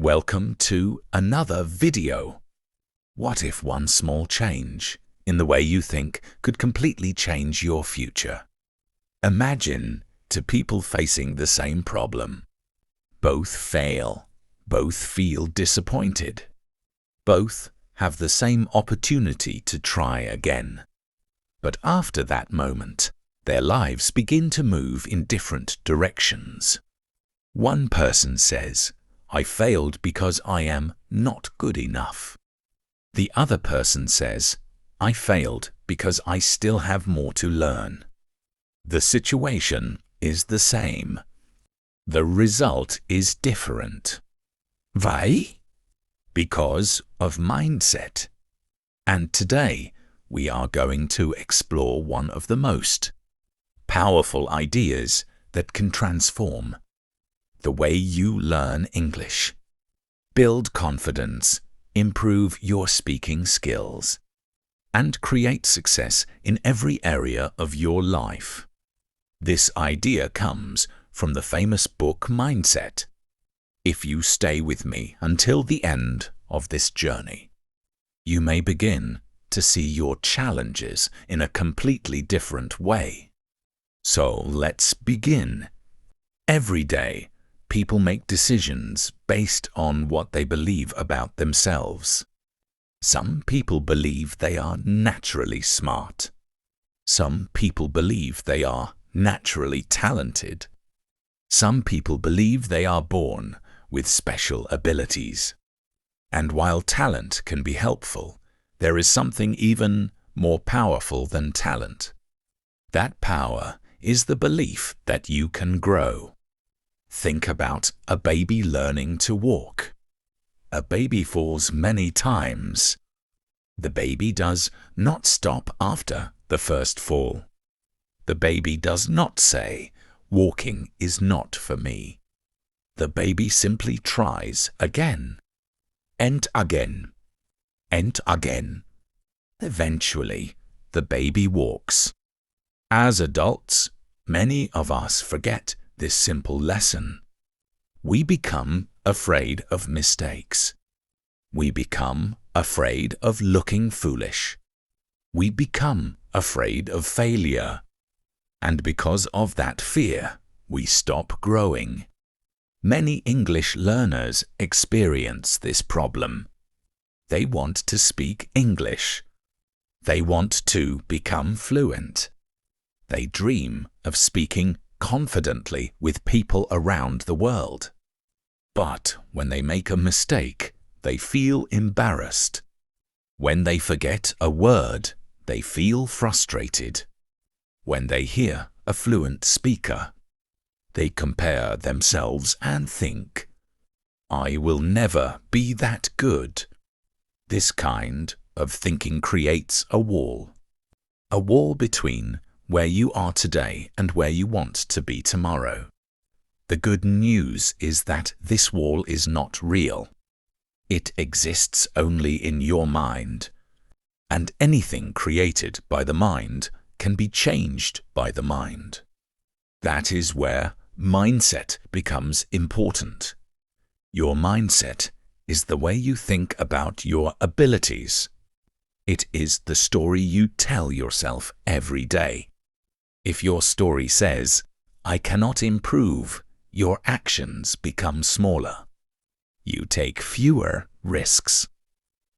Welcome to another video. What if one small change in the way you think could completely change your future? Imagine two people facing the same problem. Both fail. Both feel disappointed. Both have the same opportunity to try again. But after that moment, their lives begin to move in different directions. One person says, "I failed because I am not good enough." The other person says, "I failed because I still have more to learn." The situation is the same. The result is different. Why? Because of mindset. And today, we are going to explore one of the most powerful ideas that can transform the way you learn English, build confidence, improve your speaking skills, and create success in every area of your life. This idea comes from the famous book Mindset. If you stay with me until the end of this journey, you may begin to see your challenges in a completely different way. So let's begin. Every day, people make decisions based on what they believe about themselves. Some people believe they are naturally smart. Some people believe they are naturally talented. Some people believe they are born with special abilities. And while talent can be helpful, there is something even more powerful than talent. That power is the belief that you can grow. Think about a baby learning to walk. A baby falls many times. The baby does not stop after the first fall. The baby does not say, "Walking is not for me." The baby simply tries again, and again, and again. Eventually, the baby walks. As adults, many of us forget this simple lesson. We become afraid of mistakes. We become afraid of looking foolish. We become afraid of failure. And because of that fear, we stop growing. Many English learners experience this problem. They want to speak English. They want to become fluent. They dream of speaking confidently with people around the world. But when they make a mistake, they feel embarrassed. When they forget a word, they feel frustrated. When they hear a fluent speaker, they compare themselves and think, "I will never be that good." This kind of thinking creates a wall between where you are today and where you want to be tomorrow. The good news is that this wall is not real. It exists only in your mind, and anything created by the mind can be changed by the mind. That is where mindset becomes important. Your mindset is the way you think about your abilities. It is the story you tell yourself every day. If your story says, "I cannot improve," your actions become smaller. You take fewer risks.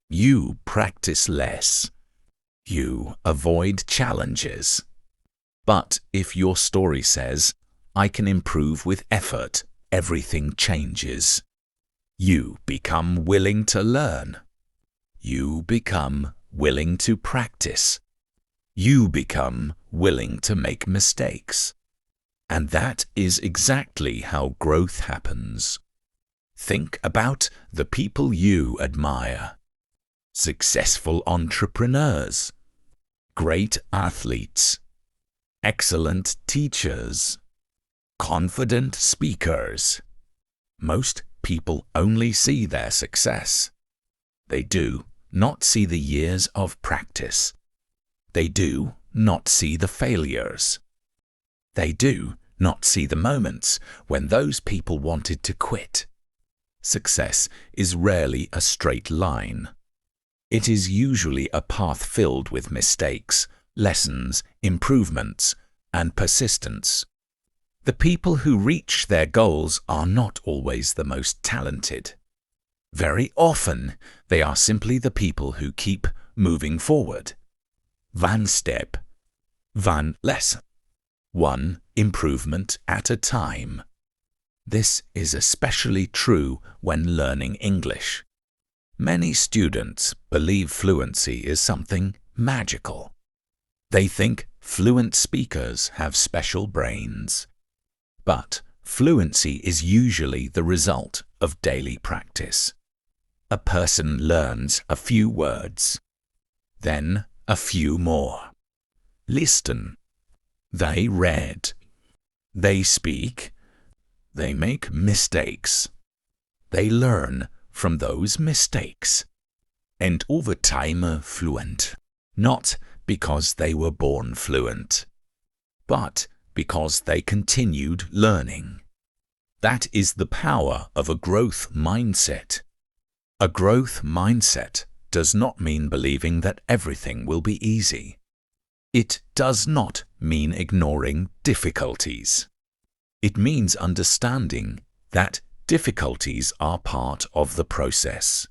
You practice less. You avoid challenges. But if your story says, "I can improve with effort," everything changes. You become willing to learn. You become willing to practice. You become willing to make mistakes. And that is exactly how growth happens. Think about the people you admire. Successful entrepreneurs, great athletes, excellent teachers, confident speakers. Most people only see their success. They do not see the years of practice. They do not see the failures. They do not see the moments when those people wanted to quit. Success is rarely a straight line. It is usually a path filled with mistakes, lessons, improvements, and persistence. The people who reach their goals are not always the most talented. Very often, they are simply the people who keep moving forward. One step, one lesson, one improvement at a time. This is especially true when learning English. Many students believe fluency is something magical. They think fluent speakers have special brains. But fluency is usually the result of daily practice. A person learns a few words, then a few more. Listen. They read. They speak. They make mistakes. They learn from those mistakes. And over time fluent. Not because they were born fluent, but because they continued learning. That is the power of a growth mindset. A growth mindset does not mean believing that everything will be easy. It does not mean ignoring difficulties. It means understanding that difficulties are part of the process.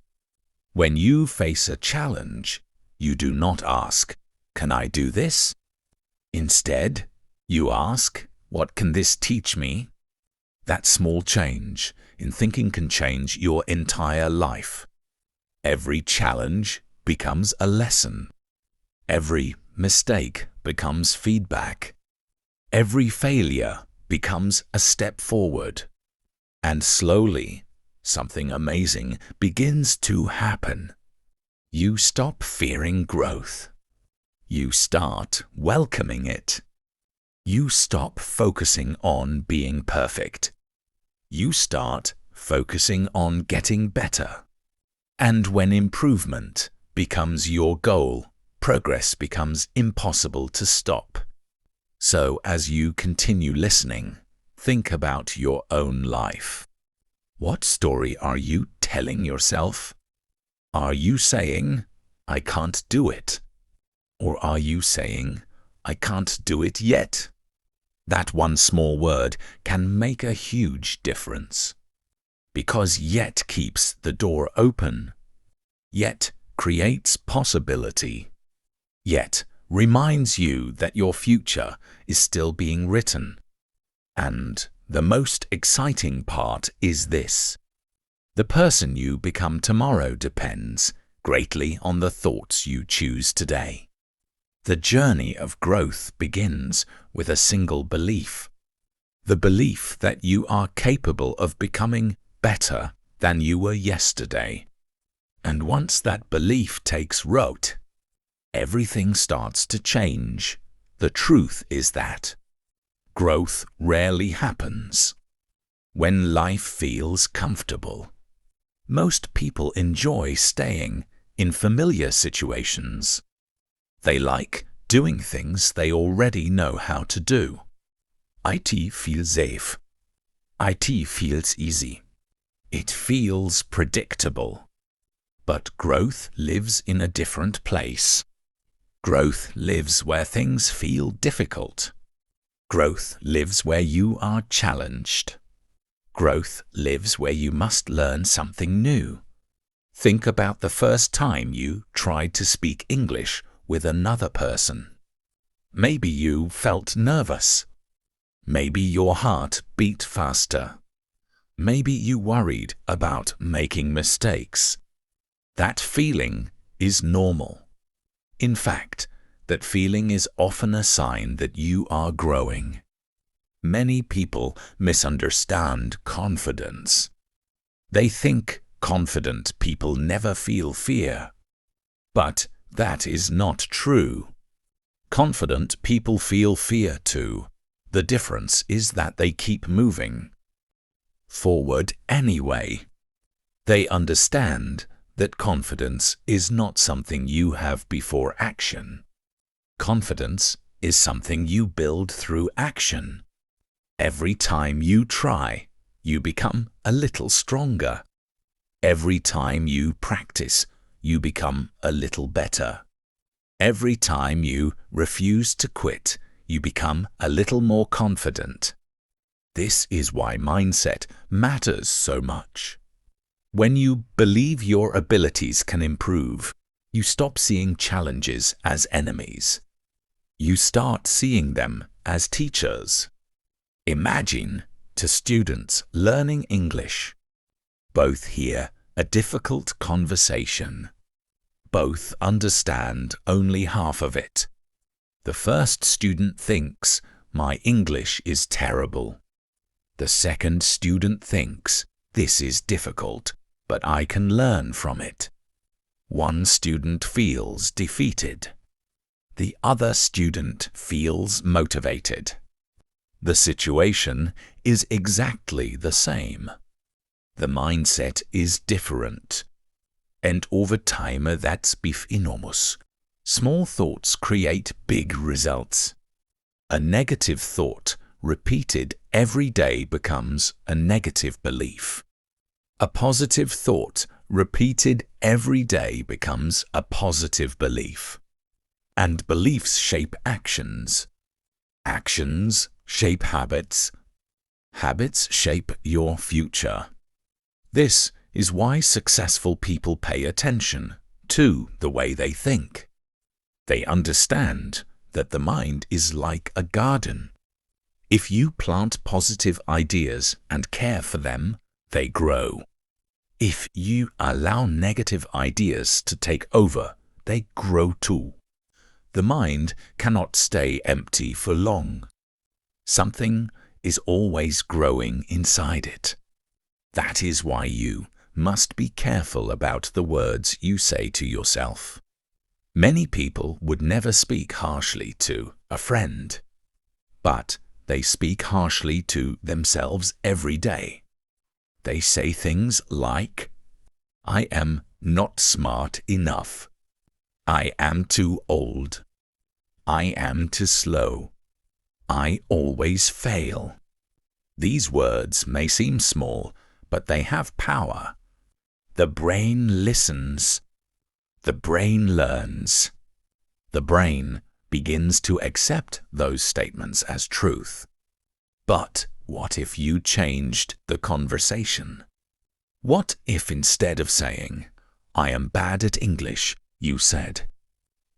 When you face a challenge, you do not ask, "Can I do this?" Instead, you ask, "What can this teach me?" That small change in thinking can change your entire life. Every challenge becomes a lesson. Every mistake becomes feedback. Every failure becomes a step forward. And slowly, something amazing begins to happen. You stop fearing growth. You start welcoming it. You stop focusing on being perfect. You start focusing on getting better. And when improvement becomes your goal, progress becomes impossible to stop. So as you continue listening, think about your own life. What story are you telling yourself? Are you saying, "I can't do it"? Or are you saying, "I can't do it yet"? That one small word can make a huge difference. Because yet keeps the door open. Yet creates possibility. Yet reminds you that your future is still being written. And the most exciting part is this. The person you become tomorrow depends greatly on the thoughts you choose today. The journey of growth begins with a single belief. The belief that you are capable of becoming better than you were yesterday. And once that belief takes root, everything starts to change. The truth is that growth rarely happens when life feels comfortable. Most people enjoy staying in familiar situations. They like doing things they already know how to do. IT feels safe. IT feels easy. It feels predictable. But growth lives in a different place. Growth lives where things feel difficult. Growth lives where you are challenged. Growth lives where you must learn something new. Think about the first time you tried to speak English with another person. Maybe you felt nervous. Maybe your heart beat faster. Maybe you worried about making mistakes. That feeling is normal. In fact, that feeling is often a sign that you are growing. Many people misunderstand confidence. They think confident people never feel fear. But that is not true. Confident people feel fear too. The difference is that they keep moving forward anyway. They understand that confidence is not something you have before action. Confidence is something you build through action. Every time you try, you become a little stronger. Every time you practice, you become a little better. Every time you refuse to quit, you become a little more confident. This is why mindset matters so much. When you believe your abilities can improve, you stop seeing challenges as enemies. You start seeing them as teachers. Imagine to students learning English. Both hear a difficult conversation. Both understand only half of it. The first student thinks, "My English is terrible." The second student thinks, "This is difficult, but I can learn from it." One student feels defeated. The other student feels motivated. The situation is exactly the same. The mindset is different. And over time, that's beef enormous. Small thoughts create big results. A negative thought repeated every day becomes a negative belief. A positive thought repeated every day becomes a positive belief. And beliefs shape actions. Actions shape habits. Habits shape your future. This is why successful people pay attention to the way they think. They understand that the mind is like a garden. If you plant positive ideas and care for them, they grow. If you allow negative ideas to take over, they grow too. The mind cannot stay empty for long. Something is always growing inside it. That is why you must be careful about the words you say to yourself. Many people would never speak harshly to a friend, but they speak harshly to themselves every day. They say things like, "I am not smart enough. I am too old. I am too slow. I always fail." These words may seem small, but they have power. The brain listens. The brain learns. The brain begins to accept those statements as truth. But what if you changed the conversation? What if instead of saying, "I am bad at English," you said,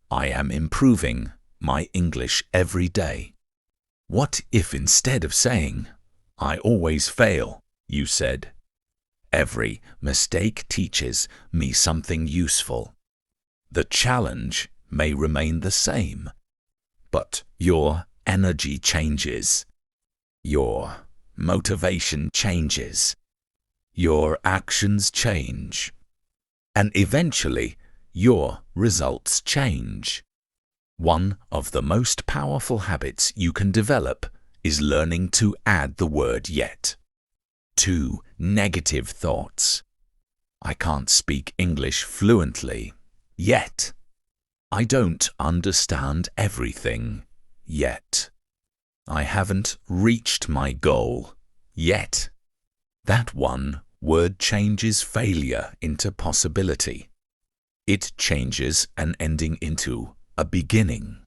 "I am improving my English every day"? What if instead of saying, "I always fail," you said, "Every mistake teaches me something useful"? The challenge may remain the same, but your energy changes. Your motivation changes. Your actions change. And eventually, your results change. One of the most powerful habits you can develop is learning to add the word "yet" to negative thoughts. "I can't speak English fluently yet." "I don't understand everything yet." "I haven't reached my goal yet." That one word changes failure into possibility. It changes an ending into a beginning.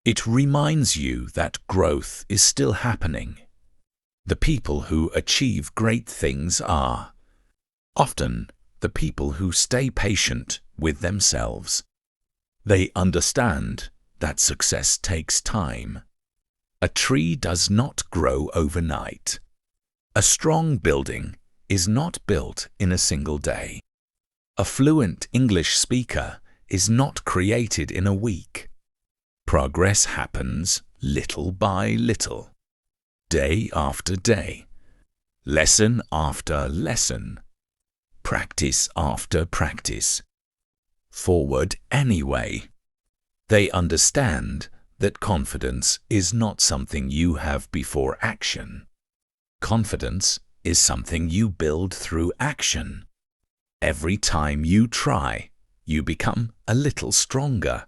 It reminds you that growth is still happening. The people who achieve great things are often the people who stay patient with themselves. They understand that success takes time. A tree does not grow overnight. A strong building is not built in a single day. A fluent English speaker is not created in a week. Progress happens little by little, day after day, lesson after lesson, practice after practice. Forward anyway. They understand that confidence is not something you have before action. Confidence is something you build through action. Every time you try, you become a little stronger.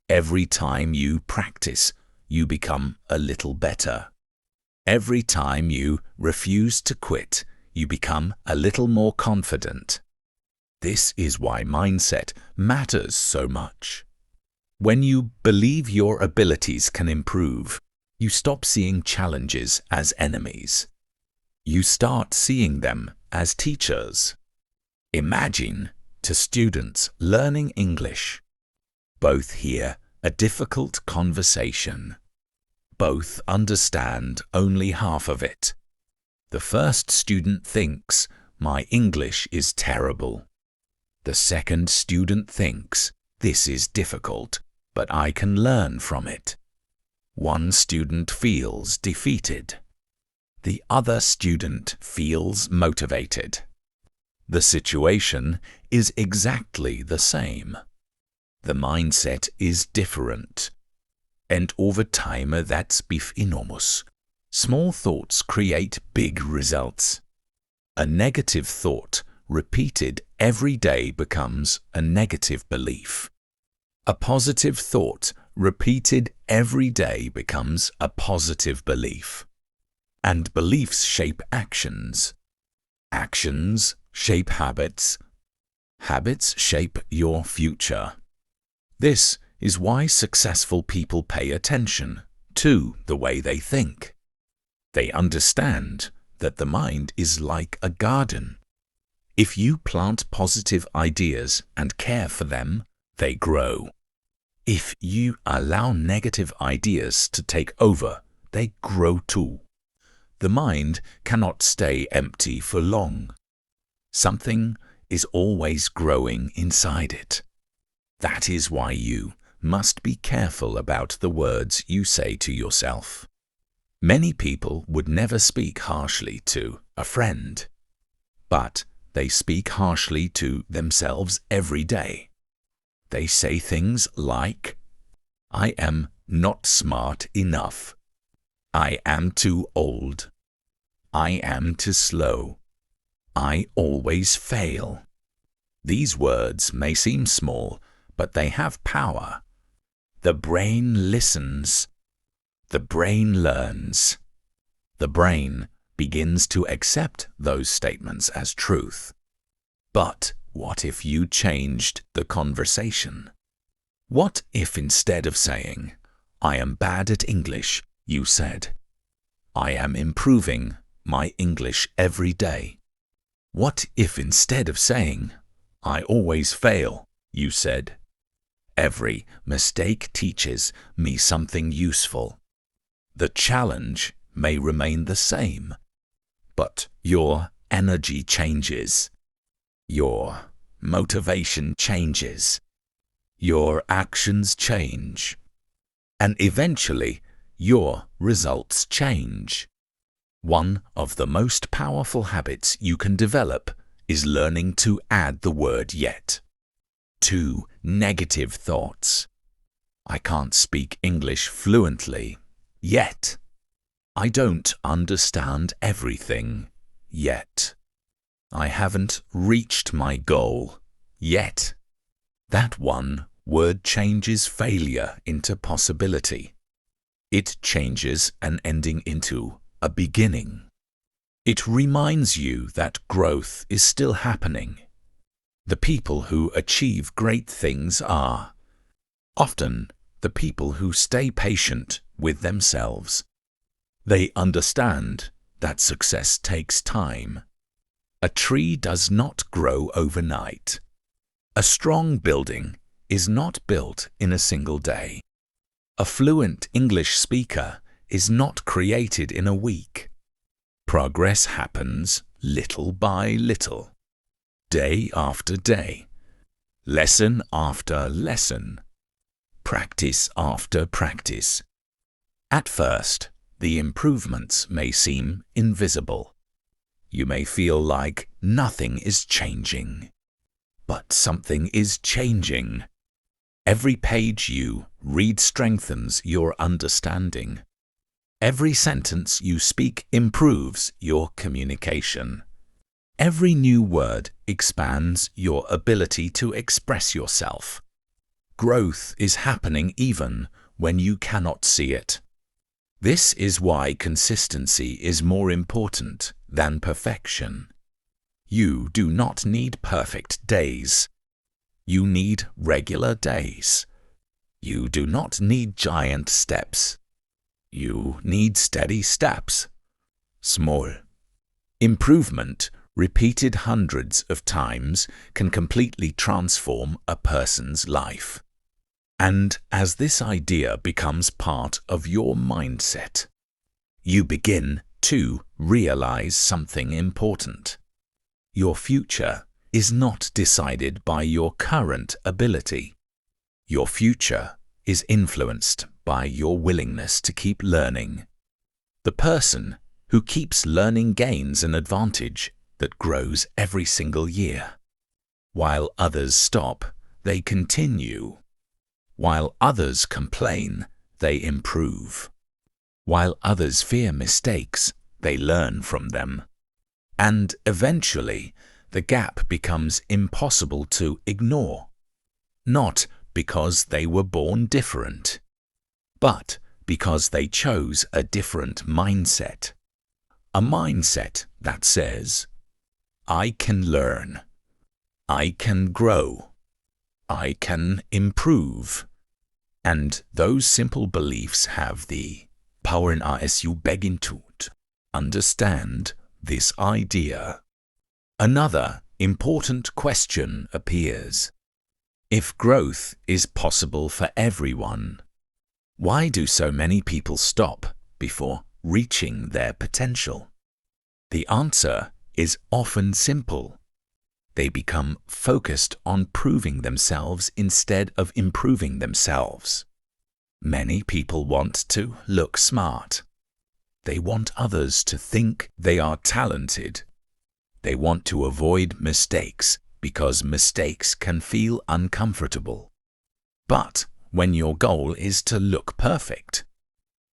Every time you practice, you become a little better. Every time you refuse to quit, you become a little more confident. This is why mindset matters so much. When you believe your abilities can improve, you stop seeing challenges as enemies. You start seeing them as teachers. Imagine to students learning English. Both hear a difficult conversation. Both understand only half of it. The first student thinks, "My English is terrible." The second student thinks, "This is difficult, but I can learn from it." One student feels defeated. The other student feels motivated. The situation is exactly the same. The mindset is different. And over time, that's beef enormous. Small thoughts create big results. A negative thought repeated every day becomes a negative belief. A positive thought repeated every day becomes a positive belief. And beliefs shape actions. Actions shape habits. Habits shape your future. This is why successful people pay attention to the way they think. They understand that the mind is like a garden. If you plant positive ideas and care for them, they grow. If you allow negative ideas to take over, they grow too. The mind cannot stay empty for long. Something is always growing inside it. That is why you must be careful about the words you say to yourself. Many people would never speak harshly to a friend, but they speak harshly to themselves every day. They say things like, "I am not smart enough. I am too old. I am too slow. I always fail." These words may seem small, but they have power. The brain listens. The brain learns. The brain begins to accept those statements as truth. But what if you changed the conversation? What if instead of saying, "I am bad at English," you said, "I am improving my English every day"? What if instead of saying, "I always fail," you said, "Every mistake teaches me something useful"? The challenge may remain the same, but your energy changes. Your motivation changes. Your actions change. And eventually, your results change. One of the most powerful habits you can develop is learning to add the word "yet" to negative thoughts. "I can't speak English fluently yet." "I don't understand everything yet." "I haven't reached my goal yet." That one word changes failure into possibility. It changes an ending into a beginning. It reminds you that growth is still happening. The people who achieve great things are often the people who stay patient with themselves. They understand that success takes time. A tree does not grow overnight. A strong building is not built in a single day. A fluent English speaker is not created in a week. Progress happens little by little, day after day, lesson after lesson, practice after practice. At first, the improvements may seem invisible. You may feel like nothing is changing. But something is changing. Every page you read strengthens your understanding. Every sentence you speak improves your communication. Every new word expands your ability to express yourself. Growth is happening even when you cannot see it. This is why consistency is more important than perfection. You do not need perfect days. You need regular days. You do not need giant steps. You need steady steps. Small. Improvement, repeated hundreds of times, can completely transform a person's life. And as this idea becomes part of your mindset, you begin to realize something important. Your future is not decided by your current ability. Your future is influenced by your willingness to keep learning. The person who keeps learning gains an advantage that grows every single year. While others stop, they continue. While others complain, they improve. While others fear mistakes, they learn from them. And eventually, the gap becomes impossible to ignore. Not because they were born different, but because they chose a different mindset. A mindset that says, I can learn, I can grow, I can improve. And those simple beliefs have the power in as you begin to understand this idea. Another important question appears. If growth is possible for everyone, why do so many people stop before reaching their potential? The answer is often simple. They become focused on proving themselves instead of improving themselves. Many people want to look smart. They want others to think they are talented. They want to avoid mistakes because mistakes can feel uncomfortable. But when your goal is to look perfect,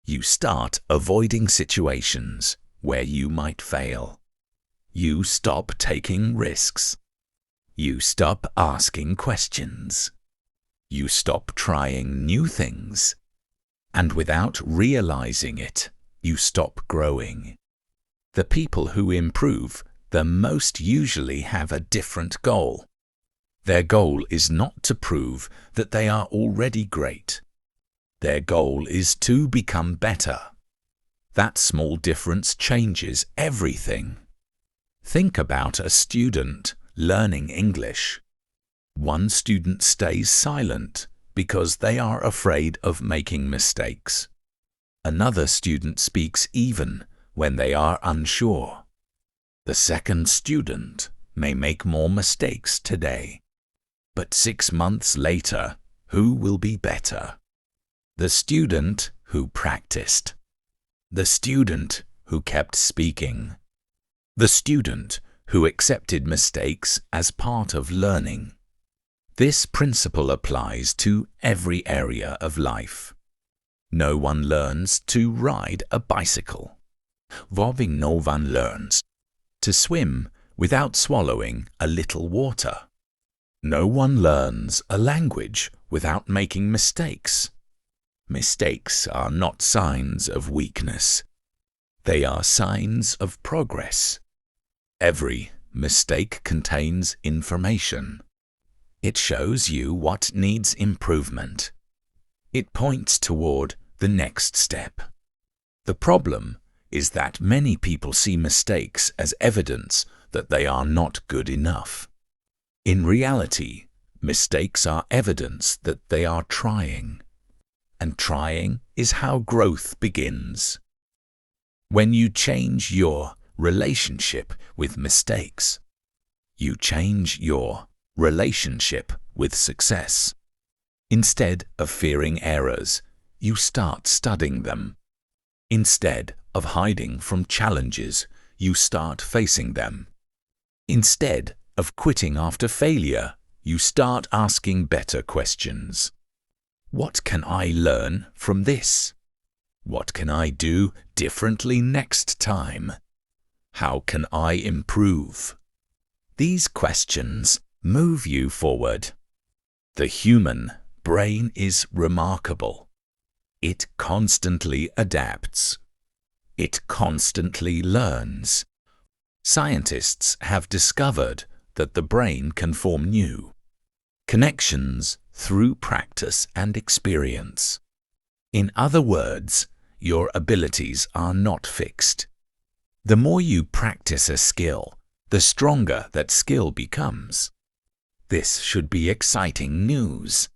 you start avoiding situations where you might fail. You stop taking risks. You stop asking questions. You stop trying new things. And without realizing it, you stop growing. The people who improve the most usually have a different goal. Their goal is not to prove that they are already great. Their goal is to become better. That small difference changes everything. Think about a student learning English. One student stays silent because they are afraid of making mistakes. Another student speaks even when they are unsure. The second student may make more mistakes today. But 6 months later, who will be better? The student who practiced. The student who kept speaking. The student who accepted mistakes as part of learning. This principle applies to every area of life. No one learns to ride a bicycle. No one learns to swim without swallowing a little water. No one learns a language without making mistakes. Mistakes are not signs of weakness. They are signs of progress. Every mistake contains information. It shows you what needs improvement. It points toward the next step. The problem is that many people see mistakes as evidence that they are not good enough. In reality, mistakes are evidence that they are trying. And trying is how growth begins. When you change your relationship with mistakes, you change your relationship with success. Instead of fearing errors, you start studying them. Instead of hiding from challenges, you start facing them. Instead of quitting after failure, you start asking better questions. What can I learn from this? What can I do differently next time? How can I improve? These questions move you forward. The human brain is remarkable. It constantly adapts. It constantly learns. Scientists have discovered that the brain can form new connections through practice and experience. In other words, your abilities are not fixed. The more you practice a skill, the stronger that skill becomes. This should be exciting news.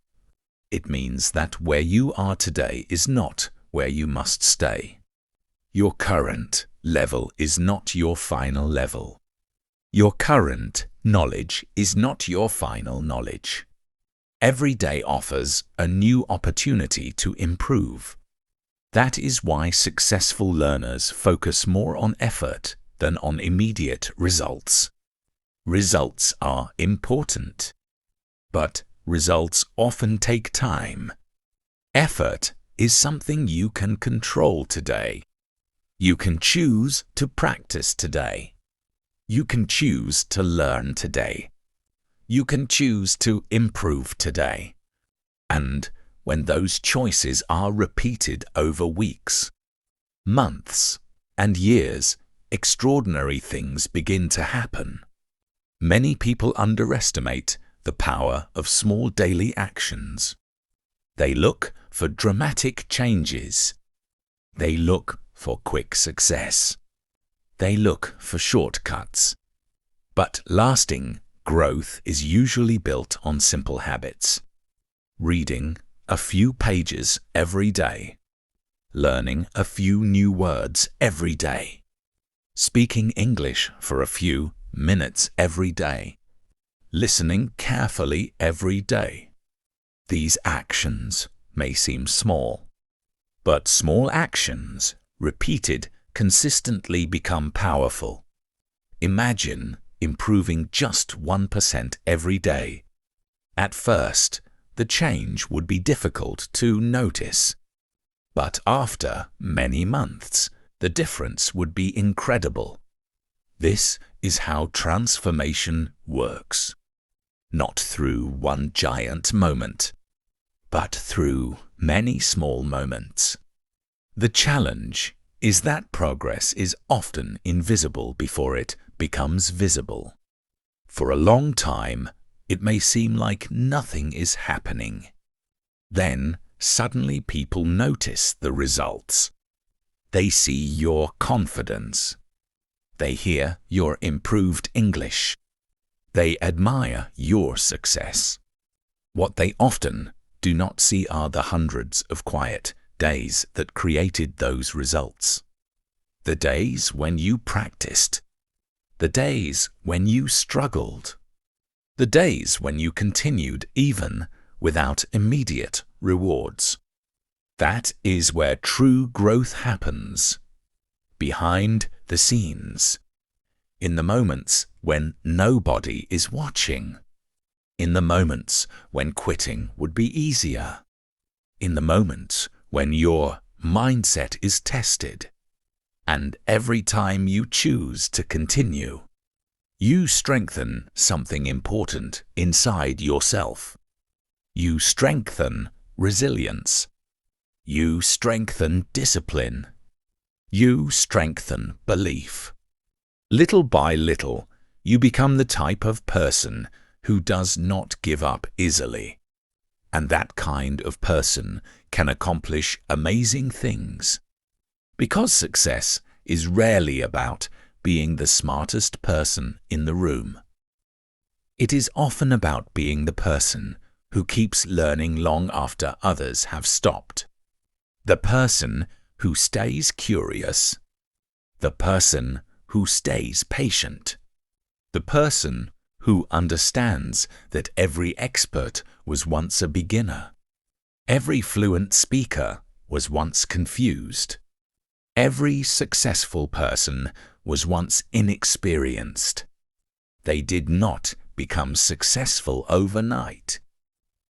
It means that where you are today is not where you must stay. Your current level is not your final level. Your current knowledge is not your final knowledge. Every day offers a new opportunity to improve. That is why successful learners focus more on effort than on immediate results. Results are important, but results often take time. Effort is something you can control today. You can choose to practice today. You can choose to learn today. You can choose to improve today. And when those choices are repeated over weeks, months, and years, extraordinary things begin to happen. Many people underestimate the power of small daily actions. They look for dramatic changes. They look for quick success. They look for shortcuts. But lasting growth is usually built on simple habits. Reading a few pages every day. Learning a few new words every day. Speaking English for a few minutes every day. Listening carefully every day. These actions may seem small, but small actions, repeated consistently, become powerful. Imagine improving just 1% every day. At first, the change would be difficult to notice, but after many months, the difference would be incredible. This is how transformation works. Not through one giant moment, but through many small moments. The challenge is that progress is often invisible before it becomes visible. For a long time, it may seem like nothing is happening. Then, suddenly people notice the results. They see your confidence. They hear your improved English. They admire your success. What they often do not see are the hundreds of quiet days that created those results. The days when you practiced. The days when you struggled. The days when you continued even without immediate rewards. That is where true growth happens. Behind the scenes. In the moments when nobody is watching. In the moments when quitting would be easier. In the moments when your mindset is tested. And every time you choose to continue, you strengthen something important inside yourself. You strengthen resilience. You strengthen discipline. You strengthen belief. Little by little, you become the type of person who does not give up easily. And that kind of person can accomplish amazing things. Because success is rarely about being the smartest person in the room. It is often about being the person who keeps learning long after others have stopped. The person who stays curious. The person who stays patient. The person who understands that every expert was once a beginner. Every fluent speaker was once confused. Every successful person was once inexperienced. They did not become successful overnight.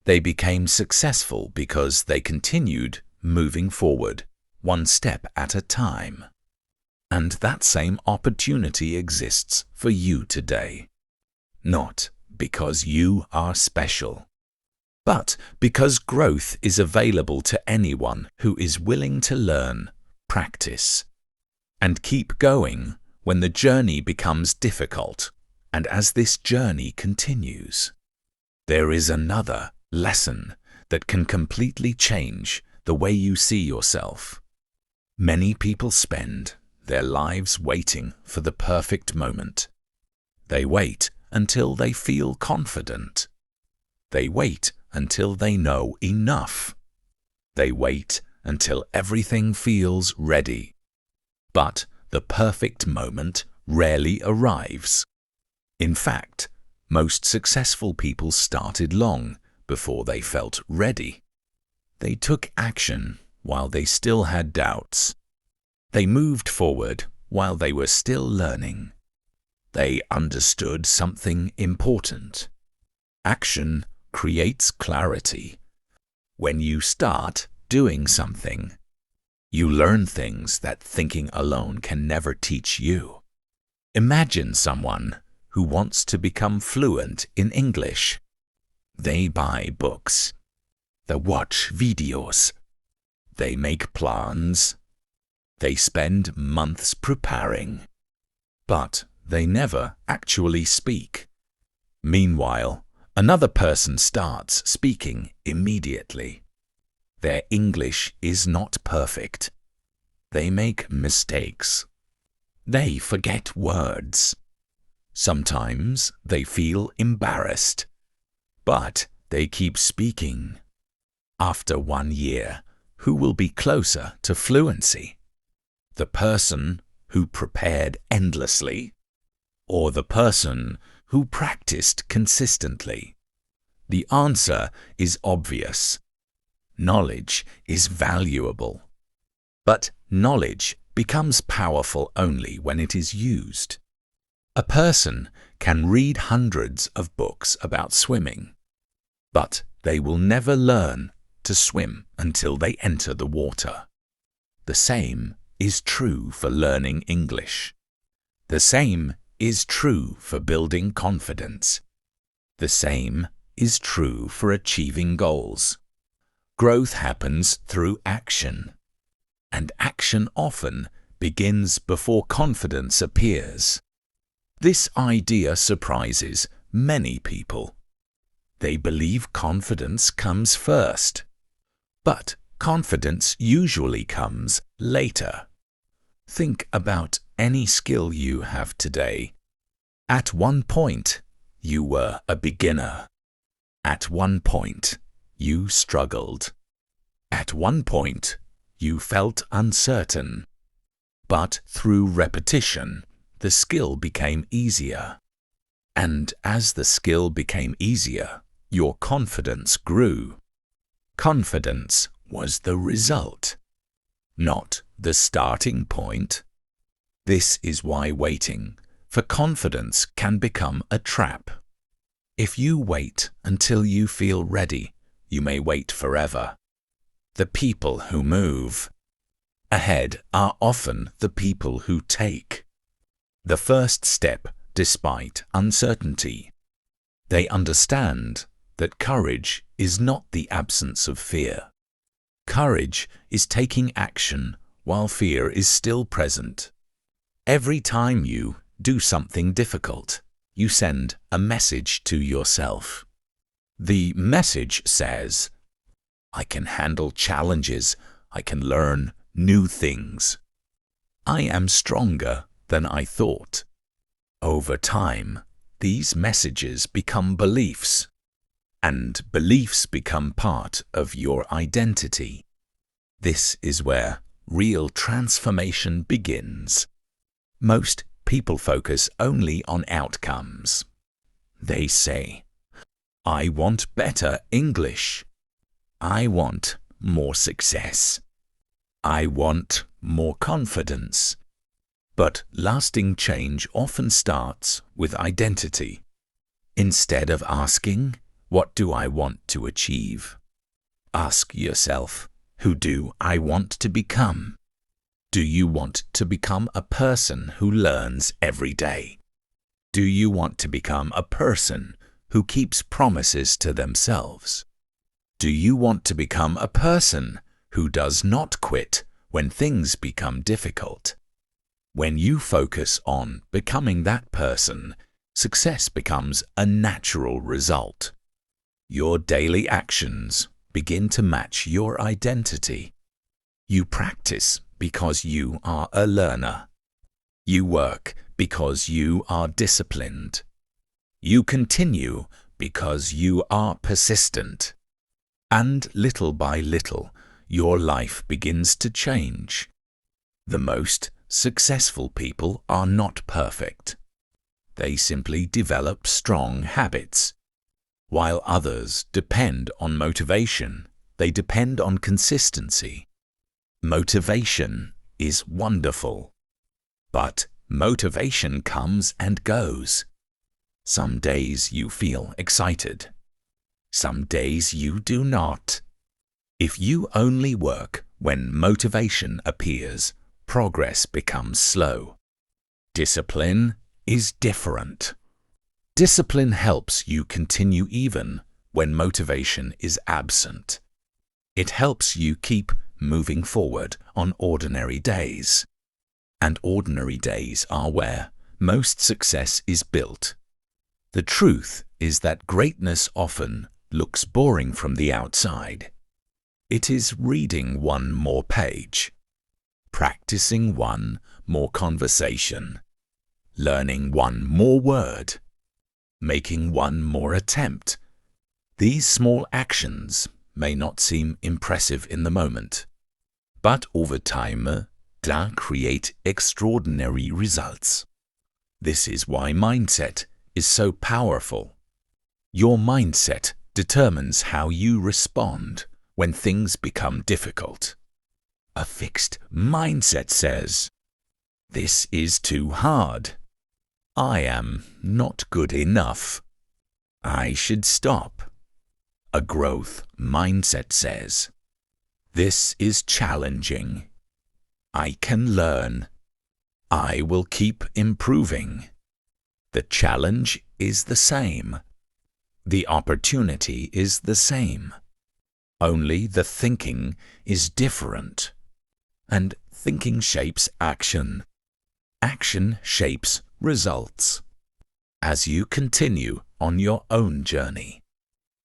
They became successful because they continued moving forward, one step at a time. And that same opportunity exists for you today. Not because you are special, but because growth is available to anyone who is willing to learn, practice, and keep going when the journey becomes difficult, and as this journey continues, there is another lesson that can completely change the way you see yourself. Many people spend their lives waiting for the perfect moment. They wait until they feel confident. They wait until they know enough. They wait until everything feels ready. But the perfect moment rarely arrives. In fact, most successful people started long before they felt ready. They took action while they still had doubts. They moved forward while they were still learning. They understood something important. Action creates clarity. When you start doing something, you learn things that thinking alone can never teach you. Imagine someone who wants to become fluent in English. They buy books. They watch videos. They make plans. They spend months preparing. But they never actually speak. Meanwhile, another person starts speaking immediately. Their English is not perfect. They make mistakes. They forget words. Sometimes they feel embarrassed. But they keep speaking. After 1 year, who will be closer to fluency? The person who prepared endlessly, or the person who practiced consistently? The answer is obvious. Knowledge is valuable. But knowledge becomes powerful only when it is used. A person can read hundreds of books about swimming, but they will never learn to swim until they enter the water. The same is true for learning English. The same is true for building confidence. The same is true for achieving goals. Growth happens through action, and action often begins before confidence appears. This idea surprises many people. They believe confidence comes first, but confidence usually comes later. Think about any skill you have today. At one point, you were a beginner. At one point, you struggled. At one point, you felt uncertain. But through repetition, the skill became easier. And as the skill became easier, your confidence grew. Confidence was the result, not the starting point. This is why waiting for confidence can become a trap. If you wait until you feel ready, you may wait forever. The people who move ahead are often the people who take the first step despite uncertainty. They understand that courage is not the absence of fear. Courage is taking action while fear is still present. Every time you do something difficult, you send a message to yourself. The message says, I can handle challenges, I can learn new things. I am stronger than I thought. Over time, these messages become beliefs, and beliefs become part of your identity. This is where real transformation begins. Most people focus only on outcomes. They say, I want better English. I want more success. I want more confidence. But lasting change often starts with identity. Instead of asking, what do I want to achieve? Ask yourself, who do I want to become? Do you want to become a person who learns every day? Do you want to become a person who keeps promises to themselves? Do you want to become a person who does not quit when things become difficult? When you focus on becoming that person, success becomes a natural result. Your daily actions begin to match your identity. You practice because you are a learner. You work because you are disciplined. You continue because you are persistent. And little by little, your life begins to change. The most successful people are not perfect. They simply develop strong habits. While others depend on motivation, they depend on consistency. Motivation is wonderful. But motivation comes and goes. Some days you feel excited. Some days you do not. If you only work when motivation appears, progress becomes slow. Discipline is different. Discipline helps you continue even when motivation is absent. It helps you keep moving forward on ordinary days. And ordinary days are where most success is built. The truth is that greatness often looks boring from the outside. It is reading one more page, practicing one more conversation, learning one more word, making one more attempt. These small actions may not seem impressive in the moment, but over time, they create extraordinary results. This is why mindset is so powerful. Your mindset determines how you respond when things become difficult. A fixed mindset says, "This is too hard. I am not good enough. I should stop." A growth mindset says, "This is challenging. I can learn. I will keep improving." The challenge is the same. The opportunity is the same. Only the thinking is different. And thinking shapes action. Action shapes results. As you continue on your own journey,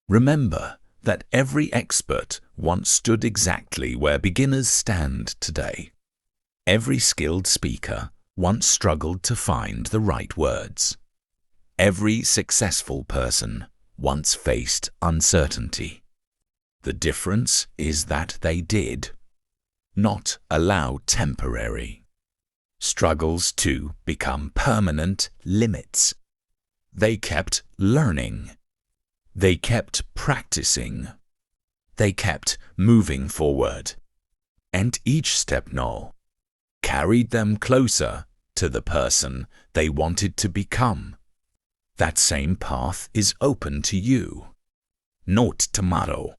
remember that every expert once stood exactly where beginners stand today. Every skilled speaker once struggled to find the right words. Every successful person once faced uncertainty. The difference is that they did not allow temporary struggles to become permanent limits. They kept learning. They kept practicing. They kept moving forward. And each step now carried them closer to the person they wanted to become. That same path is open to you. Not tomorrow,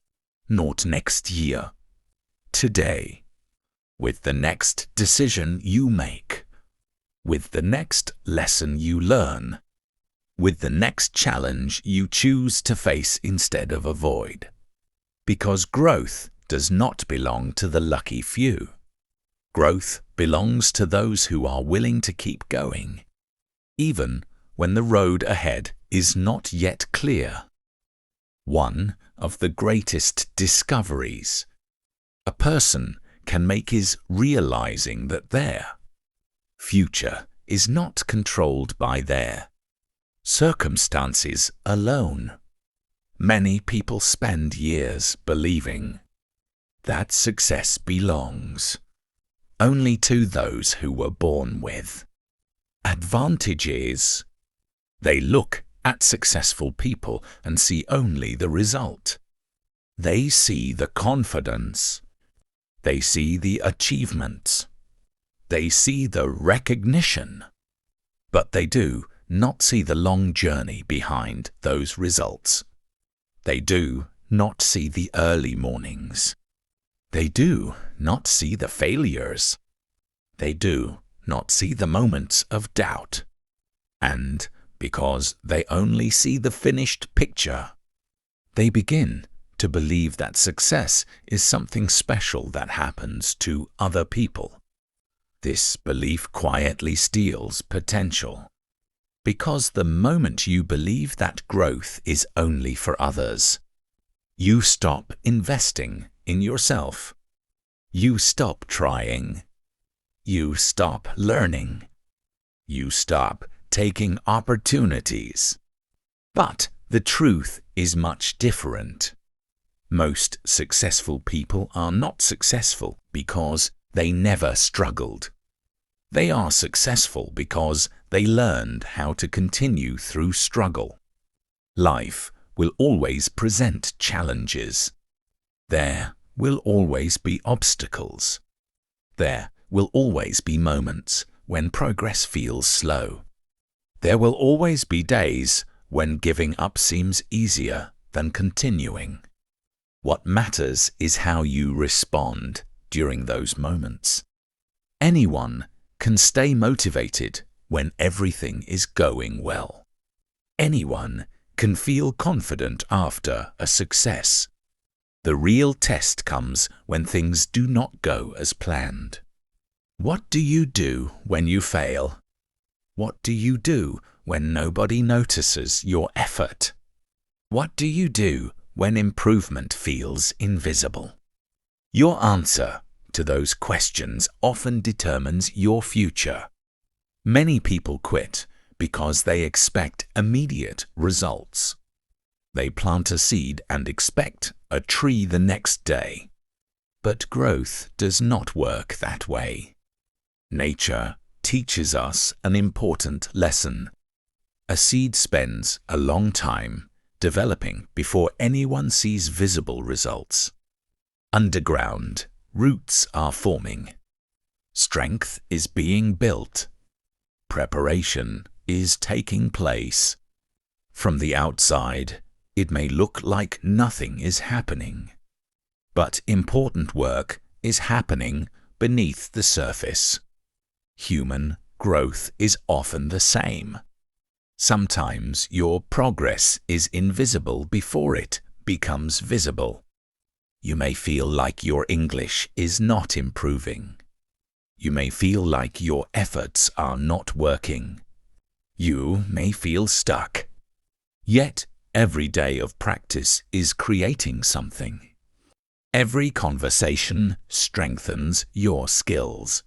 not next year. Today, with the next decision you make, with the next lesson you learn, with the next challenge you choose to face instead of avoid. Because growth does not belong to the lucky few. Growth belongs to those who are willing to keep going, even when the road ahead is not yet clear. One of the greatest discoveries a person can make is realizing that their future is not controlled by their circumstances alone. Many people spend years believing that success belongs only to those who were born with advantages. They look at successful people and see only the result. They see the confidence. They see the achievements. They see the recognition. But they do not see the long journey behind those results. They do not see the early mornings. They do not see the failures. They do not see the moments of doubt. And because they only see the finished picture, they begin to believe that success is something special that happens to other people. This belief quietly steals potential. Because the moment you believe that growth is only for others, you stop investing in yourself. You stop trying. You stop learning. You stop taking opportunities. But the truth is much different. Most successful people are not successful because they never struggled. They are successful because they learned how to continue through struggle. Life will always present challenges. There will always be obstacles. There will always be moments when progress feels slow. There will always be days when giving up seems easier than continuing. What matters is how you respond during those moments. Anyone can stay motivated when everything is going well. Anyone can feel confident after a success. The real test comes when things do not go as planned. What do you do when you fail? What do you do when nobody notices your effort? What do you do when improvement feels invisible? Your answer to those questions often determines your future. Many people quit because they expect immediate results. They plant a seed and expect a tree the next day. But growth does not work that way. Nature teaches us an important lesson. A seed spends a long time developing before anyone sees visible results. Underground, roots are forming. Strength is being built. Preparation is taking place. From the outside, it may look like nothing is happening. But important work is happening beneath the surface. Human growth is often the same. Sometimes your progress is invisible before it becomes visible. You may feel like your English is not improving. You may feel like your efforts are not working. You may feel stuck. Yet, every day of practice is creating something. Every conversation strengthens your skills.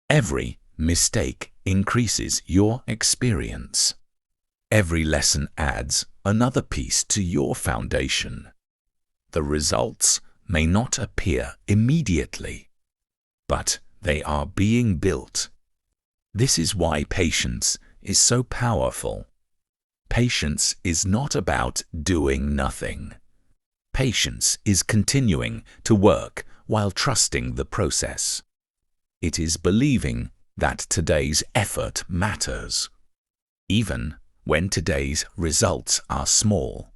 Every mistake increases your experience. Every lesson adds another piece to your foundation. The results may not appear immediately, but they are being built. This is why patience is so powerful. Patience is not about doing nothing. Patience is continuing to work while trusting the process. It is believing that today's effort matters, even when today's results are small.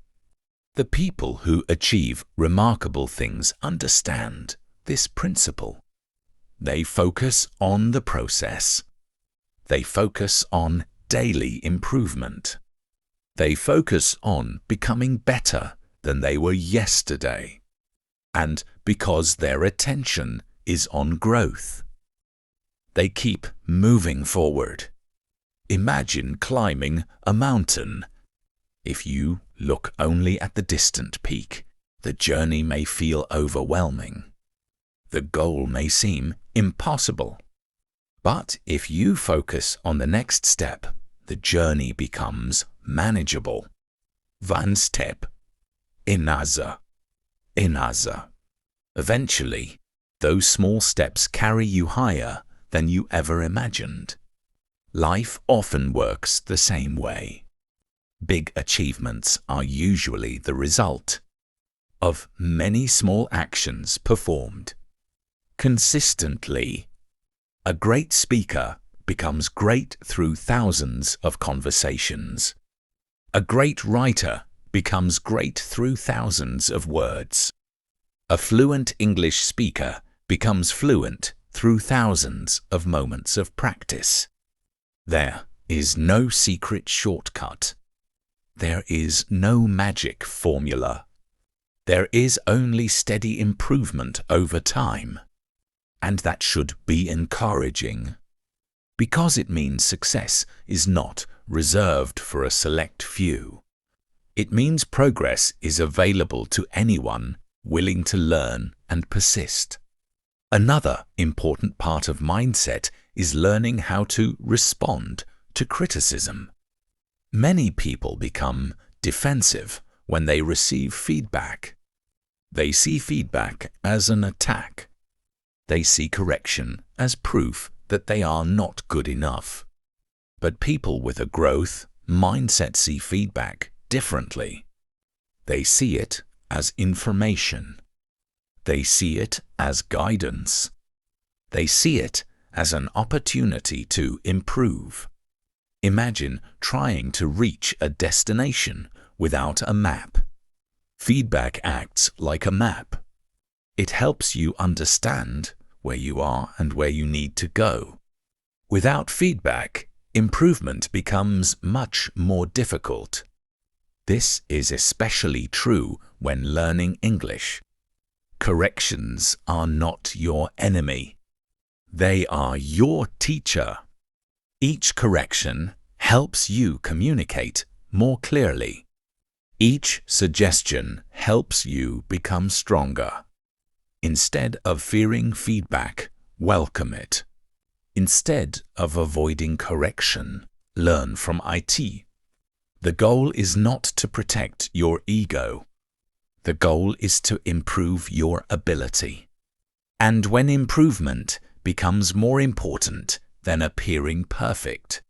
The people who achieve remarkable things understand this principle. They focus on the process. They focus on daily improvement. They focus on becoming better than they were yesterday. And because their attention is on growth, they keep moving forward. Imagine climbing a mountain. If you look only at the distant peak, the journey may feel overwhelming. The goal may seem impossible. But if you focus on the next step, the journey becomes manageable. One step, another. Eventually, those small steps carry you higher than you ever imagined. Life often works the same way. Big achievements are usually the result of many small actions performed consistently. A great speaker becomes great through thousands of conversations. A great writer becomes great through thousands of words. A fluent English speaker becomes fluent through thousands of moments of practice. There is no secret shortcut. There is no magic formula. There is only steady improvement over time. and that should be encouraging, because it means success is not reserved for a select few. It means progress is available to anyone willing to learn and persist. Another important part of mindset is learning how to respond to criticism. Many people become defensive when they receive feedback. They see feedback as an attack. They see correction as proof that they are not good enough. But people with a growth mindset see feedback differently. They see it as information. They see it as guidance. They see it as an opportunity to improve. Imagine trying to reach a destination without a map. Feedback acts like a map. It helps you understand where you are and where you need to go. Without feedback, improvement becomes much more difficult. This is especially true when learning English. Corrections are not your enemy. They are your teacher. Each correction helps you communicate more clearly. Each suggestion helps you become stronger. Instead of fearing feedback, welcome it. Instead of avoiding correction, learn from it. The goal is not to protect your ego. The goal is to improve your ability. And when improvement becomes more important than appearing perfect,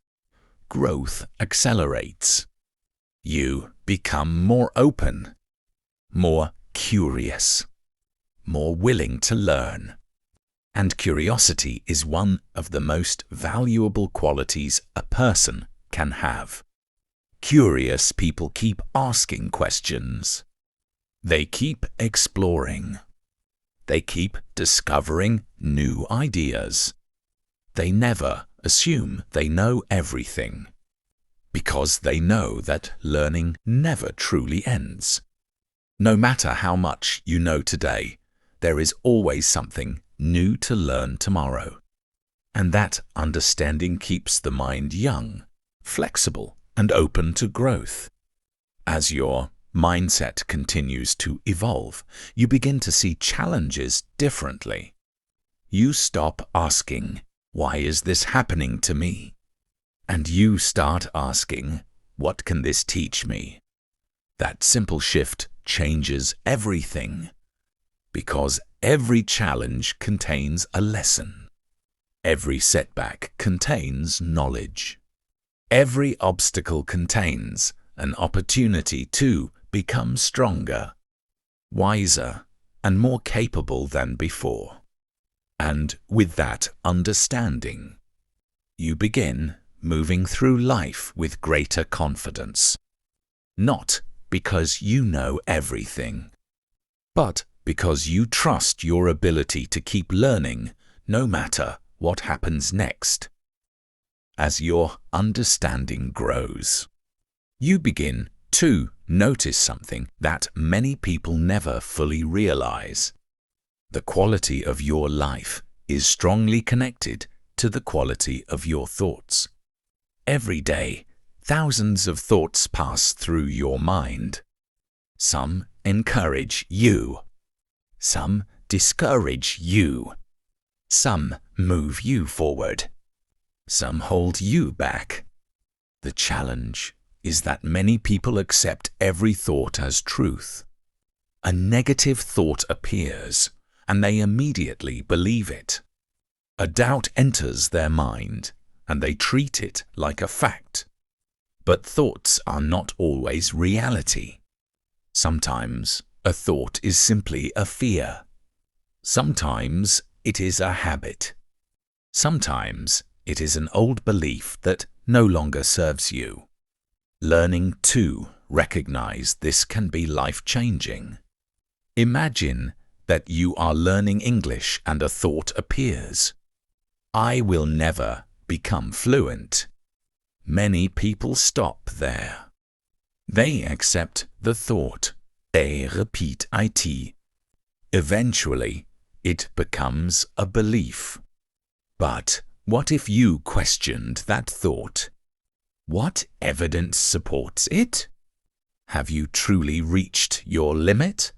growth accelerates. You become more open, more curious, more willing to learn. And curiosity is one of the most valuable qualities a person can have. Curious people keep asking questions. They keep exploring. They keep discovering new ideas. They never assume they know everything, because they know that learning never truly ends. No matter how much you know today, there is always something new to learn tomorrow. And that understanding keeps the mind young, flexible, and open to growth. As your mindset continues to evolve, you begin to see challenges differently. You stop asking, "Why is this happening to me?" And you start asking, "What can this teach me?" That simple shift changes everything, because every challenge contains a lesson. Every setback contains knowledge. Every obstacle contains an opportunity to become stronger, wiser, and more capable than before. And with that understanding, you begin moving through life with greater confidence. Not because you know everything, but because you trust your ability to keep learning no matter what happens next. As your understanding grows, you begin to notice something that many people never fully realize. The quality of your life is strongly connected to the quality of your thoughts. Every day, thousands of thoughts pass through your mind. Some encourage you. Some discourage you. Some move you forward. Some hold you back. The challenge is that many people accept every thought as truth. A negative thought appears, and they immediately believe it. A doubt enters their mind, and they treat it like a fact. But thoughts are not always reality. Sometimes a thought is simply a fear. Sometimes it is a habit. Sometimes it is an old belief that no longer serves you. Learning to recognize this can be life-changing. Imagine that you are learning English and a thought appears. I will never become fluent. Many people stop there. They accept the thought. They repeat it. Eventually, It becomes a belief. But what if you questioned that thought? What evidence supports it? Have you truly reached your limit?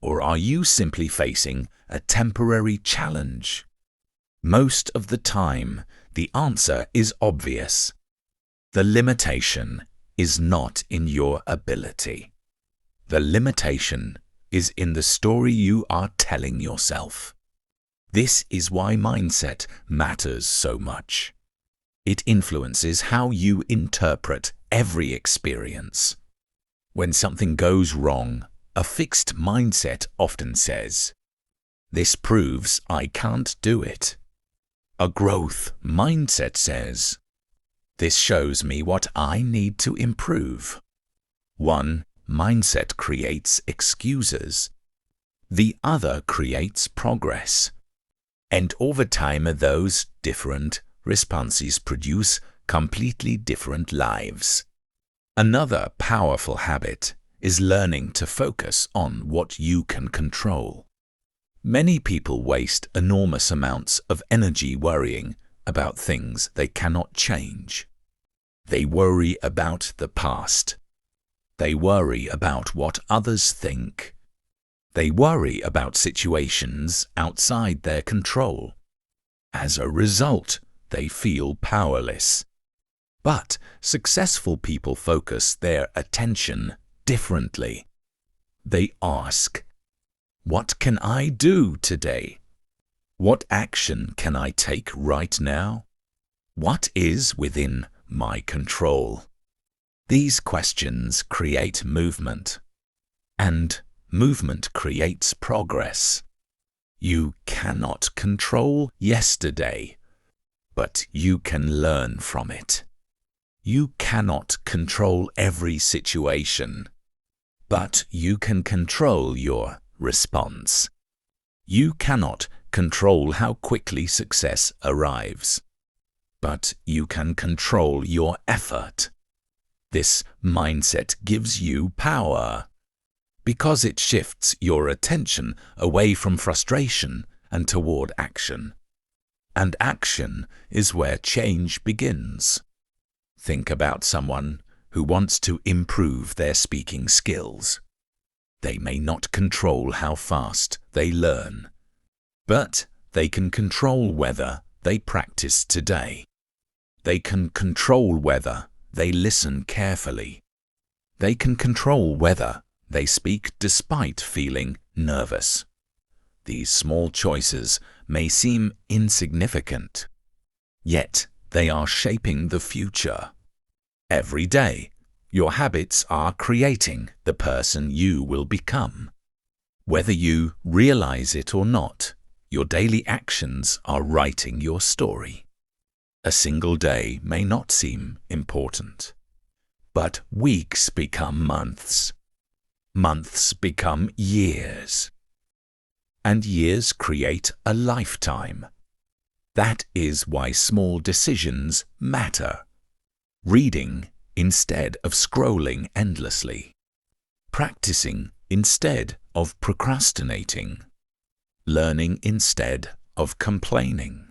Or are you simply facing a temporary challenge? Most of the time, the answer is obvious. The limitation is not in your ability. The limitation is in the story you are telling yourself. This is why mindset matters so much. It influences how you interpret every experience. When something goes wrong, a fixed mindset often says, "This proves I can't do it." A growth mindset says, "This shows me what I need to improve." One mindset creates excuses. The other creates progress. And over time, those different responses produce completely different lives. Another powerful habit is learning to focus on what you can control. Many people waste enormous amounts of energy worrying about things they cannot change. They worry about the past. They worry about what others think. They worry about situations outside their control. As a result, they feel powerless. But successful people focus their attention differently. They ask, "What can I do today? What action can I take right now? What is within my control?" These questions create movement, and movement creates progress. You cannot control yesterday, but you can learn from it. You cannot control every situation, but you can control your response. You cannot control how quickly success arrives, but you can control your effort. This mindset gives you power, because it shifts your attention away from frustration and toward action. And action is where change begins. Think about someone who wants to improve their speaking skills. They may not control how fast they learn, but they can control whether they practice today. They can control whether they listen carefully. They can control whether they speak despite feeling nervous. These small choices may seem insignificant, yet they are shaping the future. Every day, your habits are creating the person you will become. Whether you realize it or not, your daily actions are writing your story. A single day may not seem important, but weeks become months. Months become years. And years create a lifetime. That is why small decisions matter. Reading instead of scrolling endlessly. Practicing instead of procrastinating. Learning instead of complaining.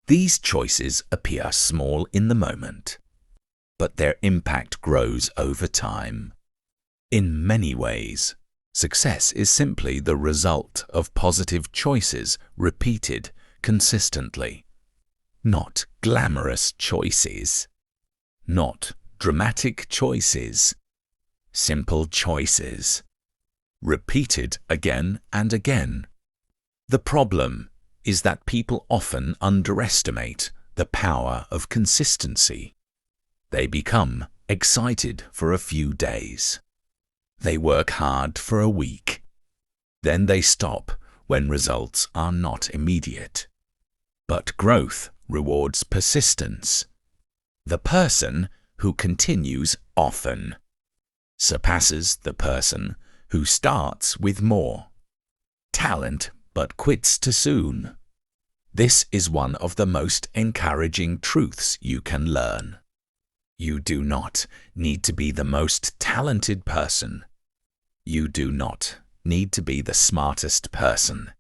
These choices appear small in the moment, but their impact grows over time. In many ways, success is simply the result of positive choices repeated consistently. Not glamorous choices. Not dramatic choices. Simple choices. Repeated again and again. The problem is that people often underestimate the power of consistency. They become excited for a few days. They work hard for a week. Then they stop when results are not immediate. But growth rewards persistence. The person who continues often surpasses the person who starts with more talent but quits too soon. This is one of the most encouraging truths you can learn. You do not need to be the most talented person. You do not need to be the smartest person.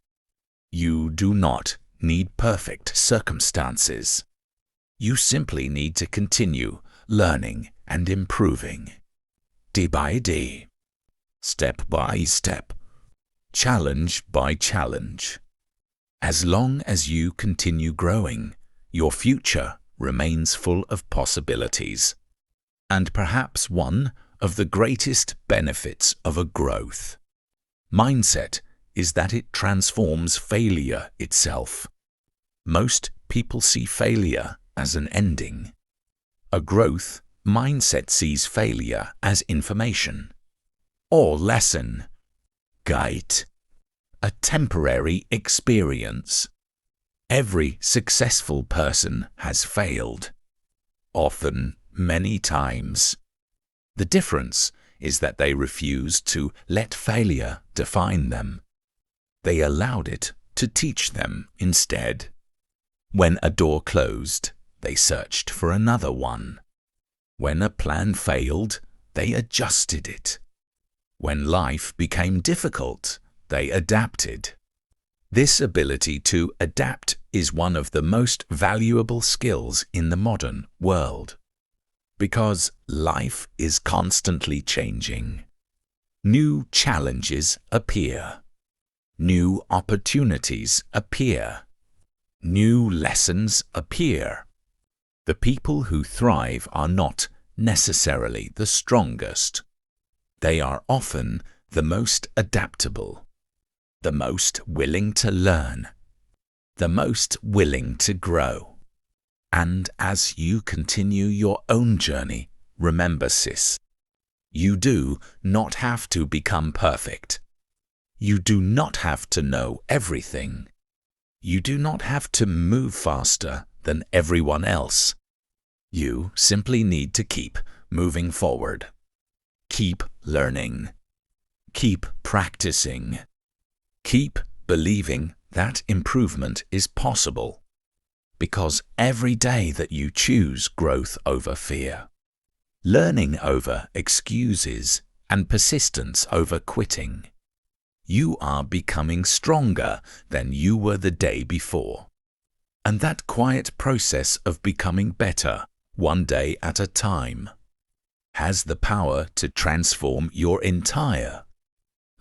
You do not need perfect circumstances. You simply need to continue learning and improving, day by day, step by step, challenge by challenge. As long as you continue growing, your future remains full of possibilities. And perhaps one of the greatest benefits of a growth mindset is that it transforms failure itself. Most people see failure as an ending. A growth mindset sees failure as information or lesson, guide, a temporary experience. Every successful person has failed, often many times. The difference is that they refused to let failure define them. They allowed it to teach them instead. When a door closed, they searched for another one. When a plan failed, they adjusted it. When life became difficult, they adapted. This ability to adapt is one of the most valuable skills in the modern world, because life is constantly changing. New challenges appear. New opportunities appear. New lessons appear. The people who thrive are not necessarily the strongest. They are often the most adaptable, the most willing to learn, the most willing to grow. And as you continue your own journey, remember, sis, you do not have to become perfect. You do not have to know everything. You do not have to move faster than everyone else. You simply need to keep moving forward. Keep learning. Keep practicing. Keep believing that improvement is possible. Because every day that you choose growth over fear, learning over excuses, and persistence over quitting, you are becoming stronger than you were the day before. And that quiet process of becoming better, one day at a time, has the power to transform your entire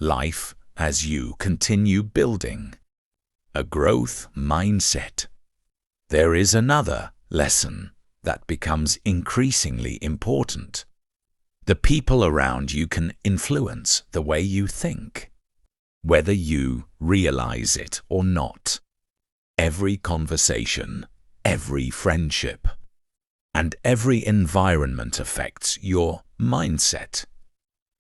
life as you continue building a growth mindset. There is another lesson that becomes increasingly important. The people around you can influence the way you think, whether you realize it or not. Every conversation, every friendship, and every environment affects your mindset.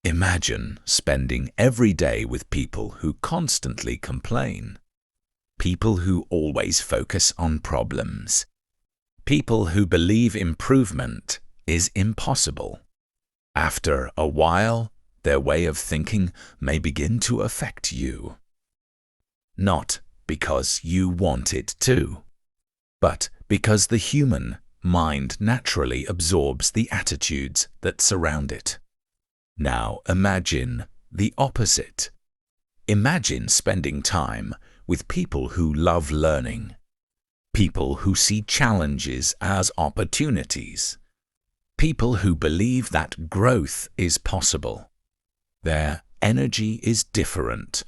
Imagine spending every day with people who constantly complain, people who always focus on problems, people who believe improvement is impossible. After a while, their way of thinking may begin to affect you. Not because you want it to, but because the human mind naturally absorbs the attitudes that surround it. Now imagine the opposite. Imagine spending time with people who love learning, people who see challenges as opportunities, people who believe that growth is possible. Their energy is different.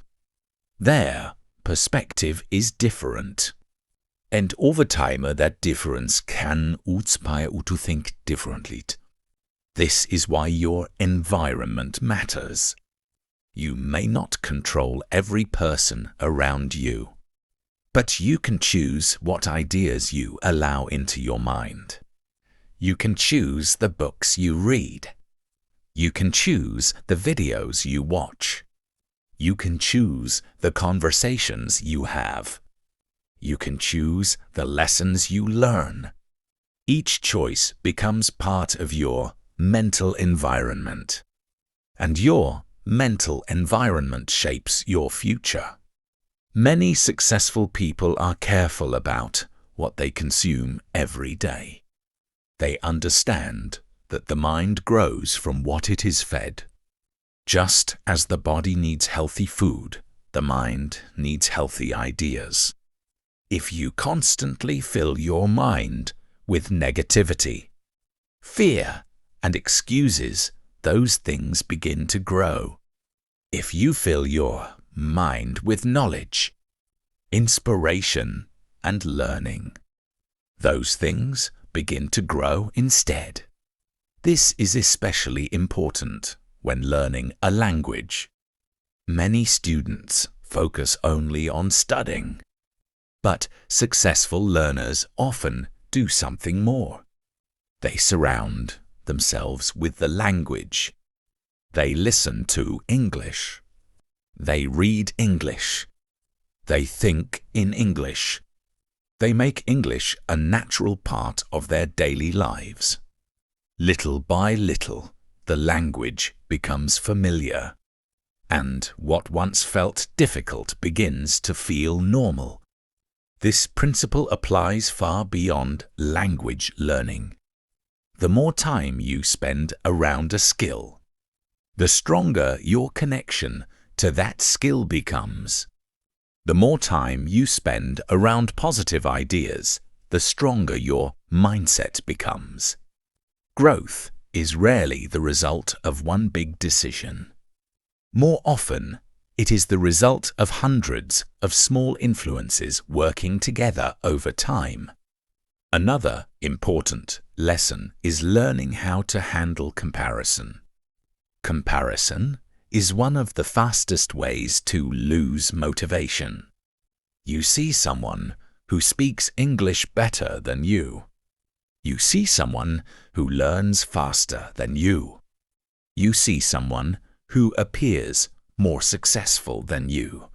Their perspective is different. And over time, that difference can inspire you to think differently. This is why your environment matters. You may not control every person around you, but you can choose what ideas you allow into your mind. You can choose the books you read. You can choose the videos you watch. You can choose the conversations you have. You can choose the lessons you learn. Each choice becomes part of your mental environment, and your mental environment shapes your future. Many successful people are careful about what they consume every day. They understand that the mind grows from what it is fed. Just as the body needs healthy food, the mind needs healthy ideas. If you constantly fill your mind with negativity, fear, and excuses, those things begin to grow. If you fill your mind with knowledge, inspiration, and learning, those things begin to grow instead. This is especially important when learning a language. Many students focus only on studying, but successful learners often do something more. They surround themselves with the language. They listen to English. They read English. They think in English. They make English a natural part of their daily lives. Little by little, the language becomes familiar, and what once felt difficult begins to feel normal. This principle applies far beyond language learning. The more time you spend around a skill, the stronger your connection to that skill becomes. The more time you spend around positive ideas, the stronger your mindset becomes. Growth is rarely the result of one big decision. More often, it is the result of hundreds of small influences working together over time. Another important lesson is learning how to handle comparison. Comparison is one of the fastest ways to lose motivation. You see someone who speaks English better than you. You see someone who learns faster than you. You see someone who appears more successful than you.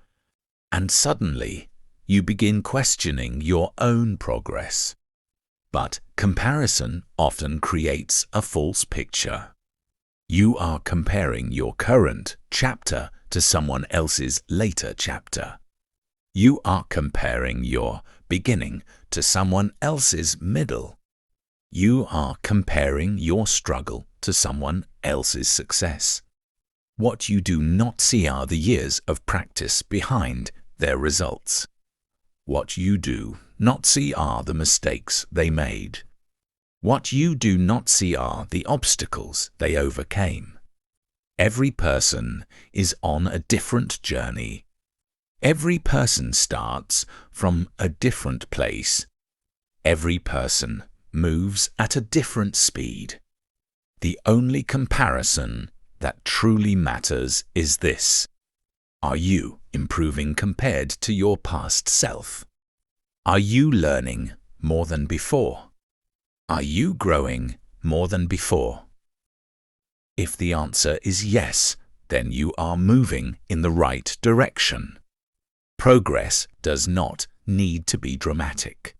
And suddenly, you begin questioning your own progress. But comparison often creates a false picture. You are comparing your current chapter to someone else's later chapter. You are comparing your beginning to someone else's middle. You are comparing your struggle to someone else's success. What you do not see are the years of practice behind their results. What you do not see are the mistakes they made. What you do not see are the obstacles they overcame. Every person is on a different journey. Every person starts from a different place. Every person moves at a different speed. The only comparison that truly matters is this: are you improving compared to your past self? Are you learning more than before? Are you growing more than before? If the answer is yes, then you are moving in the right direction. Progress does not need to be dramatic.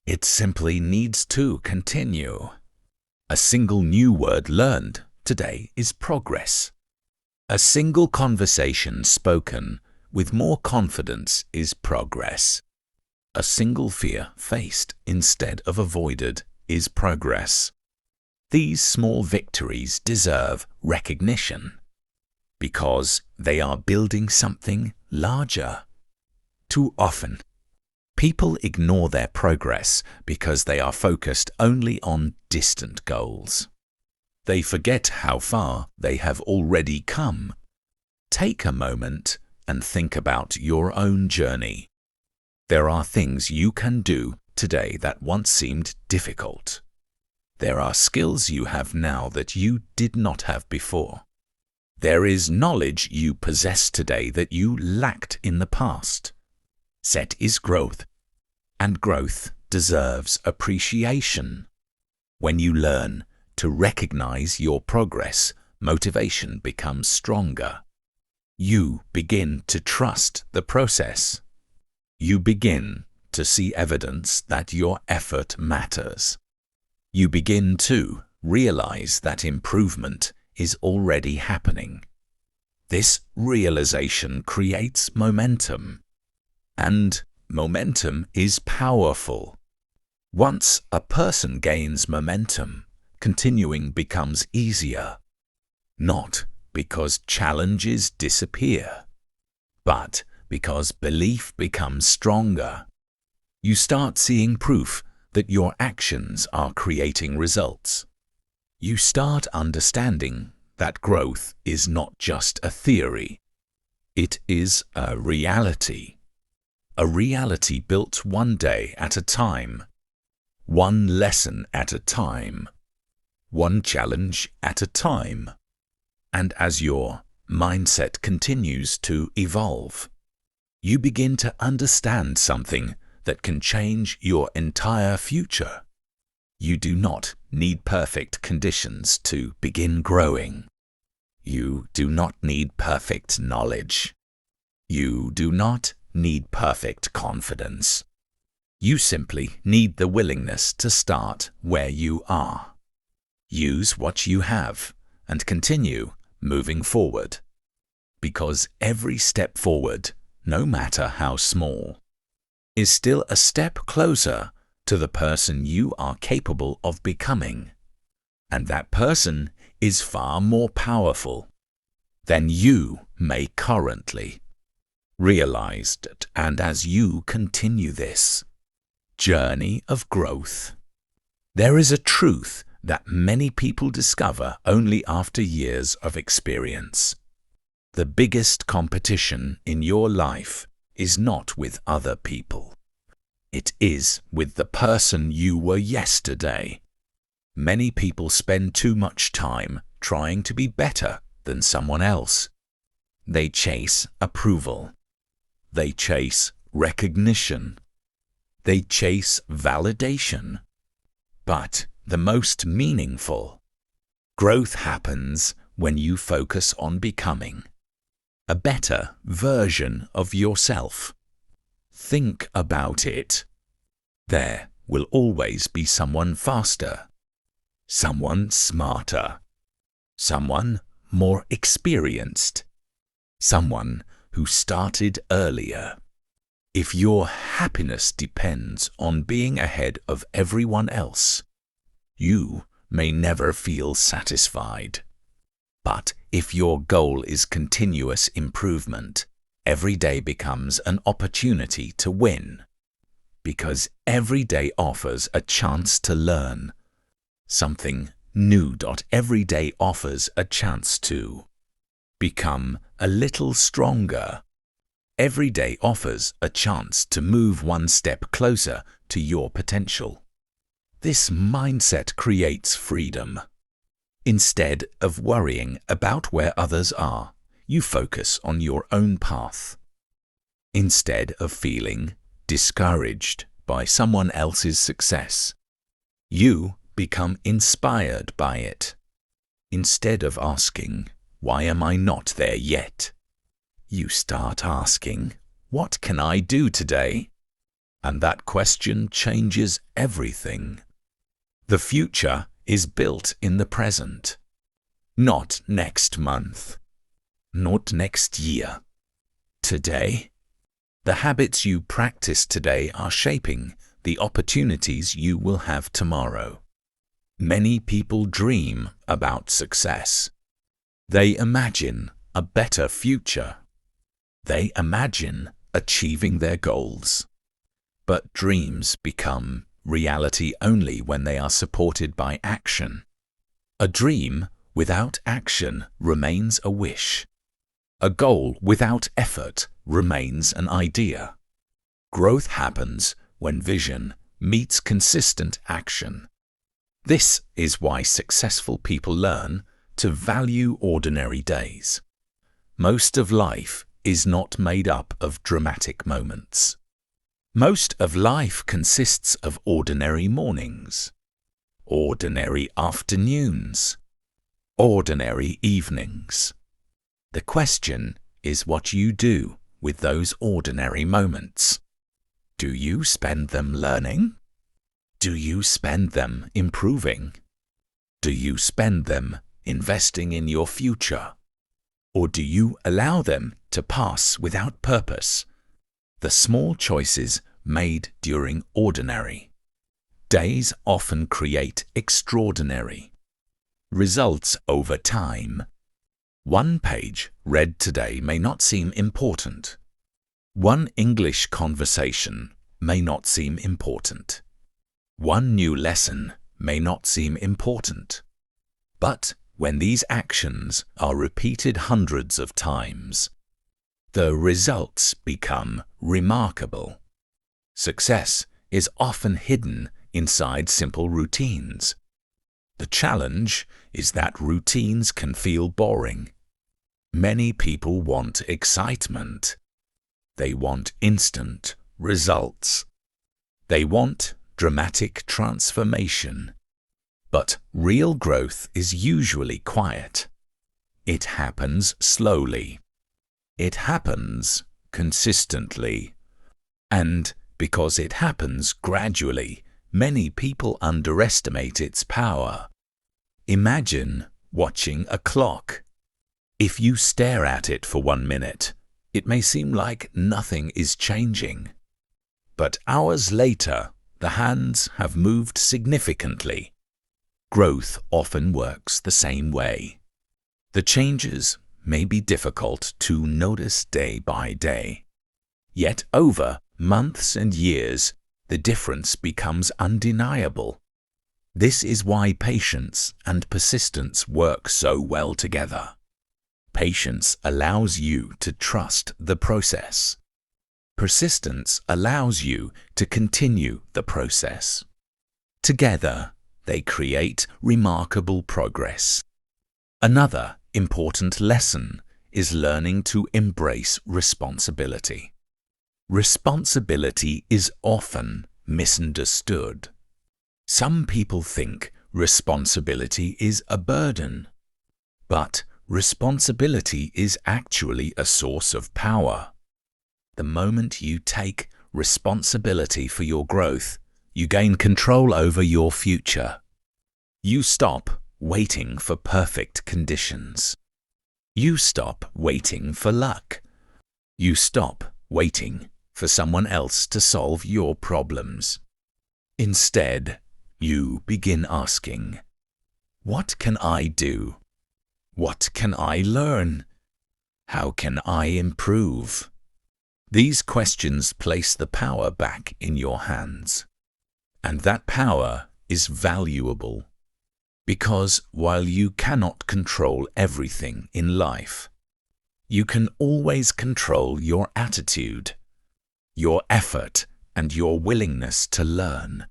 It simply needs to continue. A single new word learned today is progress. A single conversation spoken with more confidence is progress. A single fear faced instead of avoided is progress. These small victories deserve recognition because they are building something larger. Too often, people ignore their progress because they are focused only on distant goals. They forget how far they have already come. Take a moment and think about your own journey. There are things you can do today that once seemed difficult. There are skills you have now that you did not have before. There is knowledge you possess today that you lacked in the past. Set is growth, and growth deserves appreciation. When you learn to recognize your progress, motivation becomes stronger. You begin to trust the process. You begin to see evidence that your effort matters. You begin to realize that improvement is already happening. This realization creates momentum. And momentum is powerful. Once a person gains momentum, continuing becomes easier. Not because challenges disappear, But because belief becomes stronger, you start seeing proof that your actions are creating results. You start understanding that growth is not just a theory. It is a reality. A reality built one day at a time, one lesson at a time, one challenge at a time. And as your mindset continues to evolve, you begin to understand something that can change your entire future. You do not need perfect conditions to begin growing. You do not need perfect knowledge. You do not need perfect confidence. You simply need the willingness to start where you are. Use what you have and continue moving forward. Because every step forward, no matter how small, is still a step closer to the person you are capable of becoming. And that person is far more powerful than you may currently realize it. And as you continue this journey of growth, there is a truth that many people discover only after years of experience. The biggest competition in your life is not with other people. It is with the person you were yesterday. Many people spend too much time trying to be better than someone else. They chase approval. They chase recognition. They chase validation. But the most meaningful growth happens when you focus on becoming a better version of yourself. Think about it. There will always be someone faster, someone smarter, someone more experienced, someone who started earlier. If your happiness depends on being ahead of everyone else, you may never feel satisfied. But if your goal is continuous improvement, every day becomes an opportunity to win. Because every day offers a chance to learn something new. Every day offers a chance to become a little stronger. Every day offers a chance to move one step closer to your potential. This mindset creates freedom. Instead of worrying about where others are, you focus on your own path. Instead of feeling discouraged by someone else's success, you become inspired by it. Instead of asking, "Why am I not there yet?" you start asking, "What can I do today?" And that question changes everything. The future is built in the present. Not next month. Not next year. Today. The habits you practice today are shaping the opportunities you will have tomorrow. Many people dream about success. They imagine a better future. They imagine achieving their goals. But dreams become reality only when they are supported by action. A dream without action remains a wish. A goal without effort remains an idea. Growth happens when vision meets consistent action. This is why successful people learn to value ordinary days. Most of life is not made up of dramatic moments. Most of life consists of ordinary mornings, ordinary afternoons, ordinary evenings. The question is what you do with those ordinary moments. Do you spend them learning? Do you spend them improving? Do you spend them investing in your future? Or do you allow them to pass without purpose? The small choices made during ordinary days often create extraordinary results over time. One page read today may not seem important. One English conversation may not seem important. One new lesson may not seem important. But when these actions are repeated hundreds of times, the results become remarkable. Success is often hidden inside simple routines. The challenge is that routines can feel boring. Many people want excitement. They want instant results. They want dramatic transformation. But real growth is usually quiet. It happens slowly. It happens consistently. And because it happens gradually, many people underestimate its power. Imagine watching a clock. If you stare at it for 1 minute, it may seem like nothing is changing. But hours later, the hands have moved significantly. Growth often works the same way. The changes may be difficult to notice day by day. Yet over months and years, the difference becomes undeniable. This is why patience and persistence work so well together. Patience allows you to trust the process. Persistence allows you to continue the process. Together, they create remarkable progress. Another important lesson is learning to embrace responsibility. Responsibility is often misunderstood. Some people think responsibility is a burden, but responsibility is actually a source of power. The moment you take responsibility for your growth, you gain control over your future. You stop waiting for perfect conditions. You stop waiting for luck. You stop waiting for someone else to solve your problems. Instead, you begin asking, what can I do? What can I learn? How can I improve? These questions place the power back in your hands. And that power is valuable. Because while you cannot control everything in life, you can always control your attitude, your effort, and your willingness to learn.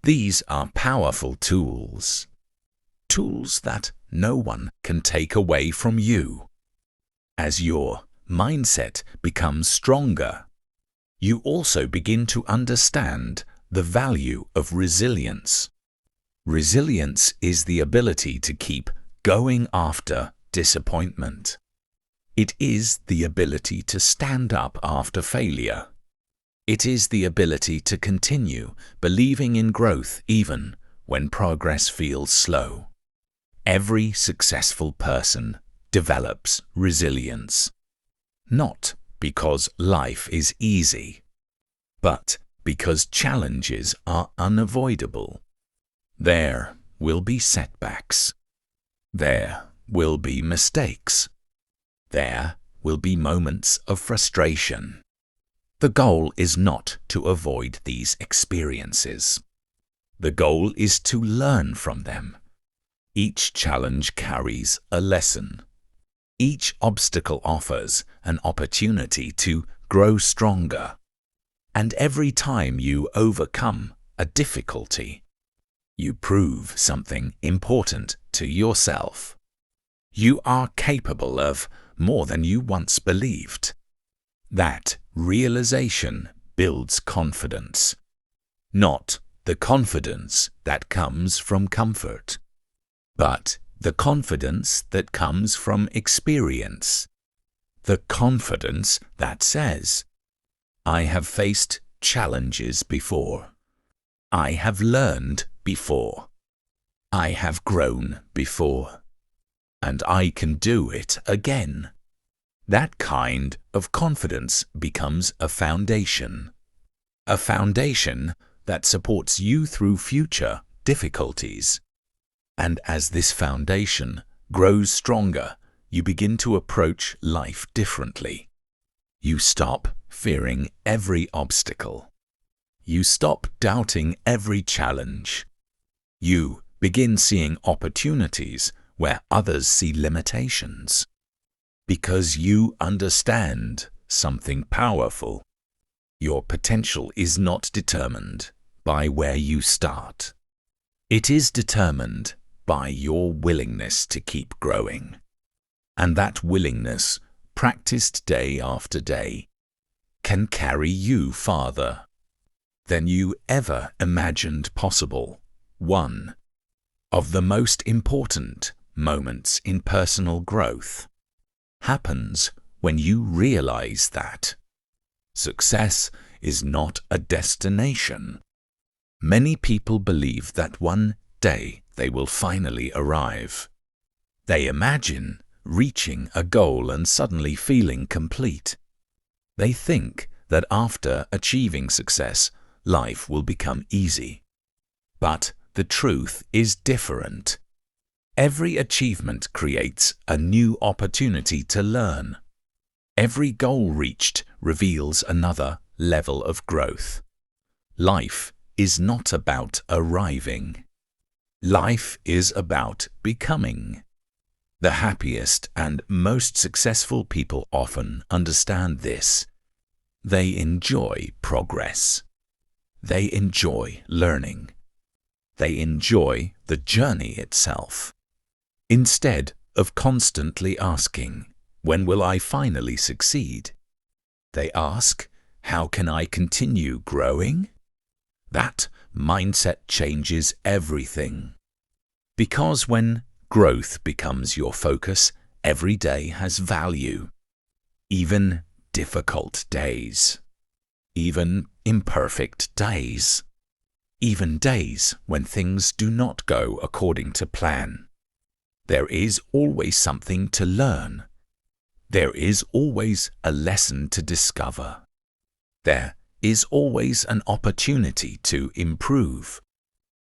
These are powerful tools. Tools that no one can take away from you. As your mindset becomes stronger, you also begin to understand the value of resilience. Resilience is the ability to keep going after disappointment. It is the ability to stand up after failure. It is the ability to continue believing in growth even when progress feels slow. Every successful person develops resilience. Not because life is easy, but because challenges are unavoidable. There will be setbacks. There will be mistakes. There will be moments of frustration. The goal is not to avoid these experiences. The goal is to learn from them. Each challenge carries a lesson. Each obstacle offers an opportunity to grow stronger. And every time you overcome a difficulty, you prove something important to yourself. You are capable of more than you once believed. That realization builds confidence, not the confidence that comes from comfort, but the confidence that comes from experience. The confidence that says, I have faced challenges before. I have learned before. I have grown before. And I can do it again. That kind of confidence becomes a foundation. A foundation that supports you through future difficulties. And as this foundation grows stronger, you begin to approach life differently. You stop fearing every obstacle. You stop doubting every challenge. You begin seeing opportunities where others see limitations. Because you understand something powerful. Your potential is not determined by where you start. It is determined by your willingness to keep growing. And that willingness, practiced day after day, can carry you farther than you ever imagined possible. One of the most important moments in personal growth happens when you realize that success is not a destination. Many people believe that one day they will finally arrive. They imagine reaching a goal and suddenly feeling complete. They think that after achieving success, life will become easy. But the truth is different. Every achievement creates a new opportunity to learn. Every goal reached reveals another level of growth. Life is not about arriving. Life is about becoming. The happiest and most successful people often understand this. They enjoy progress. They enjoy learning. They enjoy the journey itself. Instead of constantly asking, "When will I finally succeed?" they ask, "How can I continue growing?" That mindset changes everything. Because when growth becomes your focus, every day has value. Even difficult days. Even imperfect days. Even days when things do not go according to plan. There is always something to learn. There is always a lesson to discover. There is always an opportunity to improve.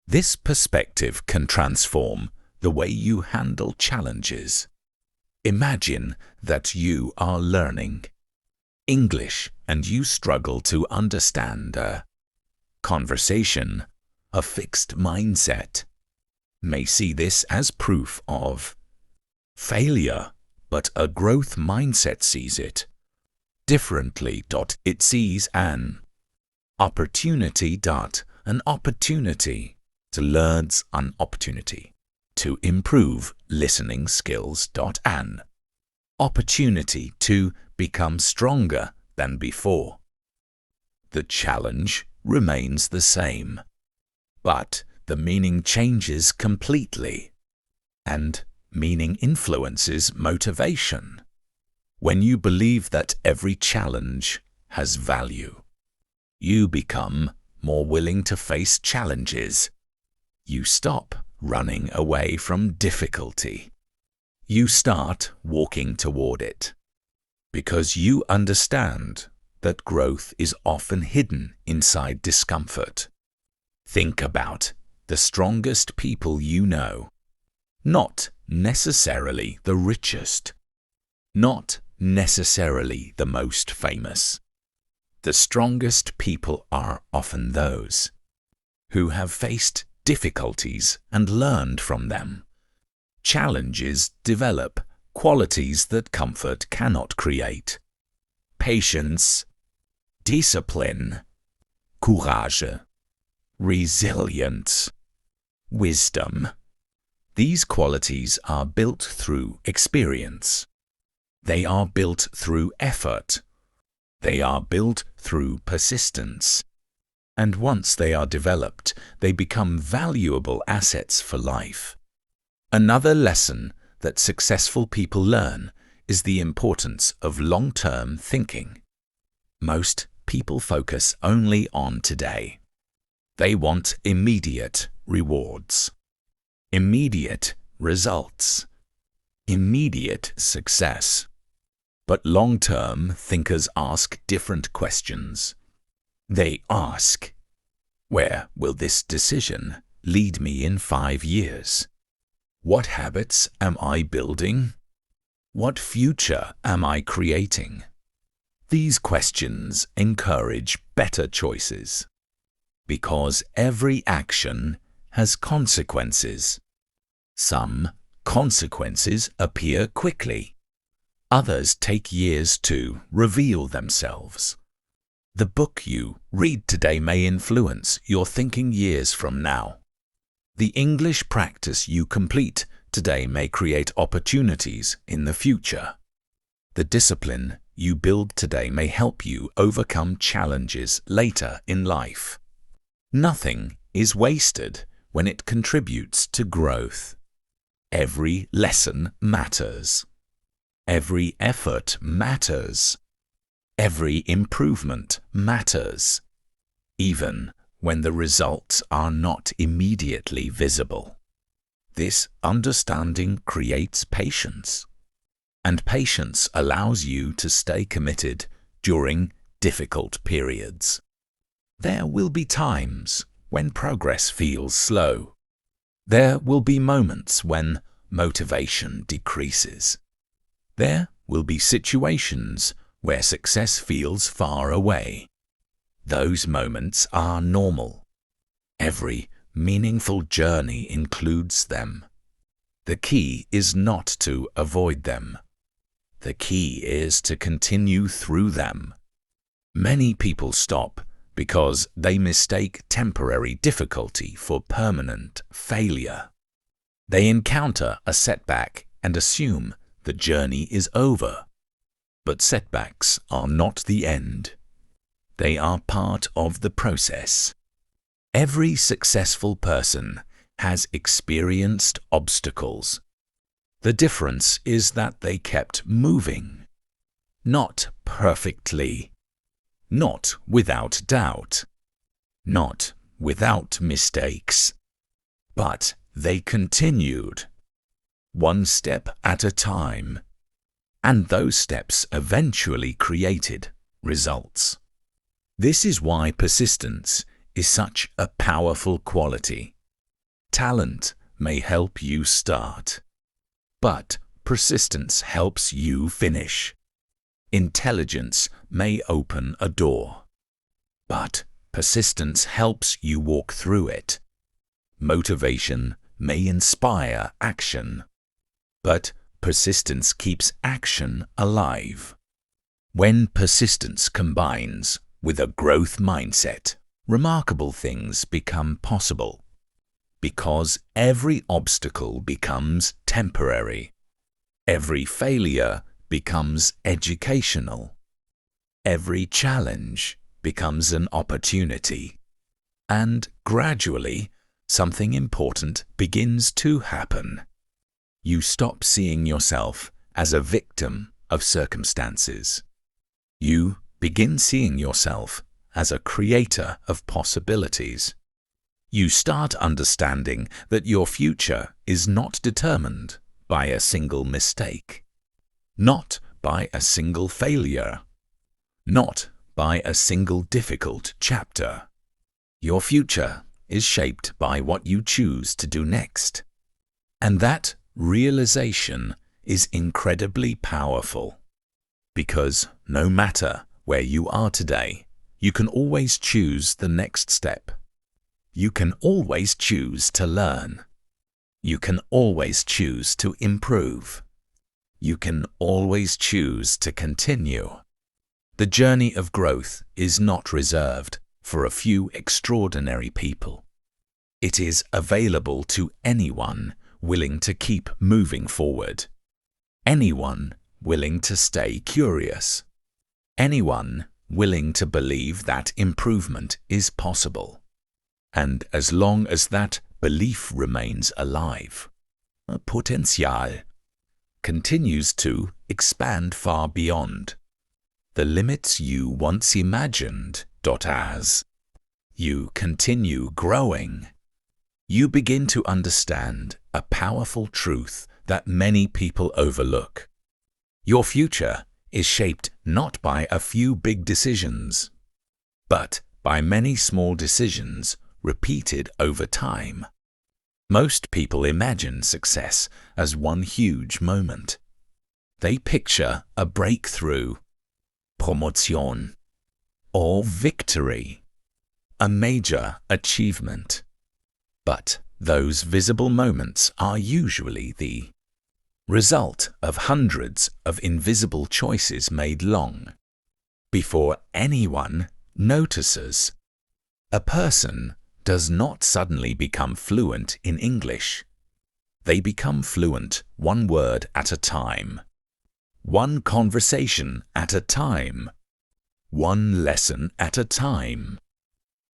This perspective can transform the way you handle challenges. Imagine that you are learning English and you struggle to understand a conversation. A fixed mindset may see this as proof of failure, but a growth mindset sees it differently. It sees an opportunity. An opportunity to learn, an opportunity to improve listening skills. An opportunity to become stronger than before. The challenge remains the same, but the meaning changes completely, and meaning influences motivation. When you believe that every challenge has value, you become more willing to face challenges. You stop running away from difficulty. You start walking toward it, because you understand that growth is often hidden inside discomfort. Think about the strongest people you know. Not necessarily the richest. Not necessarily the most famous. The strongest people are often those who have faced difficulties and learned from them. Challenges develop qualities that comfort cannot create. Patience, discipline, courage, resilience, wisdom. These qualities are built through experience. They are built through effort. They are built through persistence. And once they are developed, they become valuable assets for life. Another lesson that successful people learn is the importance of long-term thinking. Most people focus only on today. They want immediate rewards, immediate results, immediate success. But long-term thinkers ask different questions. They ask, where will this decision lead me in 5 years? What habits am I building? What future am I creating? These questions encourage better choices. Because every action has consequences. Some consequences appear quickly. Others take years to reveal themselves. The book you read today may influence your thinking years from now. The English practice you complete today may create opportunities in the future. The discipline you build today may help you overcome challenges later in life. Nothing is wasted when it contributes to growth. Every lesson matters. Every effort matters. Every improvement matters, even when the results are not immediately visible. This understanding creates patience, and patience allows you to stay committed during difficult periods. There will be times when progress feels slow. There will be moments when motivation decreases. There will be situations where success feels far away. Those moments are normal. Every meaningful journey includes them. The key is not to avoid them. The key is to continue through them. Many people stop because they mistake temporary difficulty for permanent failure. They encounter a setback and assume the journey is over. But setbacks are not the end. They are part of the process. Every successful person has experienced obstacles. The difference is that they kept moving. Not perfectly. Not without doubt. Not without mistakes. But they continued. One step at a time. And those steps eventually created results. This is why persistence is such a powerful quality. Talent may help you start, but persistence helps you finish. Intelligence may open a door, but persistence helps you walk through it. Motivation may inspire action, but persistence keeps action alive. When persistence combines with a growth mindset, remarkable things become possible. Because every obstacle becomes temporary. Every failure becomes educational. Every challenge becomes an opportunity. And gradually, something important begins to happen. You stop seeing yourself as a victim of circumstances. You begin seeing yourself as a creator of possibilities. You start understanding that your future is not determined by a single mistake, not by a single failure, not by a single difficult chapter. Your future is shaped by what you choose to do next. And that realization is incredibly powerful, because no matter where you are today, you can always choose the next step. You can always choose to learn. You can always choose to improve. You can always choose to continue. The journey of growth is not reserved for a few extraordinary people. It is available to anyone willing to keep moving forward. Anyone willing to stay curious. Anyone willing to believe that improvement is possible. And as long as that belief remains alive, Potenzial continues to expand far beyond the limits you once imagined. As you continue growing, you begin to understand a powerful truth that many people overlook. Your future is shaped not by a few big decisions, but by many small decisions repeated over time. Most people imagine success as one huge moment. They picture a breakthrough, promotion, or victory, a major achievement. But those visible moments are usually the result of hundreds of invisible choices made long before anyone notices. A person does not suddenly become fluent in English. They become fluent one word at a time, one conversation at a time, one lesson at a time.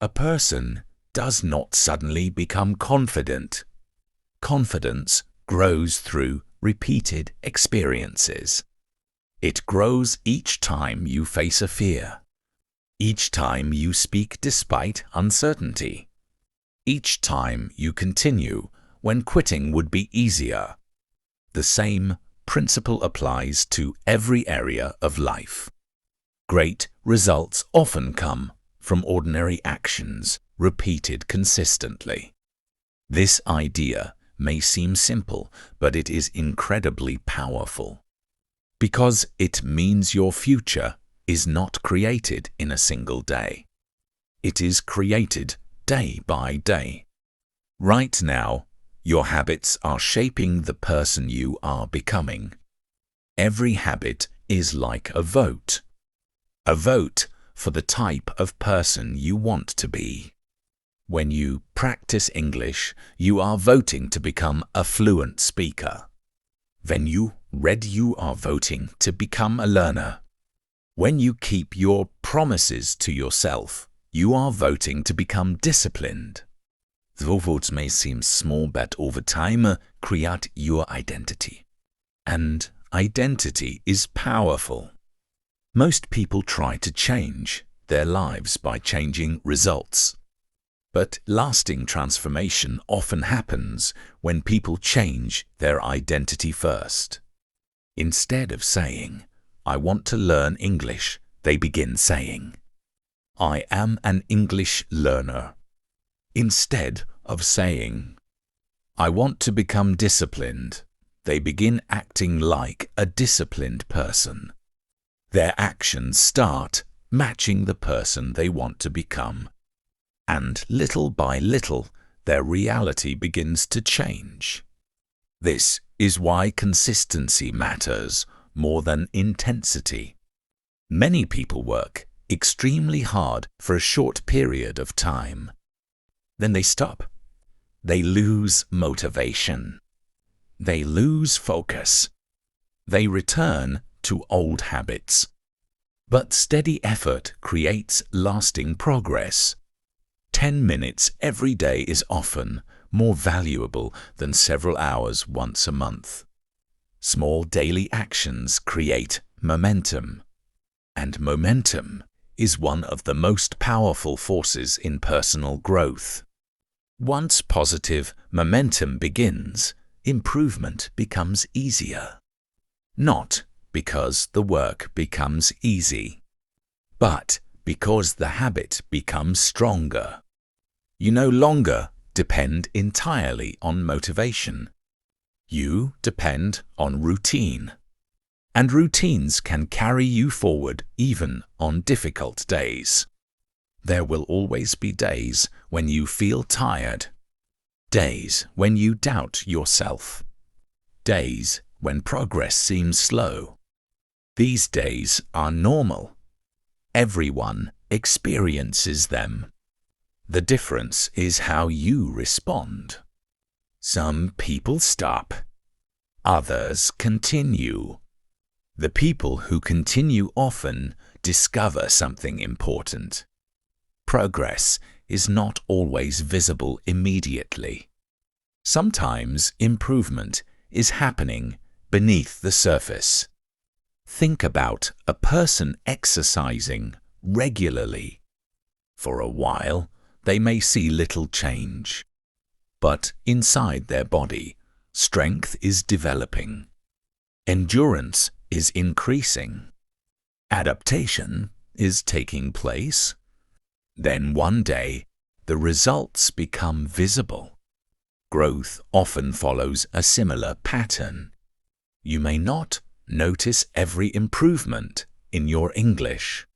A person does not suddenly become confident. Confidence grows through repeated experiences. It grows each time you face a fear, each time you speak despite uncertainty, each time you continue when quitting would be easier. The same principle applies to every area of life. Great results often come from ordinary actions repeated consistently. This idea may seem simple, but it is incredibly powerful, because it means your future is not created in a single day. It is created day by day. Right now, your habits are shaping the person you are becoming. Every habit is like a vote for the type of person you want to be. When you practice English, you are voting to become a fluent speaker. When you read, you are voting to become a learner. When you keep your promises to yourself, you are voting to become disciplined. The votes may seem small, but over time create your identity. And identity is powerful. Most people try to change their lives by changing results. But lasting transformation often happens when people change their identity first. Instead of saying, "I want to learn English," they begin saying, "I am an English learner." Instead of saying, "I want to become disciplined," they begin acting like a disciplined person. Their actions start matching the person they want to become. And little by little, their reality begins to change. This is why consistency matters more than intensity. Many people work extremely hard for a short period of time. Then they stop. They lose motivation. They lose focus. They return to old habits. But steady effort creates lasting progress. 10 minutes every day is often more valuable than several hours once a month. Small daily actions create momentum. And momentum is one of the most powerful forces in personal growth. Once positive momentum begins, improvement becomes easier. Not because the work becomes easy, but because the habit becomes stronger. You no longer depend entirely on motivation. You depend on routine. And routines can carry you forward even on difficult days. There will always be days when you feel tired, days when you doubt yourself, days when progress seems slow. These days are normal. Everyone experiences them. The difference is how you respond. Some people stop. Others continue. The people who continue often discover something important. Progress is not always visible immediately. Sometimes improvement is happening beneath the surface. Think about a person exercising regularly. For a while, they may see little change. But inside their body, strength is developing. Endurance is increasing. Adaptation is taking place. Then one day, the results become visible. Growth often follows a similar pattern. You may not notice every improvement in your English.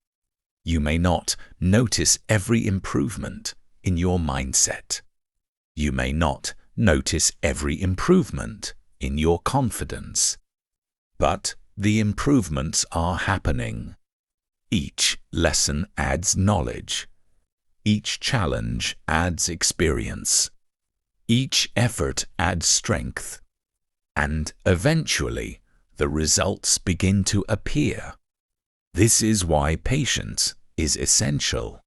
You may not notice every improvement in your mindset. You may not notice every improvement in your confidence. But the improvements are happening. Each lesson adds knowledge. Each challenge adds experience. Each effort adds strength. And eventually, the results begin to appear. This is why patience is essential.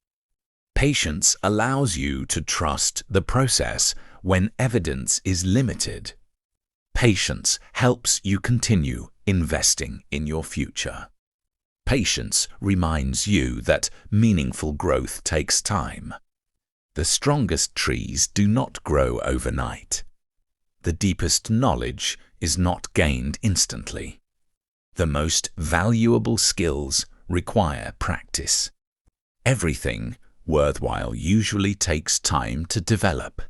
Patience allows you to trust the process when evidence is limited. Patience helps you continue investing in your future. Patience reminds you that meaningful growth takes time. The strongest trees do not grow overnight. The deepest knowledge is not gained instantly. The most valuable skills require practice. Everything worthwhile usually takes time to develop.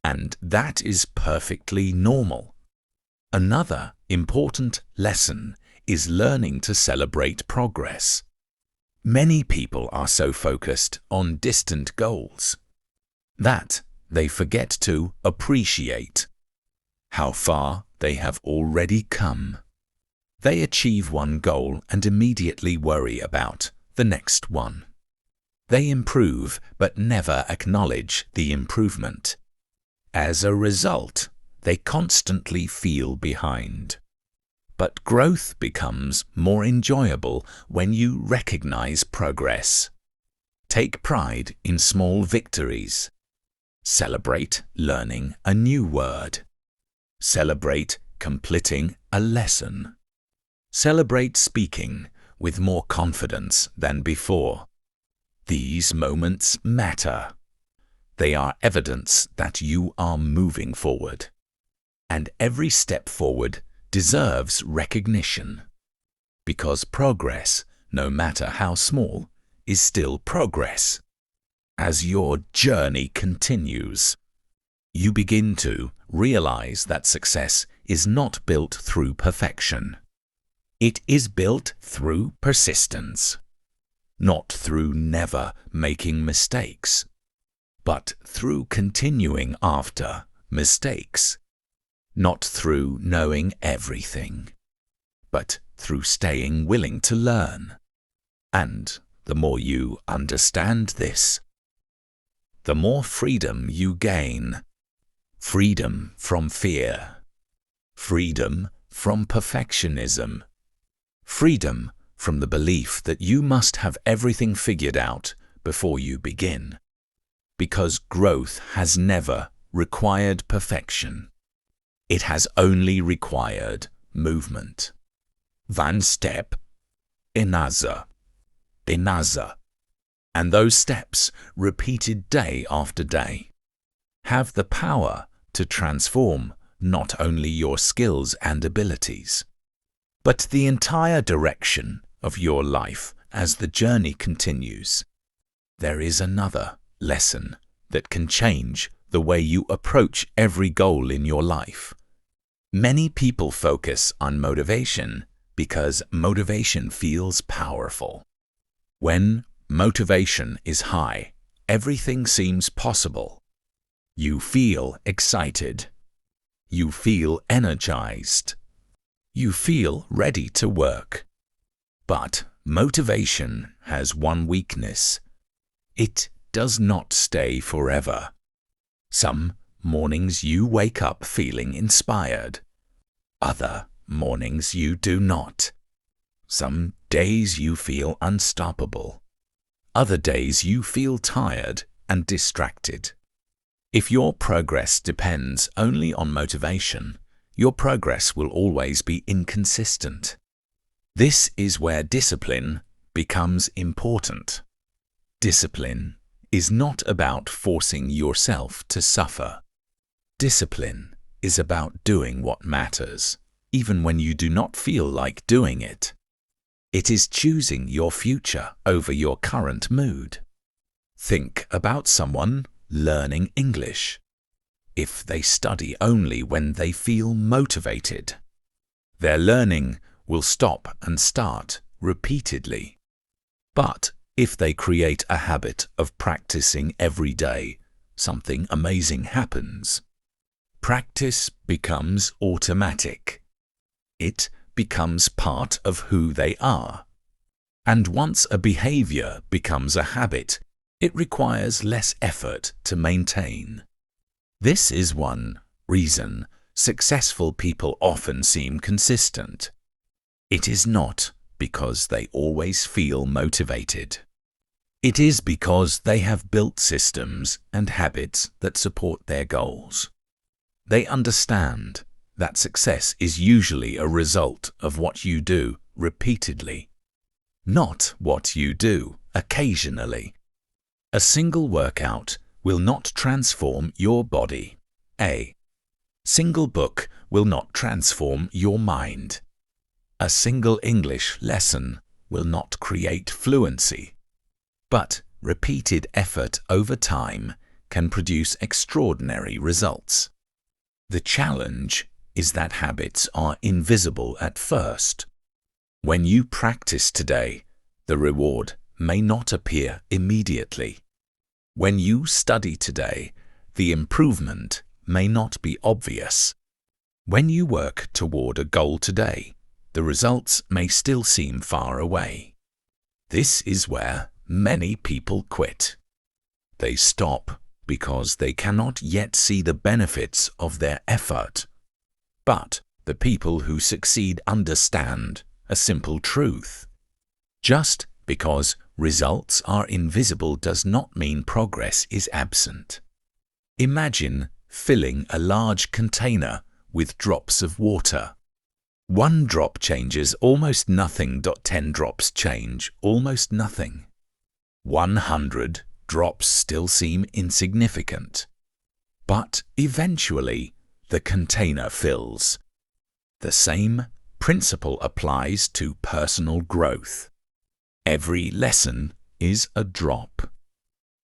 And that is perfectly normal. Another important lesson is learning to celebrate progress. Many people are so focused on distant goals that they forget to appreciate how far they have already come. They achieve one goal and immediately worry about the next one. They improve but never acknowledge the improvement. As a result, they constantly feel behind. But growth becomes more enjoyable when you recognize progress. Take pride in small victories. Celebrate learning a new word. Celebrate completing a lesson. Celebrate speaking with more confidence than before. These moments matter. They are evidence that you are moving forward. And every step forward deserves recognition. Because progress, no matter how small, is still progress. As your journey continues, you begin to realize that success is not built through perfection. It is built through persistence, not through never making mistakes, but through continuing after mistakes, not through knowing everything, but through staying willing to learn. And the more you understand this, the more freedom you gain. Freedom from fear. Freedom from perfectionism. Freedom from the belief that you must have everything figured out before you begin. Because growth has never required perfection. It has only required movement. One step, another, another. And those steps, repeated day after day, have the power to transform not only your skills and abilities, but the entire direction of your life as the journey continues. There is another lesson that can change the way you approach every goal in your life. Many people focus on motivation because motivation feels powerful. When motivation is high, everything seems possible. You feel excited. You feel energized. You feel ready to work. But motivation has one weakness. It does not stay forever. Some mornings you wake up feeling inspired. Other mornings you do not. Some days you feel unstoppable. Other days you feel tired and distracted. If your progress depends only on motivation, your progress will always be inconsistent. This is where discipline becomes important. Discipline is not about forcing yourself to suffer. Discipline is about doing what matters, even when you do not feel like doing it. It is choosing your future over your current mood. Think about someone learning English. If they study only when they feel motivated, their learning will stop and start repeatedly. But if they create a habit of practicing every day, something amazing happens. Practice becomes automatic. It becomes part of who they are. And once a behavior becomes a habit, it requires less effort to maintain. This is one reason successful people often seem consistent. It is not because they always feel motivated. It is because they have built systems and habits that support their goals. They understand that success is usually a result of what you do repeatedly, not what you do occasionally. A single workout will not transform your body. A single book will not transform your mind. A single English lesson will not create fluency. But repeated effort over time can produce extraordinary results. The challenge is that habits are invisible at first. When you practice today, the reward may not appear immediately. When you study today, the improvement may not be obvious. When you work toward a goal today, the results may still seem far away. This is where many people quit. They stop because they cannot yet see the benefits of their effort. But the people who succeed understand a simple truth. Just because results are invisible does not mean progress is absent. Imagine filling a large container with drops of water. 1 drop changes almost nothing. 10 drops change almost nothing. 100 drops still seem insignificant. But eventually, the container fills. The same principle applies to personal growth. Every lesson is a drop.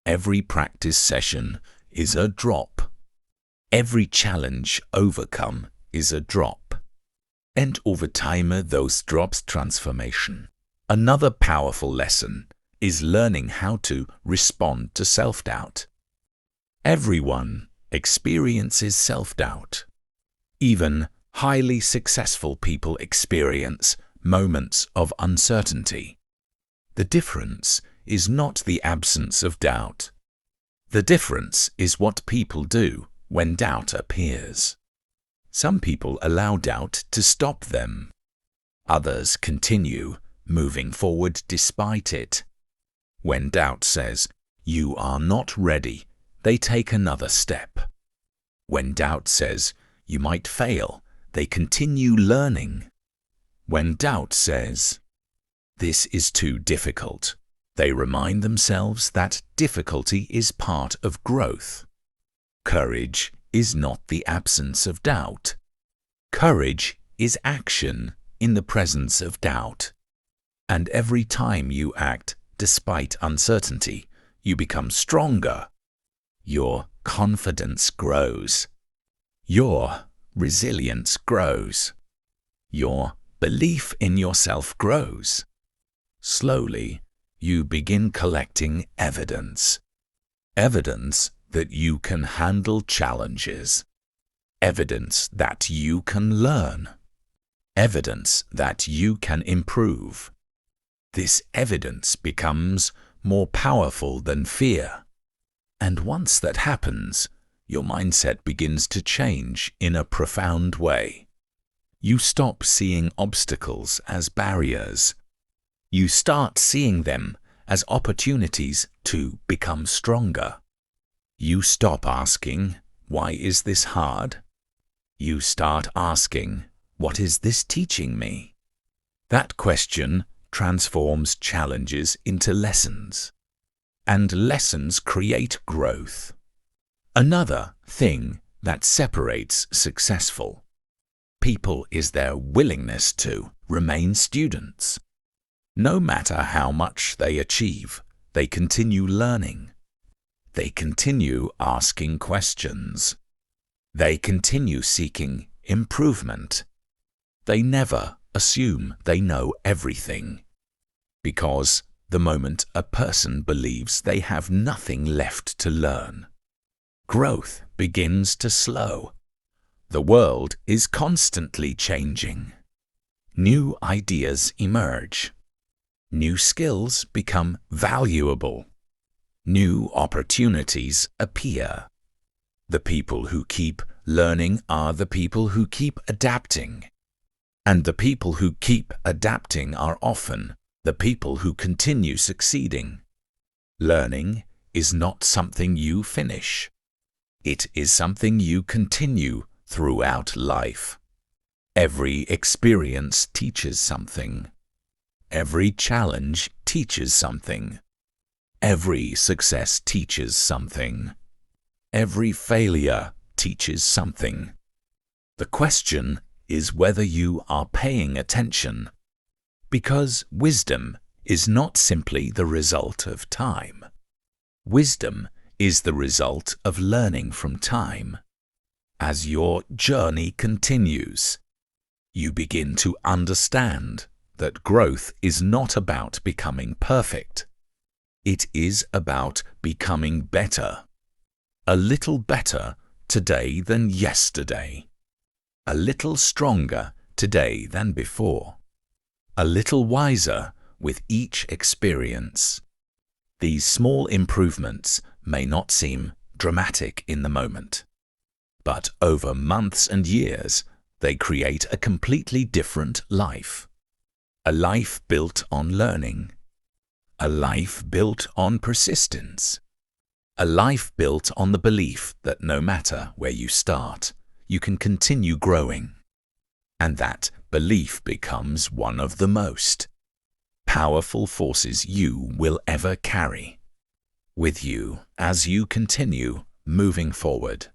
Every practice session is a drop. Every challenge overcome is a drop. And over time, those drops transformation. Another powerful lesson is learning how to respond to self-doubt. Everyone experiences self-doubt. Even highly successful people experience moments of uncertainty. The difference is not the absence of doubt. The difference is what people do when doubt appears. Some people allow doubt to stop them. Others continue moving forward despite it. When doubt says, "You are not ready," they take another step. When doubt says, "You might fail," they continue learning. When doubt says, "This is too difficult," they remind themselves that difficulty is part of growth. Courage is not the absence of doubt. Courage is action in the presence of doubt. And every time you act despite uncertainty, you become stronger. Your confidence grows. Your resilience grows. Your belief in yourself grows. Slowly, you begin collecting evidence. Evidence that you can handle challenges. Evidence that you can learn. Evidence that you can improve. This evidence becomes more powerful than fear. And once that happens, your mindset begins to change in a profound way. You stop seeing obstacles as barriers. You start seeing them as opportunities to become stronger. You stop asking, "Why is this hard?" You start asking, "What is this teaching me?" That question transforms challenges into lessons. And lessons create growth. Another thing that separates successful people is their willingness to remain students. No matter how much they achieve, they continue learning. They continue asking questions. They continue seeking improvement. They never assume they know everything. Because the moment a person believes they have nothing left to learn, growth begins to slow. The world is constantly changing. New ideas emerge. New skills become valuable. New opportunities appear. The people who keep learning are the people who keep adapting. And the people who keep adapting are often the people who continue succeeding. Learning is not something you finish. It is something you continue throughout life. Every experience teaches something. Every challenge teaches something. Every success teaches something. Every failure teaches something. The question is whether you are paying attention, because wisdom is not simply the result of time. Wisdom is the result of learning from time. As your journey continues, you begin to understand that growth is not about becoming perfect. It is about becoming better. A little better today than yesterday. A little stronger today than before. A little wiser with each experience. These small improvements may not seem dramatic in the moment, but over months and years, they create a completely different life. A life built on learning. A life built on persistence. A life built on the belief that no matter where you start, you can continue growing. And that belief becomes one of the most powerful forces you will ever carry with you as you continue moving forward.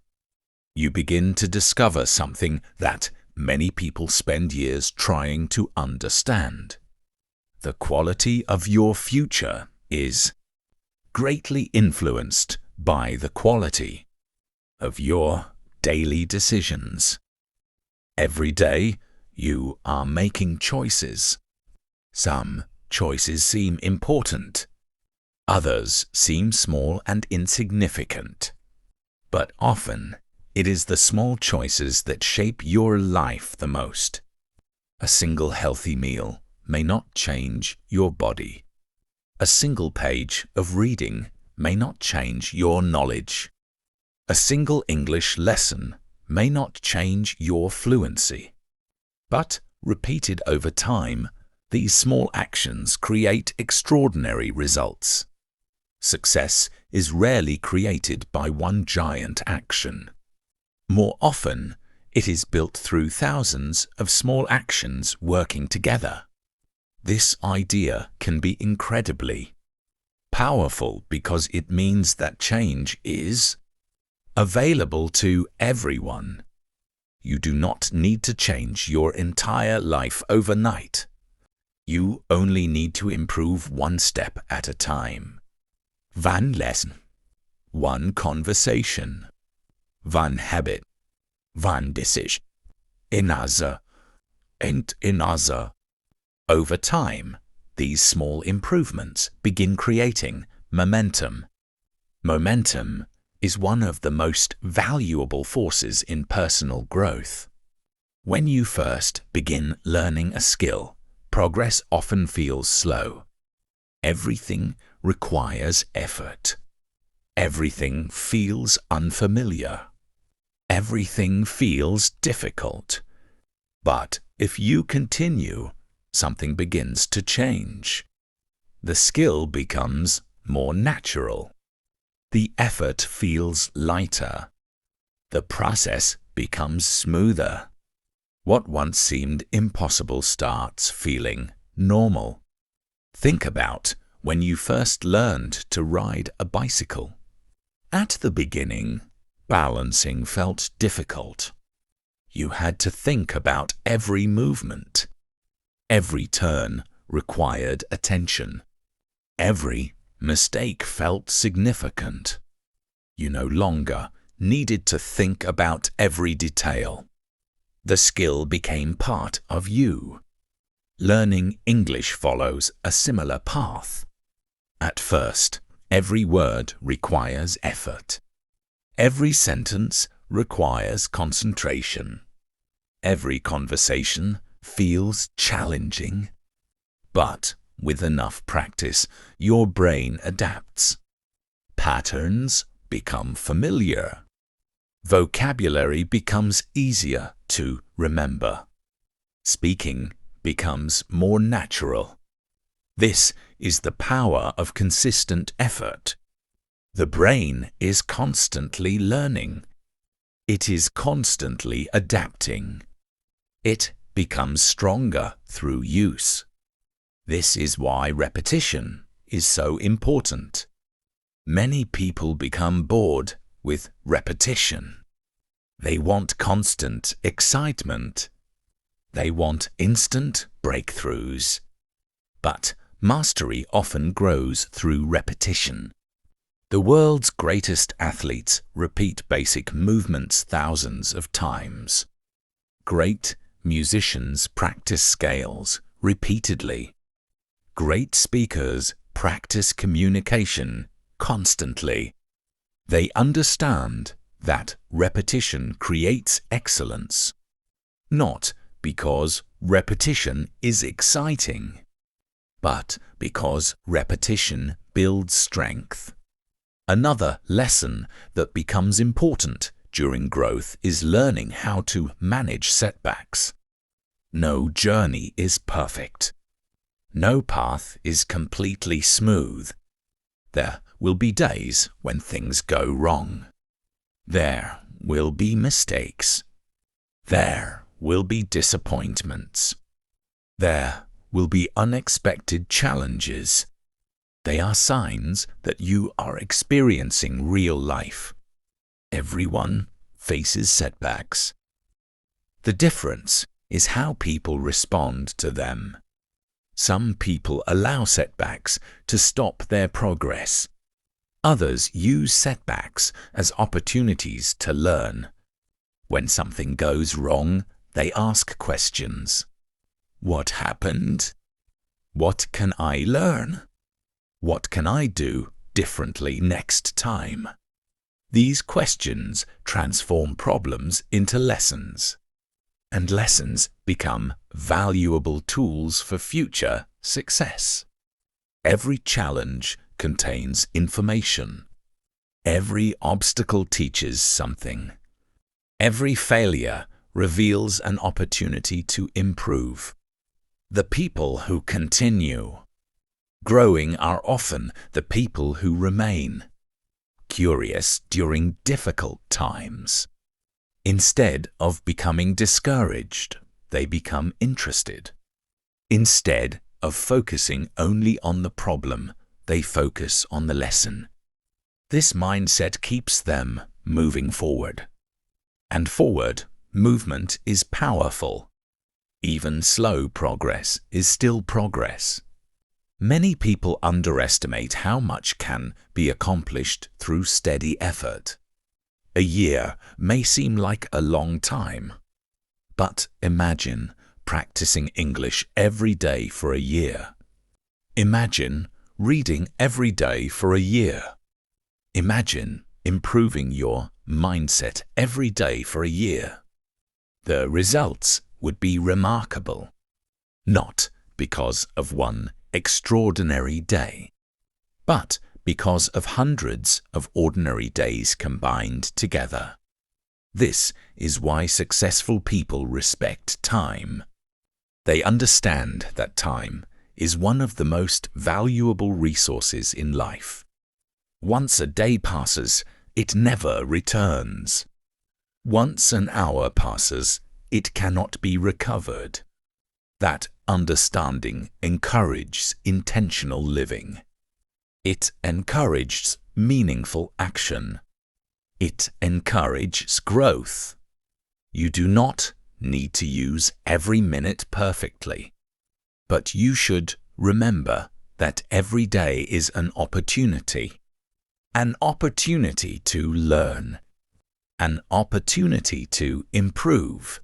You begin to discover something that many people spend years trying to understand. The quality of your future is greatly influenced by the quality of your daily decisions. Every day, you are making choices. Some choices seem important. Others seem small and insignificant. But often, it is the small choices that shape your life the most. A single healthy meal may not change your body. A single page of reading may not change your knowledge. A single English lesson may not change your fluency. But repeated over time, these small actions create extraordinary results. Success is rarely created by one giant action. More often, it is built through thousands of small actions working together. This idea can be incredibly powerful because it means that change is available to everyone. You do not need to change your entire life overnight. You only need to improve one step at a time. One lesson, one conversation, one habit, one decision, another, and another. Over time, these small improvements begin creating momentum. Momentum is one of the most valuable forces in personal growth. When you first begin learning a skill, progress often feels slow. Everything requires effort. Everything feels unfamiliar. Everything feels difficult. But if you continue, something begins to change. The skill becomes more natural. The effort feels lighter. The process becomes smoother. What once seemed impossible starts feeling normal. Think about when you first learned to ride a bicycle. At the beginning, balancing felt difficult. You had to think about every movement. Every turn required attention. Every mistake felt significant. You no longer needed to think about every detail. The skill became part of you. Learning English follows a similar path. At first, every word requires effort. Every sentence requires concentration. Every conversation feels challenging. But with enough practice, your brain adapts. Patterns become familiar. Vocabulary becomes easier to remember. Speaking becomes more natural. This is the power of consistent effort. The brain is constantly learning. It is constantly adapting. It becomes stronger through use. This is why repetition is so important. Many people become bored with repetition. They want constant excitement. They want instant breakthroughs. But mastery often grows through repetition. The world's greatest athletes repeat basic movements thousands of times. Great musicians practice scales repeatedly. Great speakers practice communication constantly. They understand that repetition creates excellence, not because repetition is exciting, but because repetition builds strength. Another lesson that becomes important during growth is learning how to manage setbacks. No journey is perfect. No path is completely smooth. There will be days when things go wrong. There will be mistakes. There will be disappointments. There will be unexpected challenges. They are signs that you are experiencing real life. Everyone faces setbacks. The difference is how people respond to them. Some people allow setbacks to stop their progress. Others use setbacks as opportunities to learn. When something goes wrong, they ask questions. What happened? What can I learn? What can I do differently next time? These questions transform problems into lessons, and lessons become valuable tools for future success. Every challenge contains information. Every obstacle teaches something. Every failure reveals an opportunity to improve. The people who continue growing are often the people who remain curious during difficult times. Instead of becoming discouraged, they become interested. Instead of focusing only on the problem, they focus on the lesson. This mindset keeps them moving forward. And forward movement is powerful. Even slow progress is still progress. Many people underestimate how much can be accomplished through steady effort. A year may seem like a long time, but imagine practicing English every day for a year. Imagine reading every day for a year. Imagine improving your mindset every day for a year. The results would be remarkable, not because of one extraordinary day, but because of hundreds of ordinary days combined together. This is why successful people respect time. They understand that time is one of the most valuable resources in life. Once a day passes, it never returns. Once an hour passes, it cannot be recovered. That understanding encourages intentional living. It encourages meaningful action. It encourages growth. You do not need to use every minute perfectly, but you should remember that every day is an opportunity to learn, an opportunity to improve,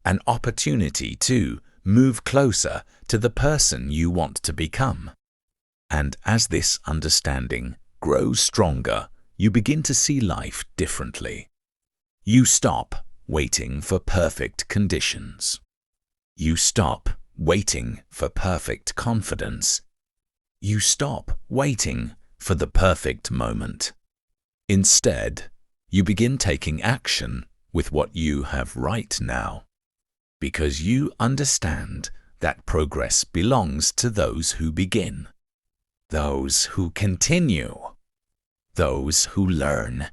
an opportunity to move closer to the person you want to become. And as this understanding grows stronger, you begin to see life differently. You stop waiting for perfect conditions. You stop waiting for perfect confidence. You stop waiting for the perfect moment. Instead, you begin taking action with what you have right now, because you understand that progress belongs to those who begin, those who continue, those who learn,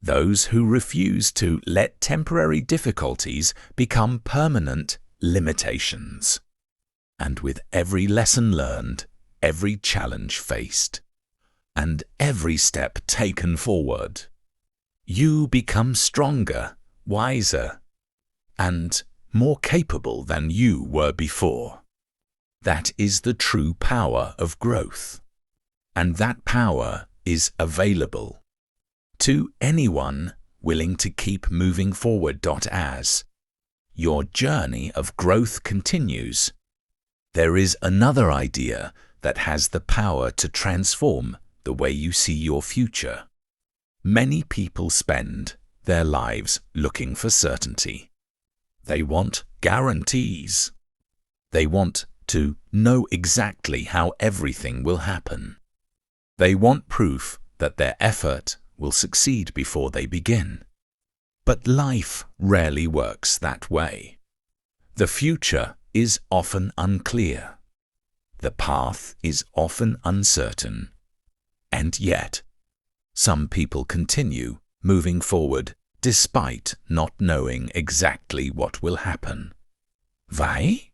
those who refuse to let temporary difficulties become permanent limitations. And with every lesson learned, every challenge faced, and every step taken forward, you become stronger, wiser, and more capable than you were before. That is the true power of growth, and that power is available to anyone willing to keep moving forward. As your journey of growth continues, there is another idea that has the power to transform the way you see your future. Many people spend their lives looking for certainty. They want guarantees. They want to know exactly how everything will happen. They want proof that their effort will succeed before they begin. But life rarely works that way. The future is often unclear. The path is often uncertain. And yet, some people continue moving forward despite not knowing exactly what will happen. Why?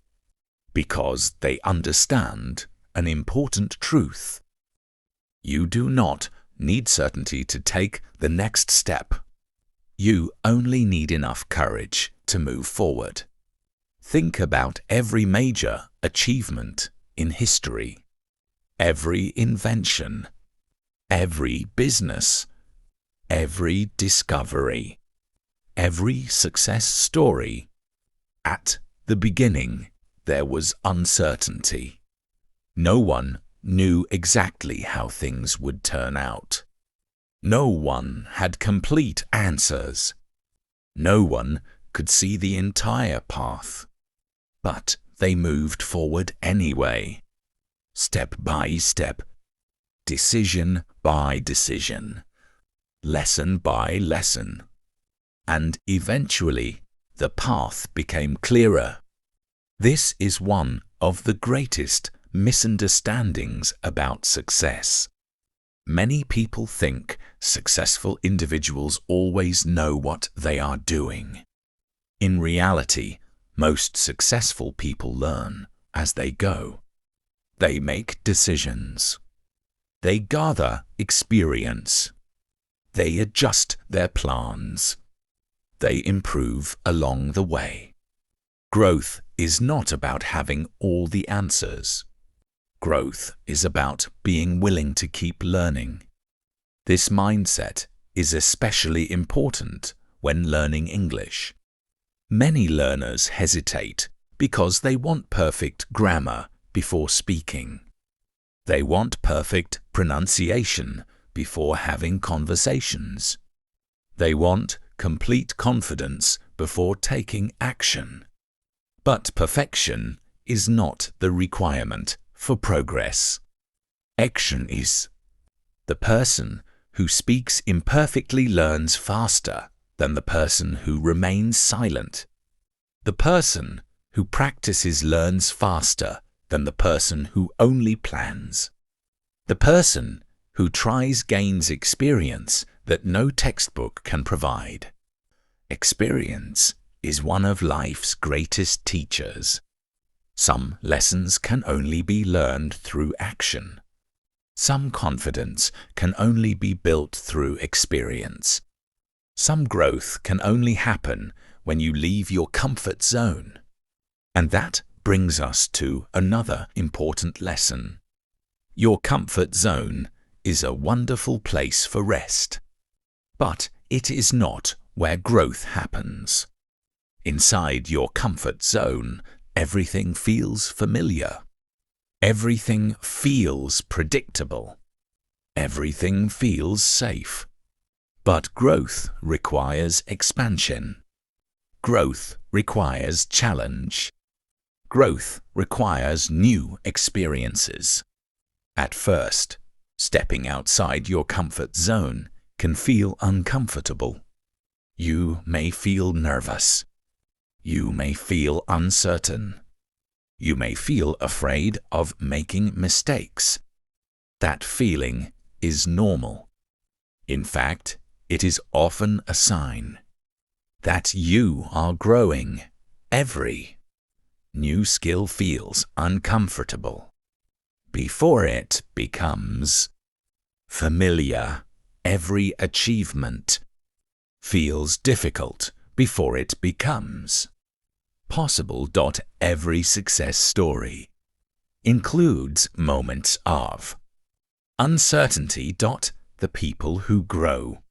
Because they understand an important truth. You do not need certainty to take the next step. You only need enough courage to move forward. Think about every major achievement in history, every invention, every business, every discovery, every success story. At the beginning, there was uncertainty. No one knew exactly how things would turn out. No one had complete answers. No one could see the entire path. But they moved forward anyway, step by step, decision by decision, lesson by lesson. And eventually, the path became clearer. This is one of the greatest misunderstandings about success. Many people think successful individuals always know what they are doing. In reality, most successful people learn as they go. They make decisions. They gather experience. They adjust their plans. They improve along the way. Growth is not about having all the answers. Growth is about being willing to keep learning. This mindset is especially important when learning English. Many learners hesitate because they want perfect grammar before speaking. They want perfect pronunciation before having conversations. They want complete confidence before taking action. But perfection is not the requirement for progress. Action is. The person who speaks imperfectly learns faster than the person who remains silent. The person who practices learns faster than the person who only plans. The person who tries gains experience that no textbook can provide. Experience is one of life's greatest teachers. Some lessons can only be learned through action. Some confidence can only be built through experience. Some growth can only happen when you leave your comfort zone. And that brings us to another important lesson. Your comfort zone is a wonderful place for rest. But it is not where growth happens. Inside your comfort zone Everything feels familiar. Everything feels predictable. Everything feels safe. But growth requires expansion. Growth requires challenge. Growth requires new experiences. At first, stepping outside your comfort zone can feel uncomfortable. You may feel nervous. You may feel uncertain. You may feel afraid of making mistakes. That feeling is normal. In fact, it is often a sign that you are growing. Every new skill feels uncomfortable before it becomes familiar. Every achievement feels difficult before it becomes possible. Every success story includes moments of uncertainty. The people who grow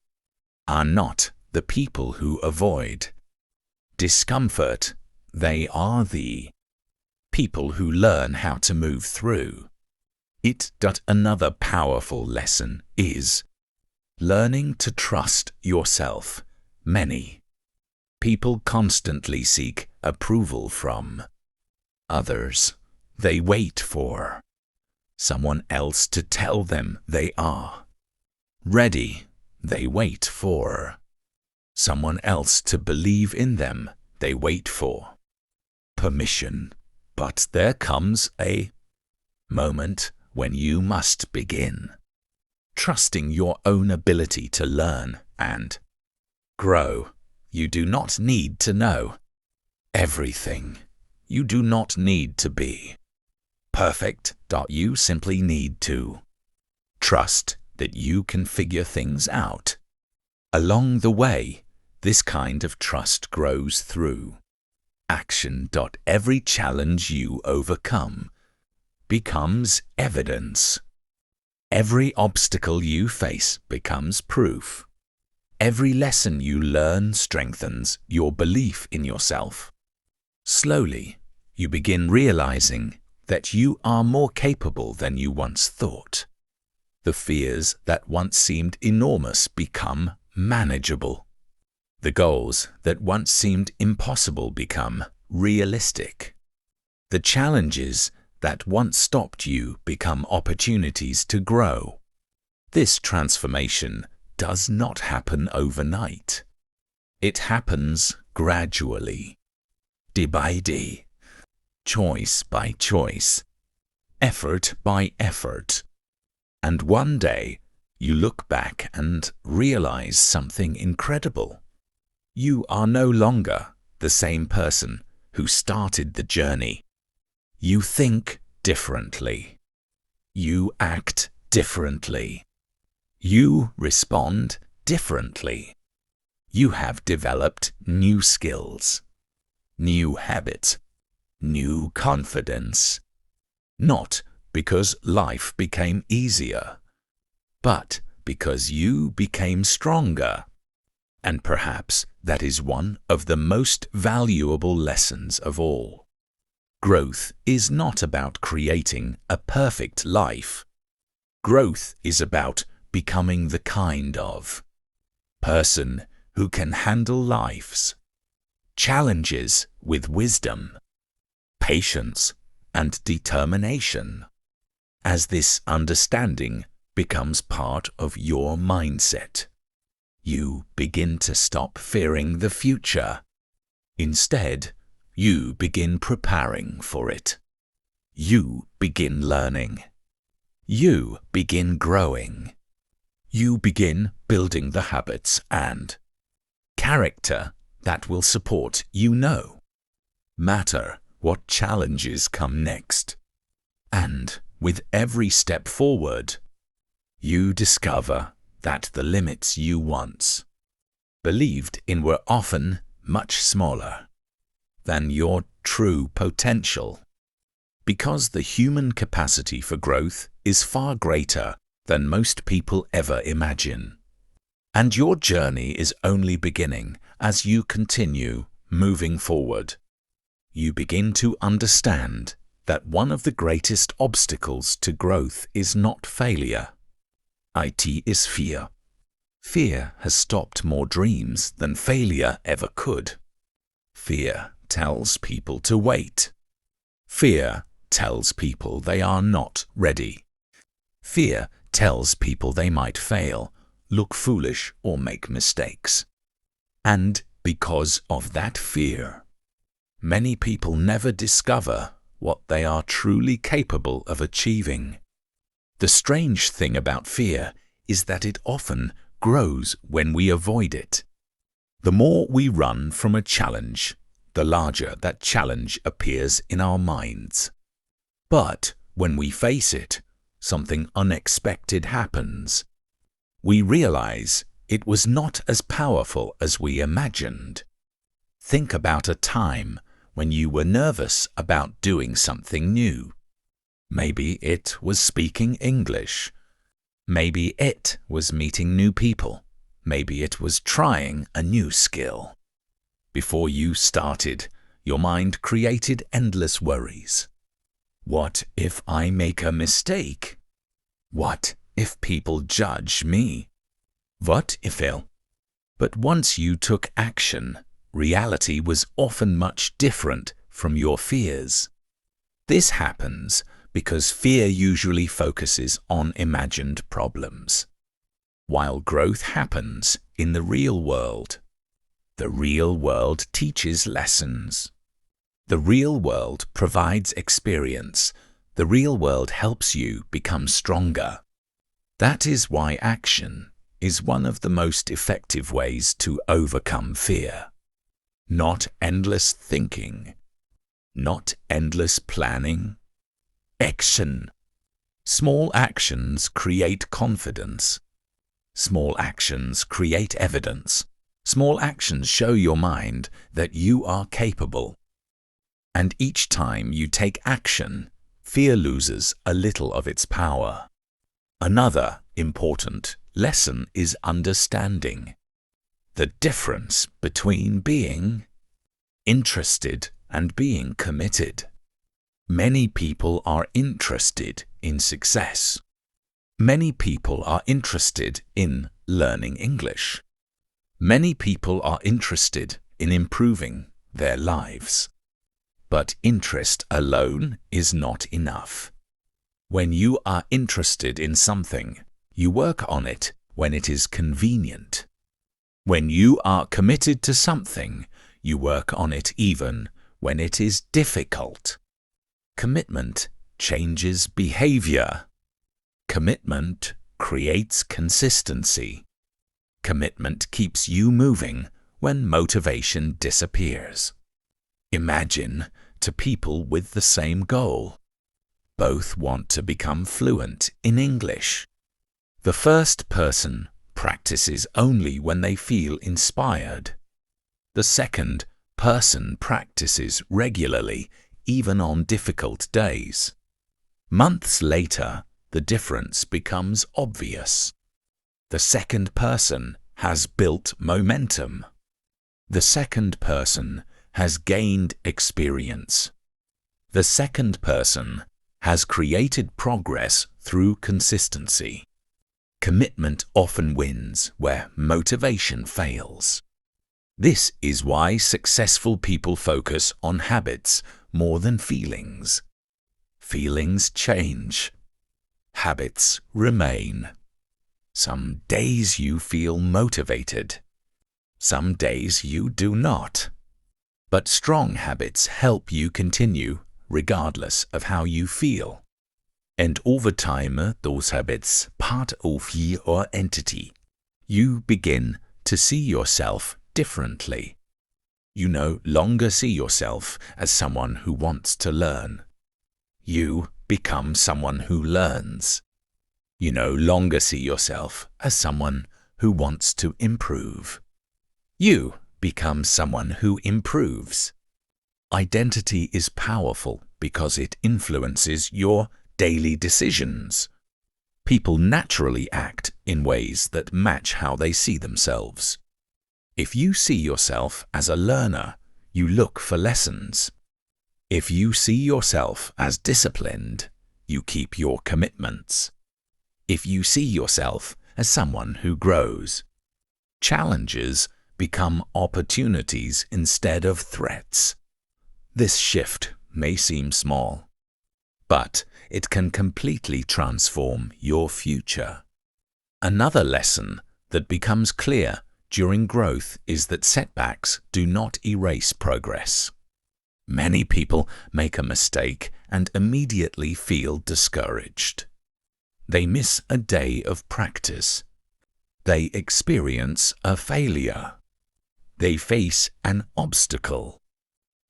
are not the people who avoid discomfort. They are the people who learn how to move through it. Another powerful lesson is learning to trust yourself. Many people constantly seek approval from others. They wait for someone else to tell them they are ready. They wait for someone else to believe in them. They wait for permission. But there comes a moment when you must begin trusting your own ability to learn and grow. You do not need to know everything. You do not need to be perfect. You simply need to trust that you can figure things out. Along the way, this kind of trust grows through action. Every challenge you overcome becomes evidence. Every obstacle you face becomes proof. Every lesson you learn strengthens your belief in yourself. Slowly, you begin realizing that you are more capable than you once thought. The fears that once seemed enormous become manageable. The goals that once seemed impossible become realistic. The challenges that once stopped you become opportunities to grow. This transformation does not happen overnight. It happens gradually, day by day, choice by choice, effort by effort. And one day, you look back and realize something incredible. You are no longer the same person who started the journey. You think differently. You act differently. You respond differently. You have developed new skills, new habits, new confidence. Not because life became easier, but because you became stronger. And perhaps that is one of the most valuable lessons of all. Growth is not about creating a perfect life. Growth is about becoming the kind of person who can handle life's challenges with wisdom, patience, and determination. As this understanding becomes part of your mindset, you begin to stop fearing the future. Instead, you begin preparing for it. You begin learning. You begin growing. You begin building the habits and character that will support you no matter what challenges come next. And with every step forward, you discover that the limits you once believed in were often much smaller than your true potential. Because the human capacity for growth is far greater than most people ever imagine. And your journey is only beginning as you continue moving forward. you begin to understand that one of the greatest obstacles to growth is not failure. It is fear. Fear has stopped more dreams than failure ever could. Fear tells people to wait. Fear tells people they are not ready. Fear tells people they might fail, look foolish, or make mistakes. And because of that fear, many people never discover what they are truly capable of achieving. The strange thing about fear is that it often grows when we avoid it. The more we run from a challenge, the larger that challenge appears in our minds. But when we face it, something unexpected happens. We realize it was not as powerful as we imagined. Think about a time when you were nervous about doing something new. Maybe it was speaking English. Maybe it was meeting new people. Maybe it was trying a new skill. Before you started, your mind created endless worries. What if I make a mistake? What if people judge me? What if they'll? But once you took action, reality was often much different from your fears. This happens because fear usually focuses on imagined problems, while growth happens in the real world. The real world teaches lessons. The real world provides experience. The real world helps you become stronger. That is why action is one of the most effective ways to overcome fear. Not endless thinking, not endless planning. Action. Small actions create confidence. Small actions create evidence. Small actions show your mind that you are capable. And each time you take action, fear loses a little of its power. Another important lesson is understanding the difference between being interested and being committed. Many people are interested in success. Many people are interested in learning English. Many people are interested in improving their lives. But interest alone is not enough. When you are interested in something, you work on it when it is convenient. When you are committed to something, you work on it even when it is difficult. Commitment changes behavior. Commitment creates consistency. Commitment keeps you moving when motivation disappears. Imagine two people with the same goal. Both want to become fluent in English. The first person practices only when they feel inspired. The second person practices regularly, even on difficult days. Months later, the difference becomes obvious. The second person has built momentum. The second person has gained experience. The second person has created progress through consistency. Commitment often wins where motivation fails. This is why successful people focus on habits more than feelings. Feelings change. Habits remain. Some days you feel motivated. Some days you do not. But strong habits help you continue regardless of how you feel. And over time, those habits part of your entity. You begin to see yourself differently. You no longer see yourself as someone who wants to learn. You become someone who learns. You no longer see yourself as someone who wants to improve. You become someone who improves. Identity is powerful because it influences your daily decisions. People naturally act in ways that match how they see themselves. If you see yourself as a learner, you look for lessons. If you see yourself as disciplined, you keep your commitments. If you see yourself as someone who grows, challenges become opportunities instead of threats. This shift may seem small, but it can completely transform your future. Another lesson that becomes clear during growth is that setbacks do not erase progress. Many people make a mistake and immediately feel discouraged. They miss a day of practice. They experience a failure. They face an obstacle.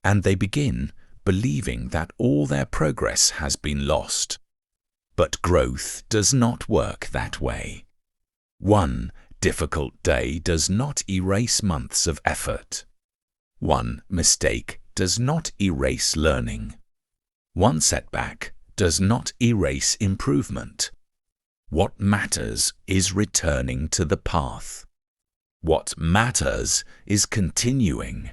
And they begin believing that all their progress has been lost. But growth does not work that way. One difficult day does not erase months of effort. One mistake does not erase learning. One setback does not erase improvement. What matters is returning to the path. What matters is continuing.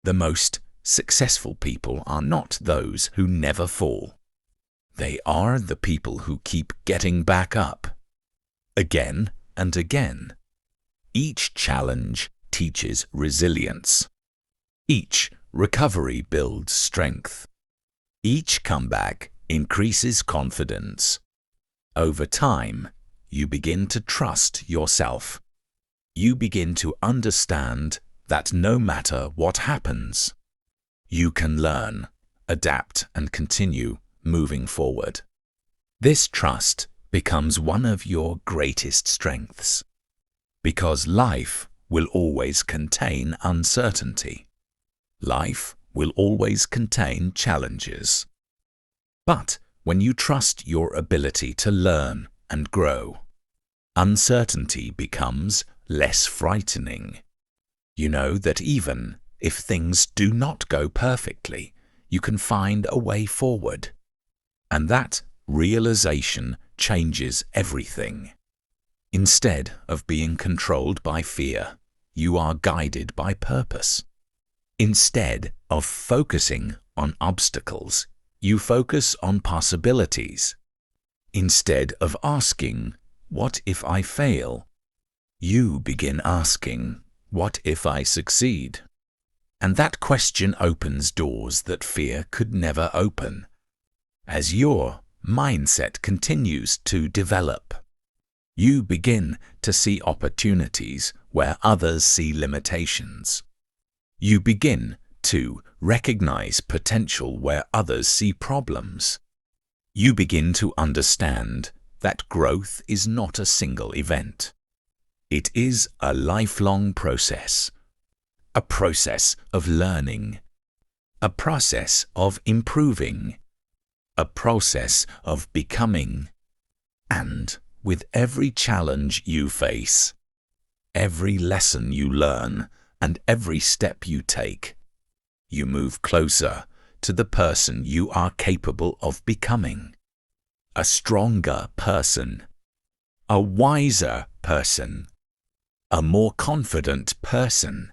The most successful people are not those who never fall. They are the people who keep getting back up, again and again. Each challenge teaches resilience. Each recovery builds strength. Each comeback increases confidence. Over time, you begin to trust yourself. You begin to understand that no matter what happens, you can learn, adapt, and continue moving forward. This trust becomes one of your greatest strengths, because life will always contain uncertainty. Life will always contain challenges. But when you trust your ability to learn and grow, uncertainty becomes less frightening. You know that even if things do not go perfectly, you can find a way forward. And that realization changes everything. Instead of being controlled by fear, you are guided by purpose. Instead of focusing on obstacles, you focus on possibilities. Instead of asking, "What if I fail?" you begin asking, "What if I succeed?" And that question opens doors that fear could never open. As your mindset continues to develop, you begin to see opportunities where others see limitations. You begin to recognize potential where others see problems. You begin to understand that growth is not a single event. It is a lifelong process. A process of learning, a process of improving, a process of becoming. And with every challenge you face, every lesson you learn, and every step you take, you move closer to the person you are capable of becoming. A stronger person, a wiser person, a more confident person.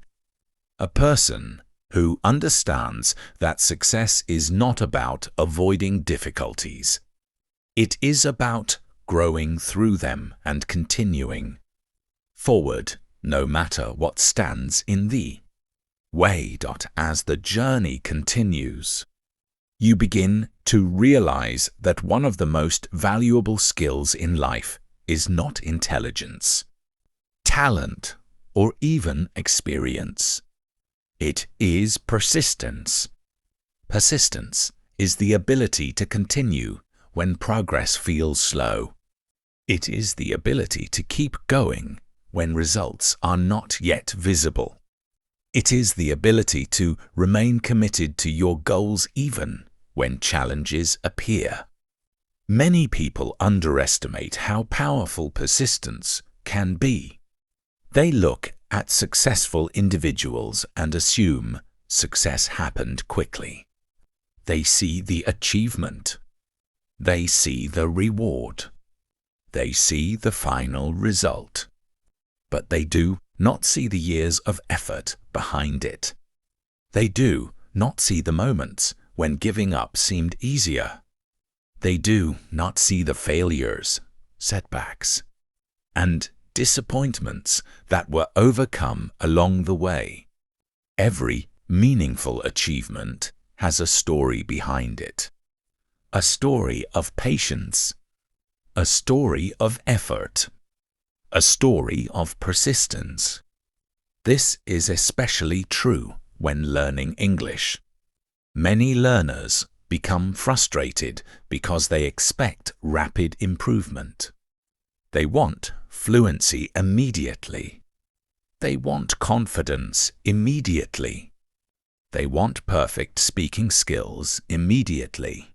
A person who understands that success is not about avoiding difficulties. It is about growing through them and continuing forward no matter what stands in the way. As the journey continues, you begin to realize that one of the most valuable skills in life is not intelligence, talent, or even experience. It is persistence. Persistence is the ability to continue when progress feels slow. It is the ability to keep going when results are not yet visible. It is the ability to remain committed to your goals even when challenges appear. Many people underestimate how powerful persistence can be. They look at successful individuals and assume success happened quickly. They see the achievement. They see the reward. They see the final result. But they do not see the years of effort behind it. They do not see the moments when giving up seemed easier. They do not see the failures, setbacks, and disappointments that were overcome along the way. Every meaningful achievement has a story behind it. A story of patience, a story of effort, a story of persistence. This is especially true when learning English. Many learners become frustrated because they expect rapid improvement. They want fluency immediately. They want confidence immediately. They want perfect speaking skills immediately.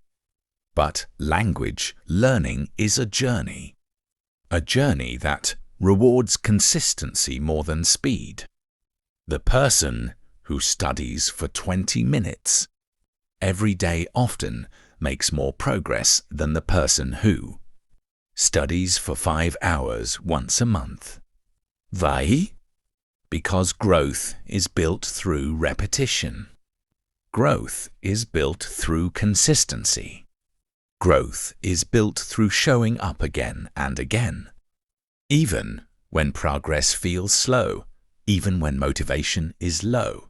But language learning is a journey that rewards consistency more than speed. The person who studies for 20 minutes every day often makes more progress than the person who studies for 5 hours once a month. Why? Because growth is built through repetition. Growth is built through consistency. Growth is built through showing up again and again. Even when progress feels slow, even when motivation is low,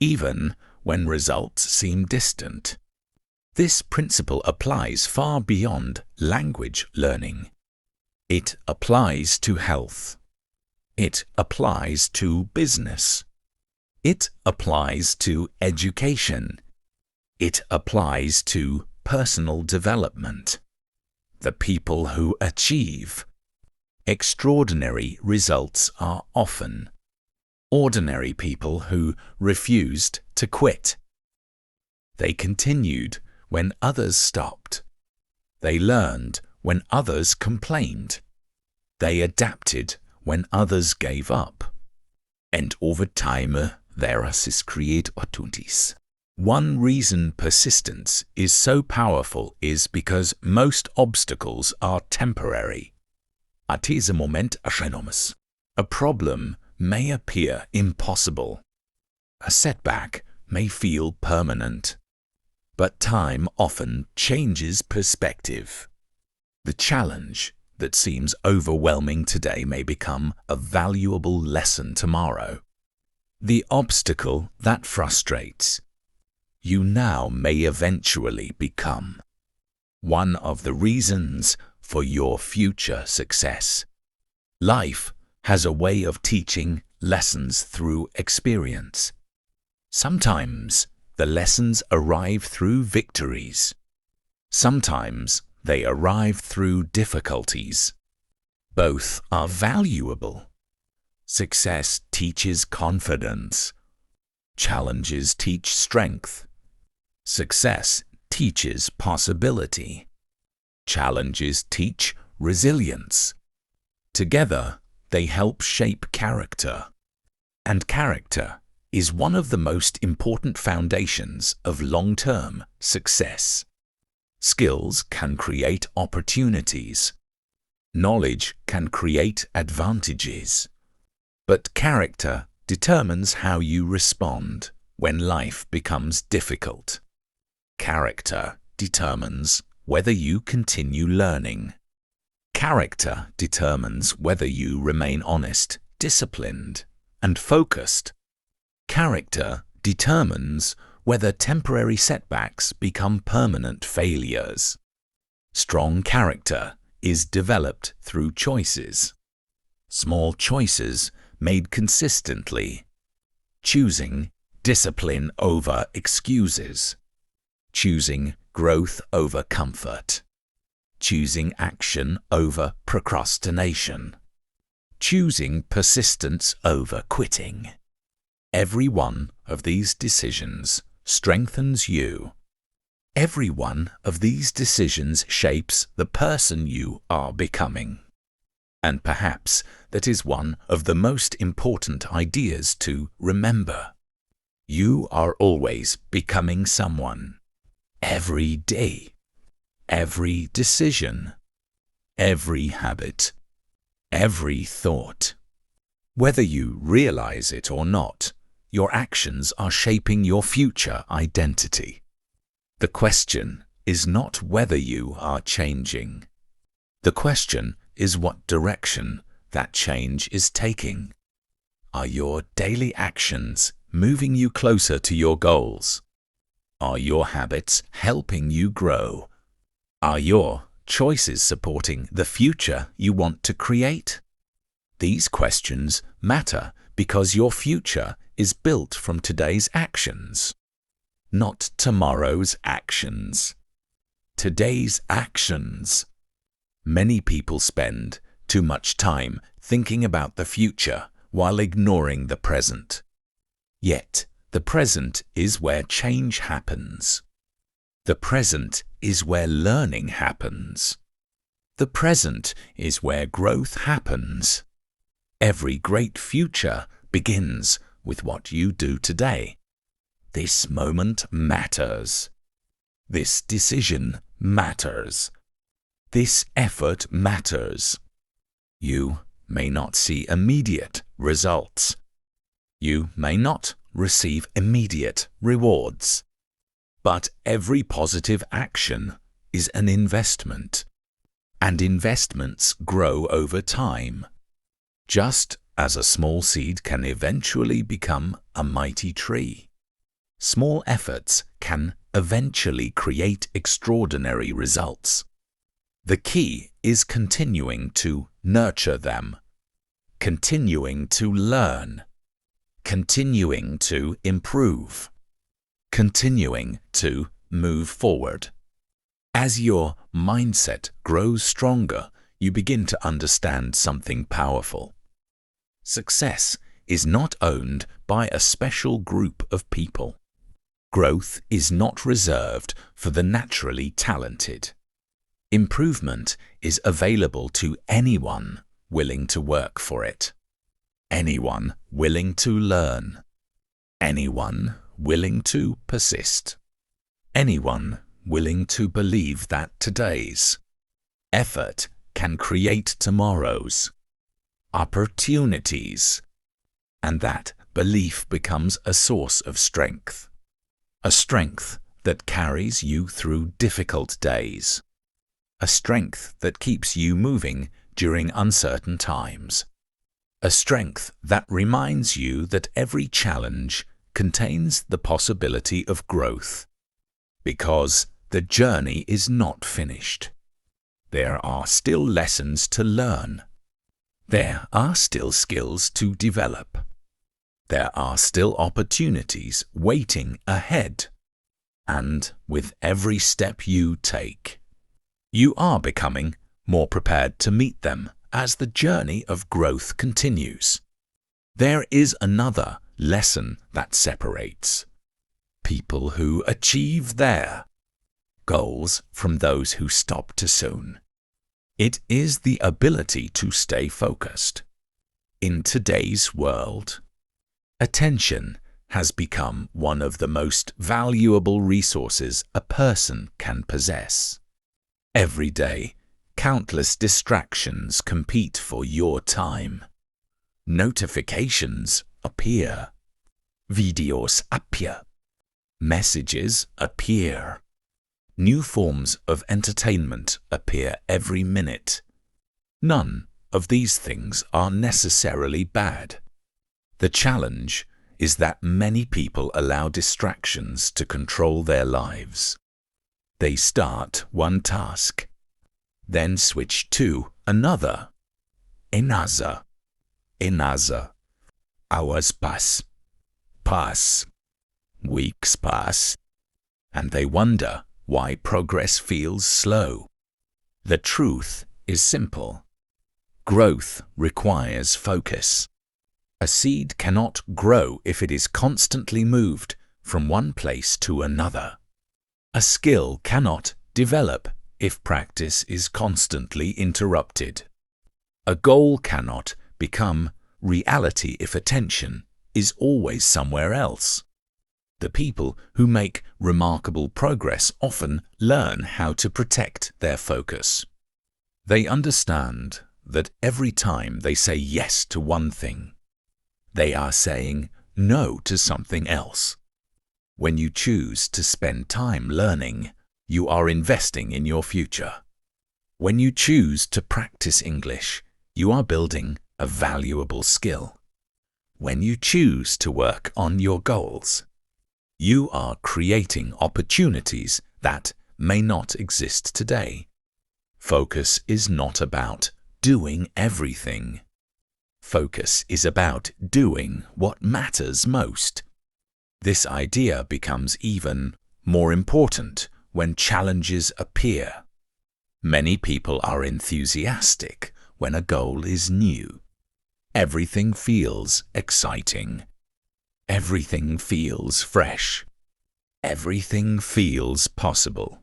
even when results seem distant. This principle applies far beyond language learning. It applies to health. It applies to business. It applies to education. It applies to personal development. The people who achieve extraordinary results are often ordinary people who refused to quit. They continued when others stopped. They learned when others complained. They adapted when others gave up. And over time, there's create opportunities. One reason persistence is so powerful is because most obstacles are temporary. At diesem Moment erscheint a problem may appear impossible. A setback may feel permanent. But time often changes perspective. The challenge that seems overwhelming today may become a valuable lesson tomorrow. The obstacle that frustrates you now may eventually become one of the reasons for your future success. Life has a way of teaching lessons through experience. Sometimes the lessons arrive through victories. Sometimes they arrive through difficulties. Both are valuable. Success teaches confidence. Challenges teach strength. Success teaches possibility. Challenges teach resilience. Together, they help shape character. And character is one of the most important foundations of long-term success. Skills can create opportunities. Knowledge can create advantages. But character determines how you respond when life becomes difficult. Character determines whether you continue learning. Character determines whether you remain honest, disciplined, and focused. Character determines whether temporary setbacks become permanent failures. Strong character is developed through choices. Small choices made consistently. Choosing discipline over excuses. Choosing growth over comfort. Choosing action over procrastination. Choosing persistence over quitting. Every one of these decisions strengthens you. Every one of these decisions shapes the person you are becoming. And perhaps that is one of the most important ideas to remember. You are always becoming someone. Every day, every decision, every habit, every thought. Whether you realize it or not, your actions are shaping your future identity. The question is not whether you are changing. The question is what direction that change is taking. Are your daily actions moving you closer to your goals? Are your habits helping you grow? Are your choices supporting the future you want to create? These questions matter because your future is built from today's actions, not tomorrow's actions. Today's actions. Many people spend too much time thinking about the future while ignoring the present. Yet, the present is where change happens. The present is where learning happens. The present is where growth happens. Every great future begins with what you do today. This moment matters. This decision matters. This effort matters. You may not see immediate results. You may not receive immediate rewards. But every positive action is an investment, and investments grow over time. Just as a small seed can eventually become a mighty tree, small efforts can eventually create extraordinary results. The key is continuing to nurture them, continuing to learn, continuing to improve, continuing to move forward. As your mindset grows stronger, you begin to understand something powerful. Success is not owned by a special group of people. Growth is not reserved for the naturally talented. Improvement is available to anyone willing to work for it. Anyone willing to learn. Anyone willing to persist. Anyone willing to believe that today's effort can create tomorrow's opportunities, and that belief becomes a source of strength, a strength that carries you through difficult days, a strength that keeps you moving during uncertain times, a strength that reminds you that every challenge contains the possibility of growth, because the journey is not finished. There are still lessons to learn. There are still skills to develop. There are still opportunities waiting ahead. And with every step you take, you are becoming more prepared to meet them as the journey of growth continues. There is another lesson that separates people who achieve their goals from those who stop too soon. It is the ability to stay focused. In today's world, attention has become one of the most valuable resources a person can possess. Every day, countless distractions compete for your time. Notifications appear. Videos appear. Messages appear. New forms of entertainment appear every minute. None of these things are necessarily bad. The challenge is that many people allow distractions to control their lives. They start one task, then switch to another. Another. Hours pass. Weeks pass. And they wonder why progress feels slow. The truth is simple. Growth requires focus. A seed cannot grow if it is constantly moved from one place to another. A skill cannot develop if practice is constantly interrupted. A goal cannot become reality if attention is always somewhere else. The people who make remarkable progress often learn how to protect their focus. They understand that every time they say yes to one thing, they are saying no to something else. When you choose to spend time learning, you are investing in your future. When you choose to practice English, you are building a valuable skill. When you choose to work on your goals, you are creating opportunities that may not exist today. Focus is not about doing everything. Focus is about doing what matters most. This idea becomes even more important when challenges appear. Many people are enthusiastic when a goal is new. Everything feels exciting. Everything feels fresh. Everything feels possible.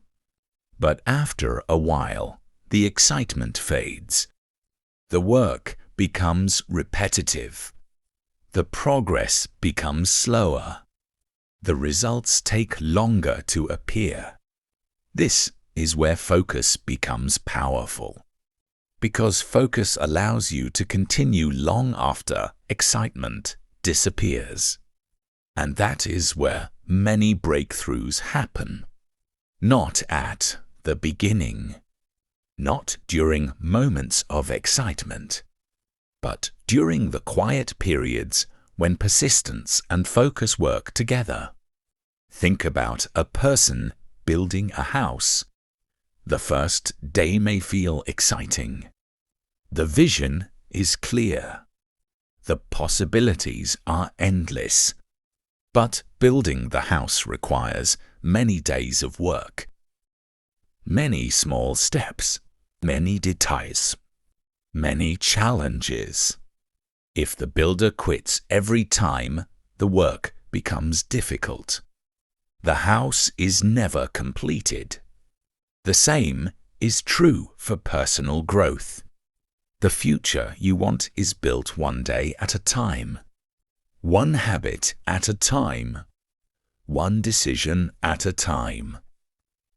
But after a while, the excitement fades. The work becomes repetitive. The progress becomes slower. The results take longer to appear. This is where focus becomes powerful, because focus allows you to continue long after excitement disappears. And that is where many breakthroughs happen. Not at the beginning, not during moments of excitement, but during the quiet periods when persistence and focus work together. Think about a person building a house. The first day may feel exciting. The vision is clear. The possibilities are endless. But building the house requires many days of work, many small steps, many details, many challenges. If the builder quits every time, the work becomes difficult. The house is never completed. The same is true for personal growth. The future you want is built one day at a time, one habit at a time, one decision at a time.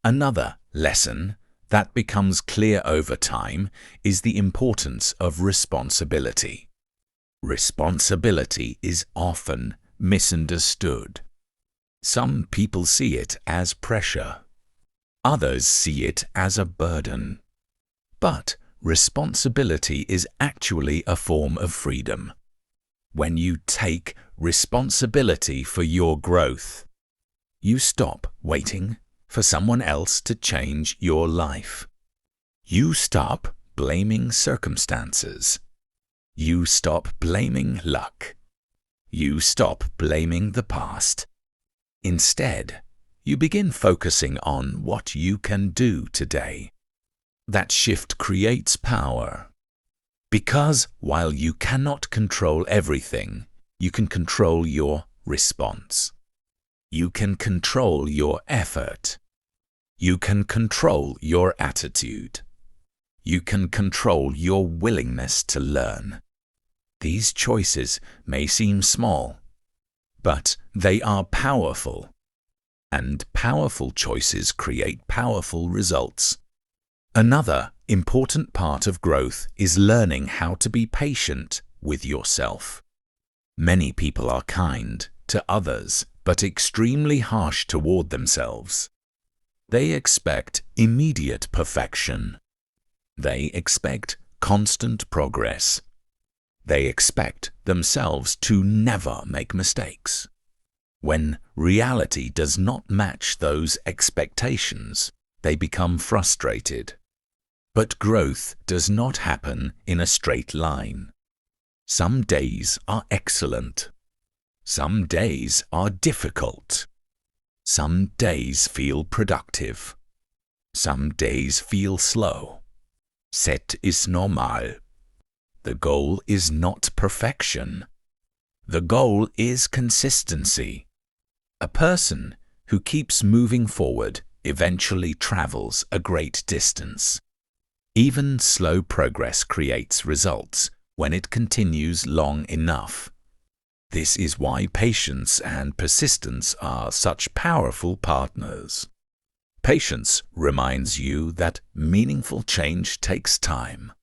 Another lesson that becomes clear over time is the importance of responsibility. Responsibility is often misunderstood. Some people see it as pressure. Others see it as a burden. But responsibility is actually a form of freedom. When you take responsibility for your growth, you stop waiting for someone else to change your life. You stop blaming circumstances. You stop blaming luck. You stop blaming the past. Instead, you begin focusing on what you can do today. That shift creates power. Because while you cannot control everything, you can control your response. You can control your effort. You can control your attitude. You can control your willingness to learn. These choices may seem small, but they are powerful. And powerful choices create powerful results. Another important part of growth is learning how to be patient with yourself. Many people are kind to others, but extremely harsh toward themselves. They expect immediate perfection. They expect constant progress. They expect themselves to never make mistakes. When reality does not match those expectations, they become frustrated. But growth does not happen in a straight line. Some days are excellent. Some days are difficult. Some days feel productive. Some days feel slow. C'est ist normal. The goal is not perfection. The goal is consistency. A person who keeps moving forward eventually travels a great distance. Even slow progress creates results when it continues long enough. This is why patience and persistence are such powerful partners. Patience reminds you that meaningful change takes time.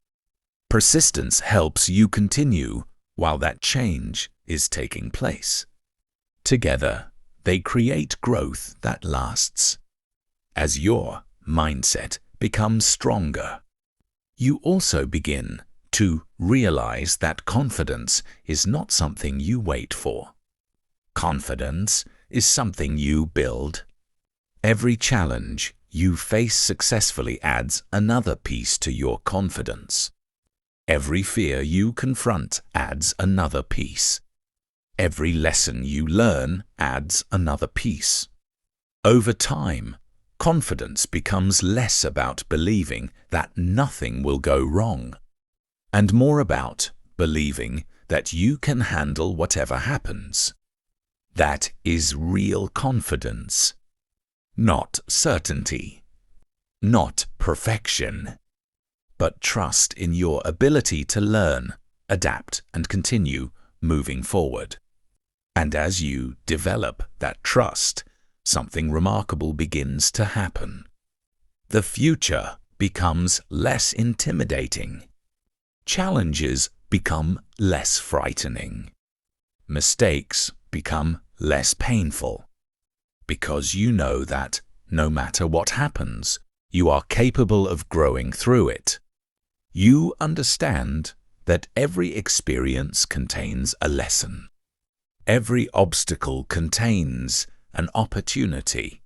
Persistence helps you continue while that change is taking place. Together, they create growth that lasts. As your mindset becomes stronger, you also begin to realize that confidence is not something you wait for. Confidence is something you build. Every challenge you face successfully adds another piece to your confidence. Every fear you confront adds another piece. Every lesson you learn adds another piece. Over time, confidence becomes less about believing that nothing will go wrong, and more about believing that you can handle whatever happens. That is real confidence, not certainty, not perfection, but trust in your ability to learn, adapt, and continue moving forward. And as you develop that trust, something remarkable begins to happen. The future becomes less intimidating. Challenges become less frightening. Mistakes become less painful, because you know that no matter what happens, you are capable of growing through it. You understand that every experience contains a lesson. Every obstacle contains an opportunity.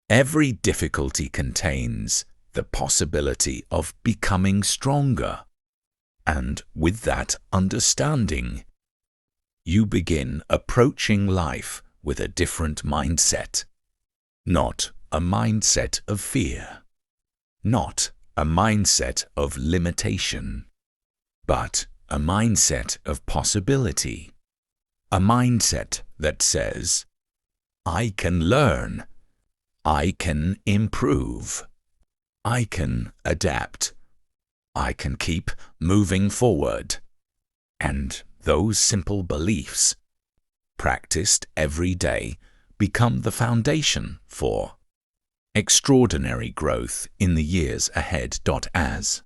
Every difficulty contains the possibility of becoming stronger. And with that understanding, you begin approaching life with a different mindset. Not a mindset of fear. Not a mindset of limitation. But a mindset of possibility. A mindset that says, I can learn. I can improve. I can adapt. I can keep moving forward. And those simple beliefs, practiced every day, become the foundation for extraordinary growth in the years ahead. As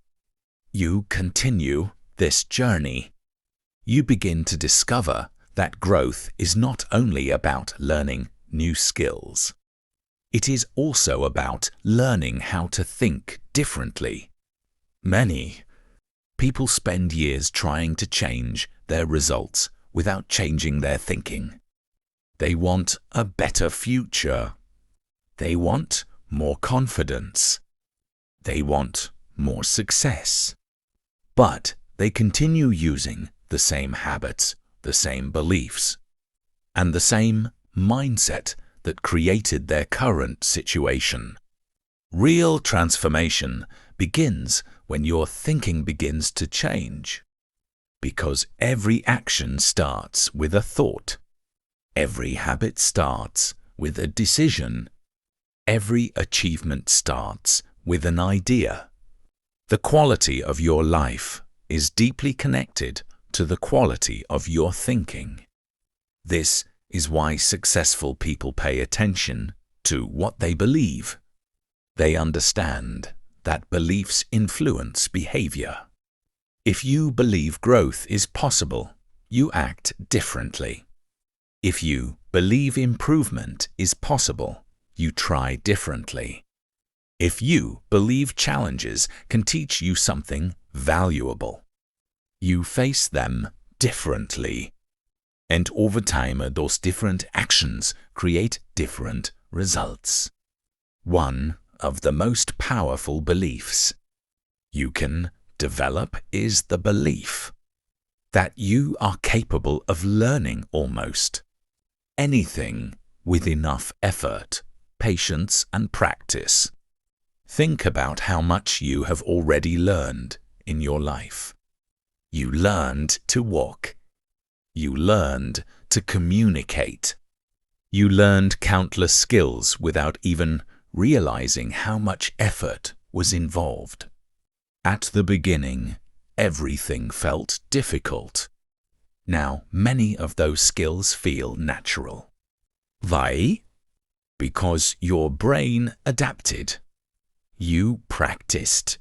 you continue this journey, you begin to discover that growth is not only about learning new skills. It is also about learning how to think differently. Many people spend years trying to change their results without changing their thinking. They want a better future. They want more confidence. They want more success. But they continue using the same habits, the same beliefs, and the same mindset that created their current situation. Real transformation begins when your thinking begins to change, because every action starts with a thought. Every habit starts with a decision. Every achievement starts with an idea. The quality of your life is deeply connected to the quality of your thinking. This is why successful people pay attention to what they believe. They understand that beliefs influence behavior. If you believe growth is possible, you act differently. If you believe improvement is possible, you try differently. If you believe challenges can teach you something valuable, you face them differently. And over time, those different actions create different results. One of the most powerful beliefs you can develop is the belief that you are capable of learning almost anything with enough effort, patience, and practice. Think about how much you have already learned in your life. You learned to walk. You learned to communicate. You learned countless skills without even realizing how much effort was involved. At the beginning, everything felt difficult. Now, many of those skills feel natural. Why? Because your brain adapted. You practiced.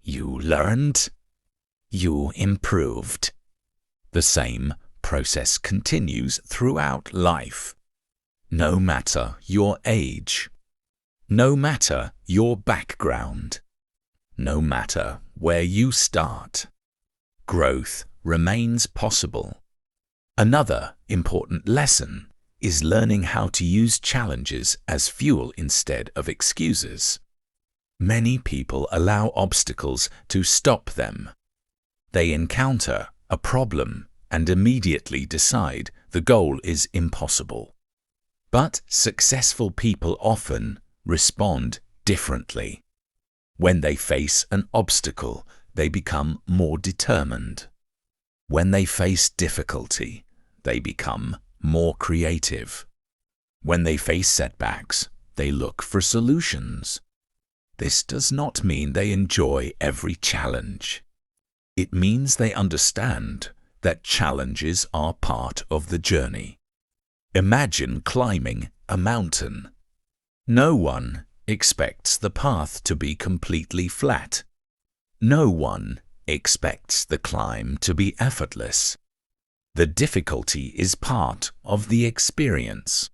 You learned. You improved. The same process continues throughout life. No matter your age, no matter your background, no matter where you start, growth remains possible. Another important lesson is learning how to use challenges as fuel instead of excuses. Many people allow obstacles to stop them. They encounter a problem and immediately decide the goal is impossible. But successful people often respond differently. When they face an obstacle, they become more determined. When they face difficulty, they become more creative. When they face setbacks, they look for solutions. This does not mean they enjoy every challenge. It means they understand that challenges are part of the journey. Imagine climbing a mountain. No one expects the path to be completely flat. No one expects the climb to be effortless. The difficulty is part of the experience.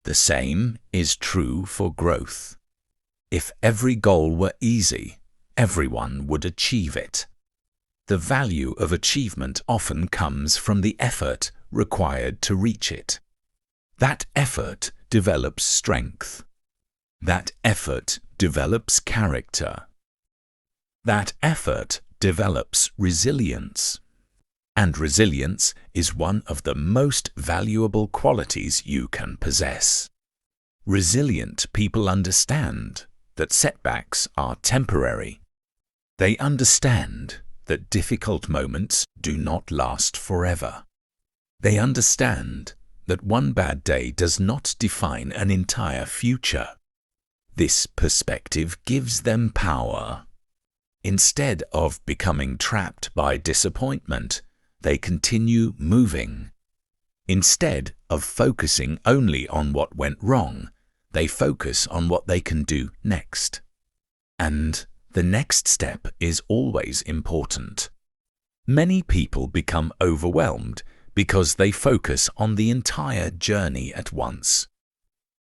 The same is true for growth. If every goal were easy, everyone would achieve it. The value of achievement often comes from the effort required to reach it. That effort develops strength. That effort develops character. That effort develops resilience. And resilience is one of the most valuable qualities you can possess. Resilient people understand that setbacks are temporary. They understand that difficult moments do not last forever. They understand that one bad day does not define an entire future. This perspective gives them power. Instead of becoming trapped by disappointment, they continue moving. Instead of focusing only on what went wrong, they focus on what they can do next. And the next step is always important. Many people become overwhelmed because they focus on the entire journey at once.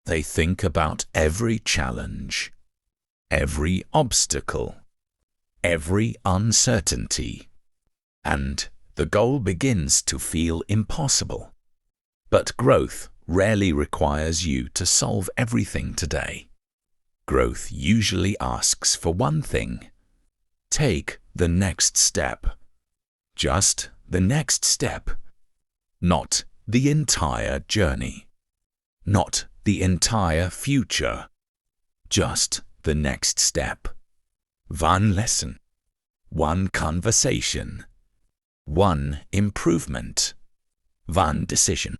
They think about every challenge, every obstacle, every uncertainty, and the goal begins to feel impossible. But growth rarely requires you to solve everything today. Growth usually asks for one thing: take the next step. Just the next step. Not the entire journey. Not the entire future. Just the next step. One lesson. One conversation. One improvement. One decision.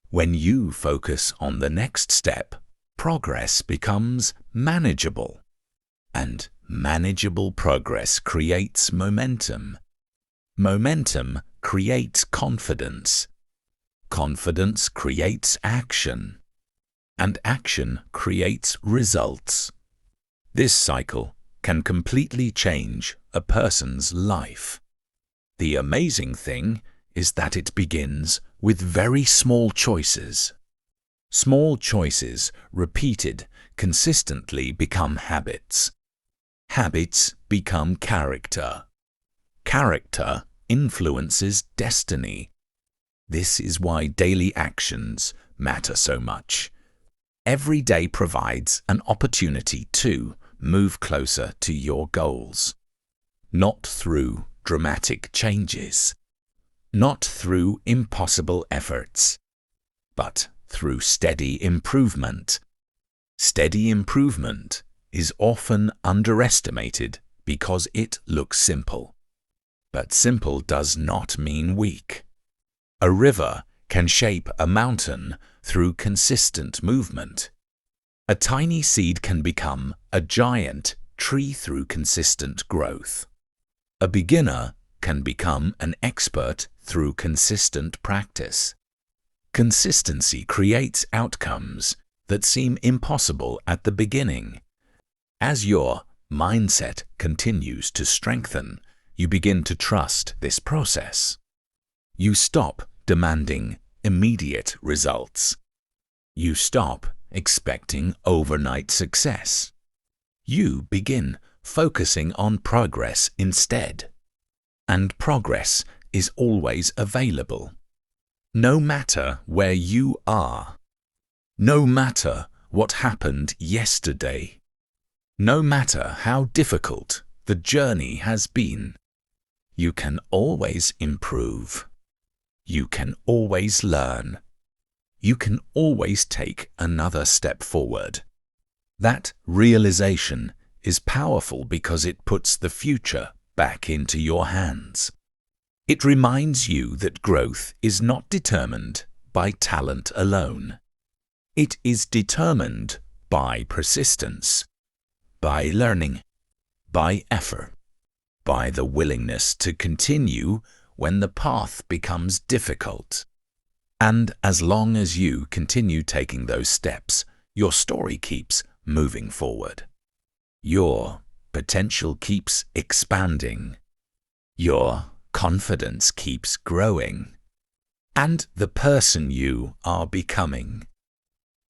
When you focus on the next step, progress becomes manageable. And manageable progress creates momentum. Momentum creates confidence. Confidence creates action. And action creates results. This cycle can completely change a person's life. The amazing thing is that it begins with very small choices. Small choices, repeated consistently, become habits. Habits become character. Character influences destiny. This is why daily actions matter so much. Every day provides an opportunity to move closer to your goals. Not through dramatic changes. Not through impossible efforts. But through steady improvement. Steady improvement is often underestimated because it looks simple. But simple does not mean weak. A river can shape a mountain through consistent movement. A tiny seed can become a giant tree through consistent growth. A beginner can become an expert through consistent practice. Consistency creates outcomes that seem impossible at the beginning. As your mindset continues to strengthen, you begin to trust this process. You stop demanding immediate results. You stop expecting overnight success. You begin focusing on progress instead. And progress is always available. No matter where you are. No matter what happened yesterday. No matter how difficult the journey has been. You can always improve. You can always learn. You can always take another step forward. That realization is powerful because it puts the future back into your hands. It reminds you that growth is not determined by talent alone. It is determined by persistence, by learning, by effort, by the willingness to continue when the path becomes difficult. And as long as you continue taking those steps, your story keeps moving forward. Your potential keeps expanding. Your confidence keeps growing. And the person you are becoming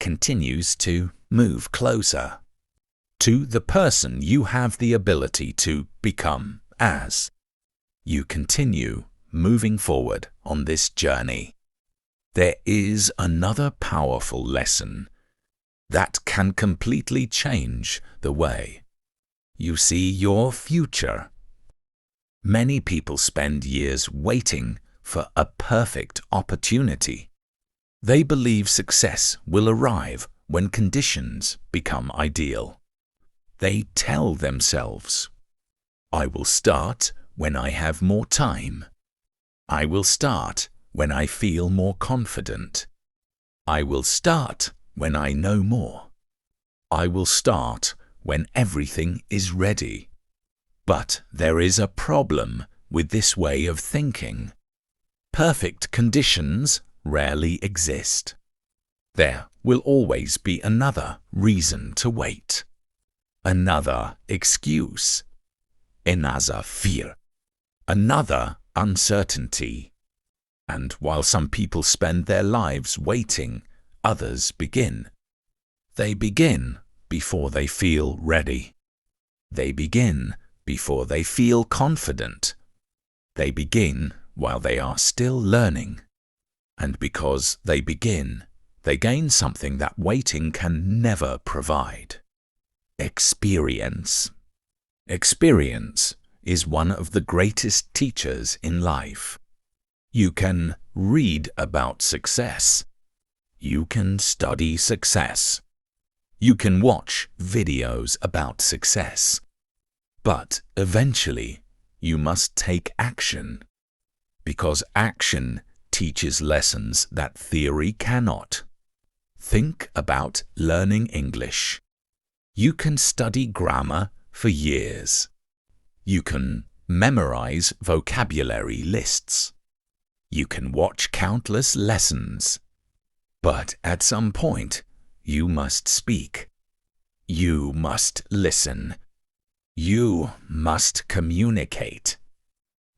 continues to move closer to the person you have the ability to become as you continue moving forward on this journey. There is another powerful lesson that can completely change the way you see your future. Many people spend years waiting for a perfect opportunity. They believe success will arrive when conditions become ideal. They tell themselves, "I will start when I have more time. I will start when I feel more confident. I will start when I know more. I will start when everything is ready." But there is a problem with this way of thinking. Perfect conditions rarely exist. There will always be another reason to wait. Another excuse. Another fear. Another uncertainty. And while some people spend their lives waiting, others begin. They begin before they feel ready. They begin before they feel confident. They begin while they are still learning. And because they begin, they gain something that waiting can never provide. Experience. Experience is one of the greatest teachers in life. You can read about success. You can study success. You can watch videos about success. But eventually, you must take action. Because action teaches lessons that theory cannot. Think about learning English. You can study grammar for years. You can memorize vocabulary lists. You can watch countless lessons. But at some point, you must speak. You must listen. You must communicate.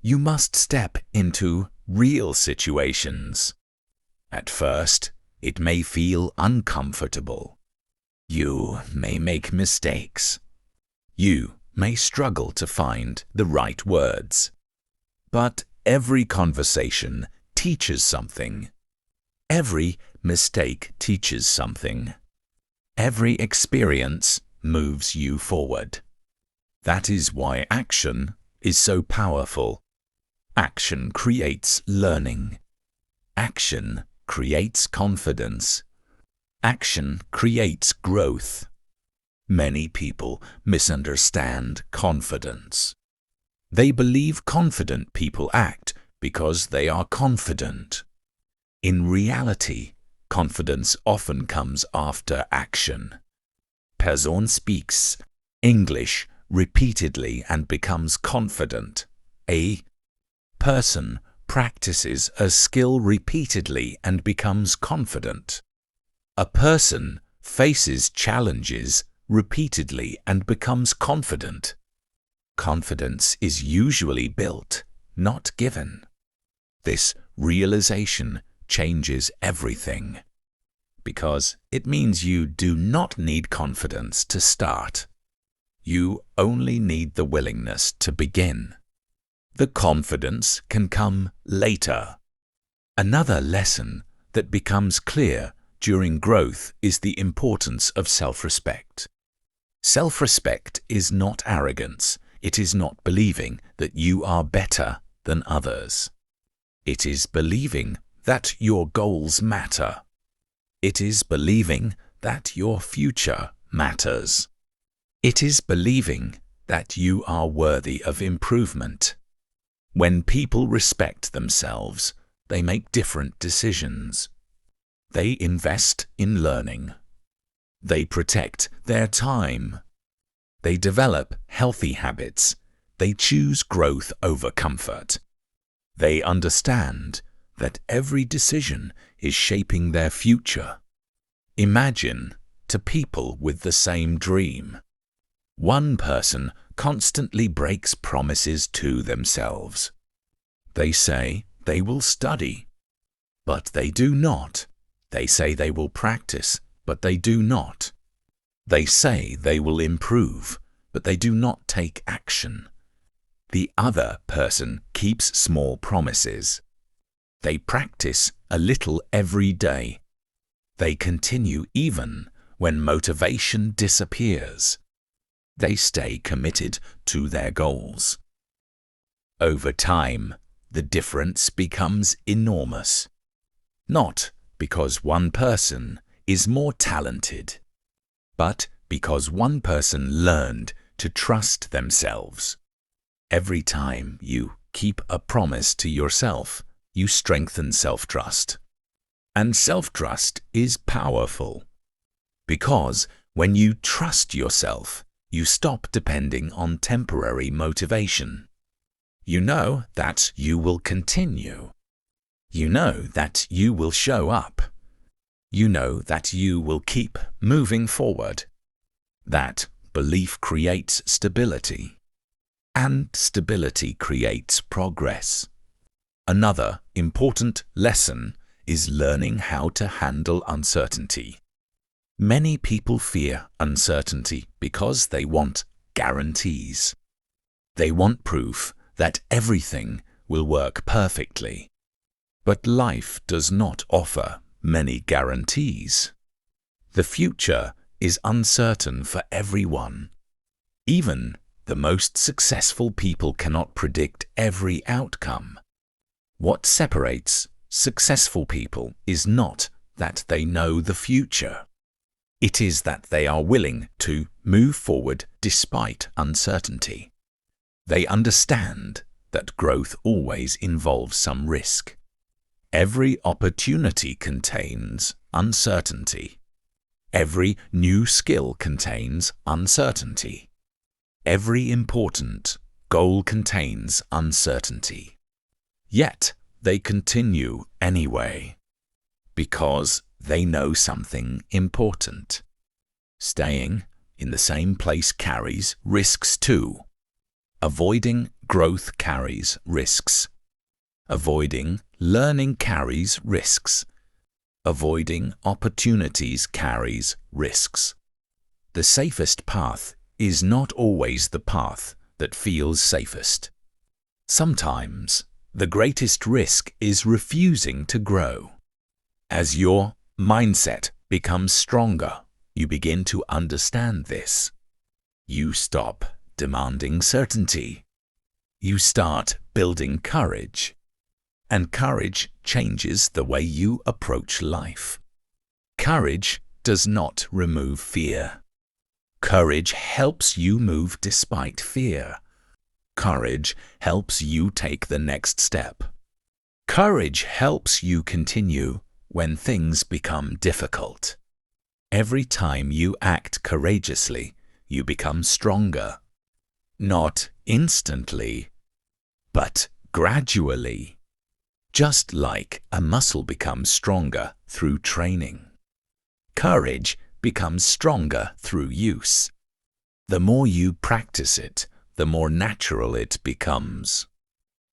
You must step into real situations. At first, it may feel uncomfortable. You may make mistakes. You may struggle to find the right words. But every conversation teaches something. Every mistake teaches something. Every experience moves you forward. That is why action is so powerful. Action creates learning. Action creates confidence. Action creates growth. Many people misunderstand confidence. They believe confident people act because they are confident. In reality, confidence often comes after action. Person speaks English repeatedly and becomes confident. A person practices a skill repeatedly and becomes confident. A person faces challenges repeatedly and becomes confident. Confidence is usually built, not given. This realization changes everything. because it means you do not need confidence to start. You only need the willingness to begin. The confidence can come later. Another lesson that becomes clear during growth is the importance of self-respect. Self-respect is not arrogance. It is not believing that you are better than others. It is believing that your goals matter. It is believing that your future matters. It is believing that you are worthy of improvement. When people respect themselves, they make different decisions. They invest in learning. They protect their time. They develop healthy habits. They choose growth over comfort. They understand that every decision is shaping their future. Imagine to people with the same dream. One person constantly breaks promises to themselves. They say they will study, but they do not. They say they will practice, but they do not. They say they will improve, but they do not take action. The other person keeps small promises. They practice a little every day. They continue even when motivation disappears. They stay committed to their goals. Over time, the difference becomes enormous. Not because one person is more talented, but because one person learned to trust themselves. Every time you keep a promise to yourself, you strengthen self-trust. And self-trust is powerful, because when you trust yourself, you stop depending on temporary motivation. You know that you will continue. You know that you will show up. You know that you will keep moving forward. That belief creates stability, and stability creates progress. Another important lesson is learning how to handle uncertainty. Many people fear uncertainty because they want guarantees. They want proof that everything will work perfectly. But life does not offer many guarantees. The future is uncertain for everyone. Even the most successful people cannot predict every outcome. What separates successful people is not that they know the future. It is that they are willing to move forward despite uncertainty. They understand that growth always involves some risk. Every opportunity contains uncertainty. Every new skill contains uncertainty. Every important goal contains uncertainty. Yet they continue anyway, because they know something important. Staying in the same place carries risks too. Avoiding growth carries risks. Avoiding learning carries risks. Avoiding opportunities carries risks. The safest path is not always the path that feels safest. Sometimes the greatest risk is refusing to grow. As your mindset becomes stronger, you begin to understand this. You stop demanding certainty. You start building courage. And courage changes the way you approach life. Courage does not remove fear. Courage helps you move despite fear. Courage helps you take the next step. Courage helps you continue when things become difficult. Every time you act courageously, you become stronger. Not instantly, but gradually. Just like a muscle becomes stronger through training. Courage becomes stronger through use. The more you practice it, the more natural it becomes.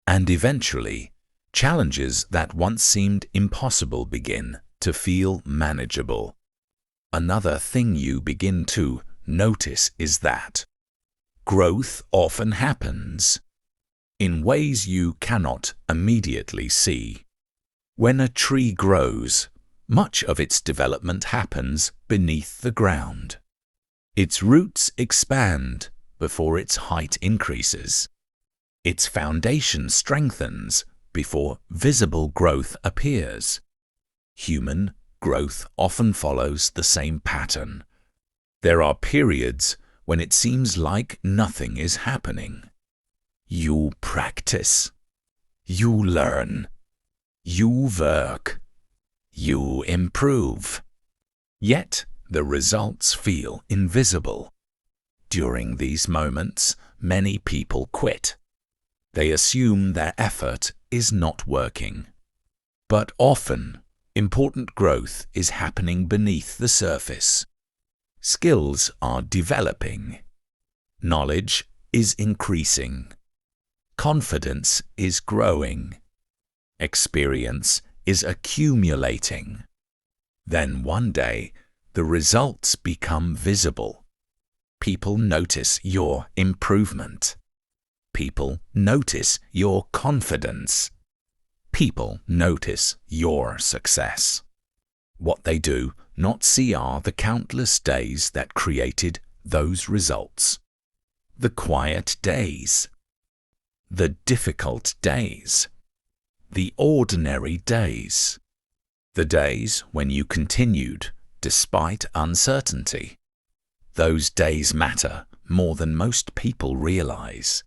And eventually, challenges that once seemed impossible begin to feel manageable. Another thing you begin to notice is that growth often happens in ways you cannot immediately see. When a tree grows, much of its development happens beneath the ground. Its roots expand before its height increases. Its foundation strengthens before visible growth appears. Human growth often follows the same pattern. There are periods when it seems like nothing is happening. You practice. You learn. You work. You improve. Yet the results feel invisible. During these moments, many people quit. They assume their effort is not working. But often, important growth is happening beneath the surface. Skills are developing. Knowledge is increasing. Confidence is growing. Experience is accumulating. Then one day, the results become visible. People notice your improvement. People notice your confidence. People notice your success. What they do not see are the countless days that created those results. The quiet days. The difficult days. The ordinary days. The days when you continued despite uncertainty. Those days matter more than most people realize.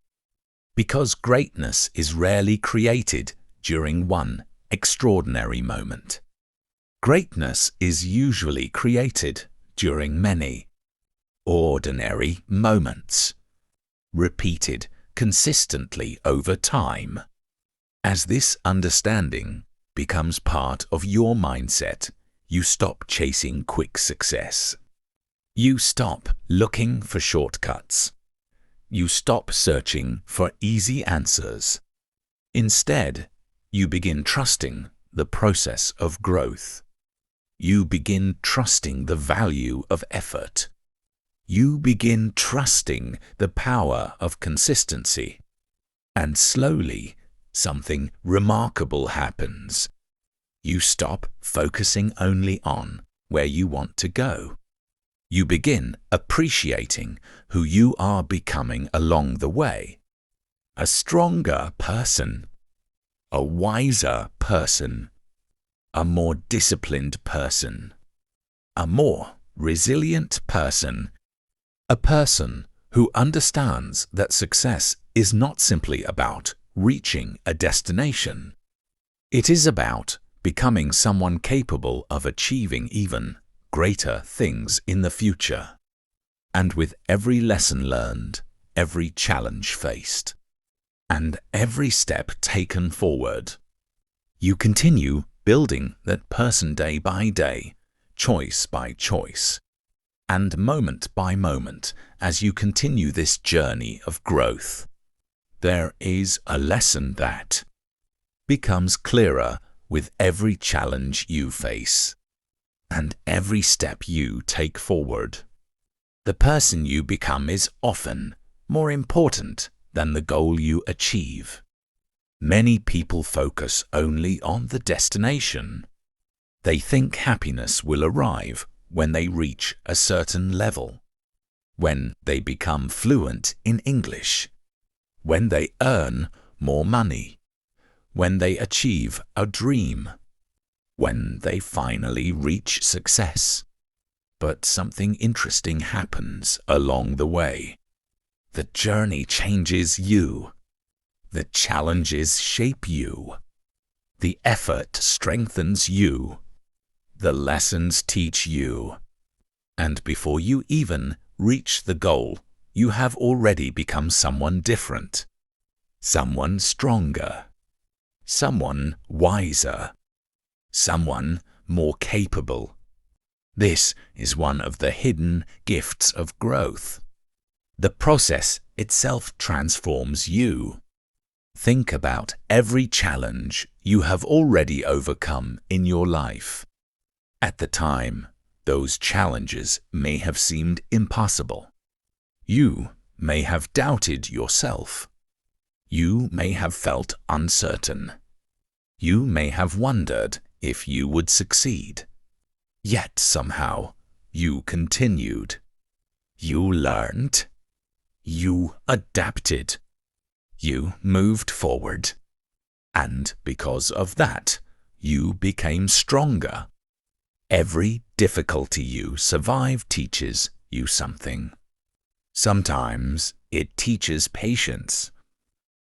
Because greatness is rarely created during one extraordinary moment. Greatness is usually created during many ordinary moments, repeated consistently over time. As this understanding becomes part of your mindset, you stop chasing quick success. You stop looking for shortcuts. You stop searching for easy answers. Instead, you begin trusting the process of growth. You begin trusting the value of effort. You begin trusting the power of consistency. And slowly, something remarkable happens. You stop focusing only on where you want to go. You begin appreciating who you are becoming along the way. A stronger person. A wiser person. A more disciplined person. A more resilient person. A person who understands that success is not simply about reaching a destination. It is about becoming someone capable of achieving even greater things in the future. And with every lesson learned, every challenge faced, and every step taken forward, you continue building that person day by day, choice by choice, and moment by moment as you continue this journey of growth. There is a lesson that becomes clearer with every challenge you face and every step you take forward. The person you become is often more important than the goal you achieve. Many people focus only on the destination. They think happiness will arrive when they reach a certain level, when they become fluent in English, when they earn more money, when they achieve a dream, when they finally reach success. But something interesting happens along the way. The journey changes you. The challenges shape you. The effort strengthens you. The lessons teach you. And before you even reach the goal, you have already become someone different. Someone stronger. Someone wiser. Someone more capable. This is one of the hidden gifts of growth. The process itself transforms you. Think about every challenge you have already overcome in your life. At the time, those challenges may have seemed impossible. You may have doubted yourself. You may have felt uncertain. You may have wondered if you would succeed. Yet somehow, you continued. You learned. You adapted. You moved forward. And because of that, you became stronger. Every difficulty you survive teaches you something. Sometimes it teaches patience.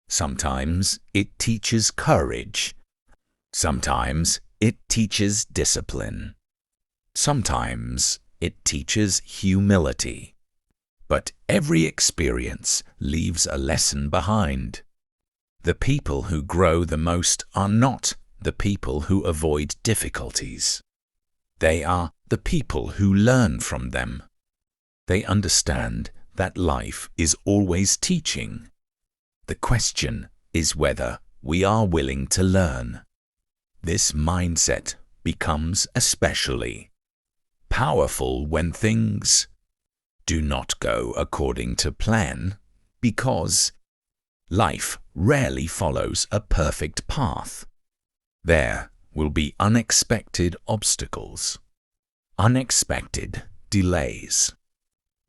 Sometimes it teaches courage. Sometimes it teaches discipline. Sometimes it teaches humility. But every experience leaves a lesson behind. The people who grow the most are not the people who avoid difficulties. They are the people who learn from them. They understand that life is always teaching. The question is whether we are willing to learn. This mindset becomes especially powerful when things do not go according to plan, because life rarely follows a perfect path. There will be unexpected obstacles, unexpected delays,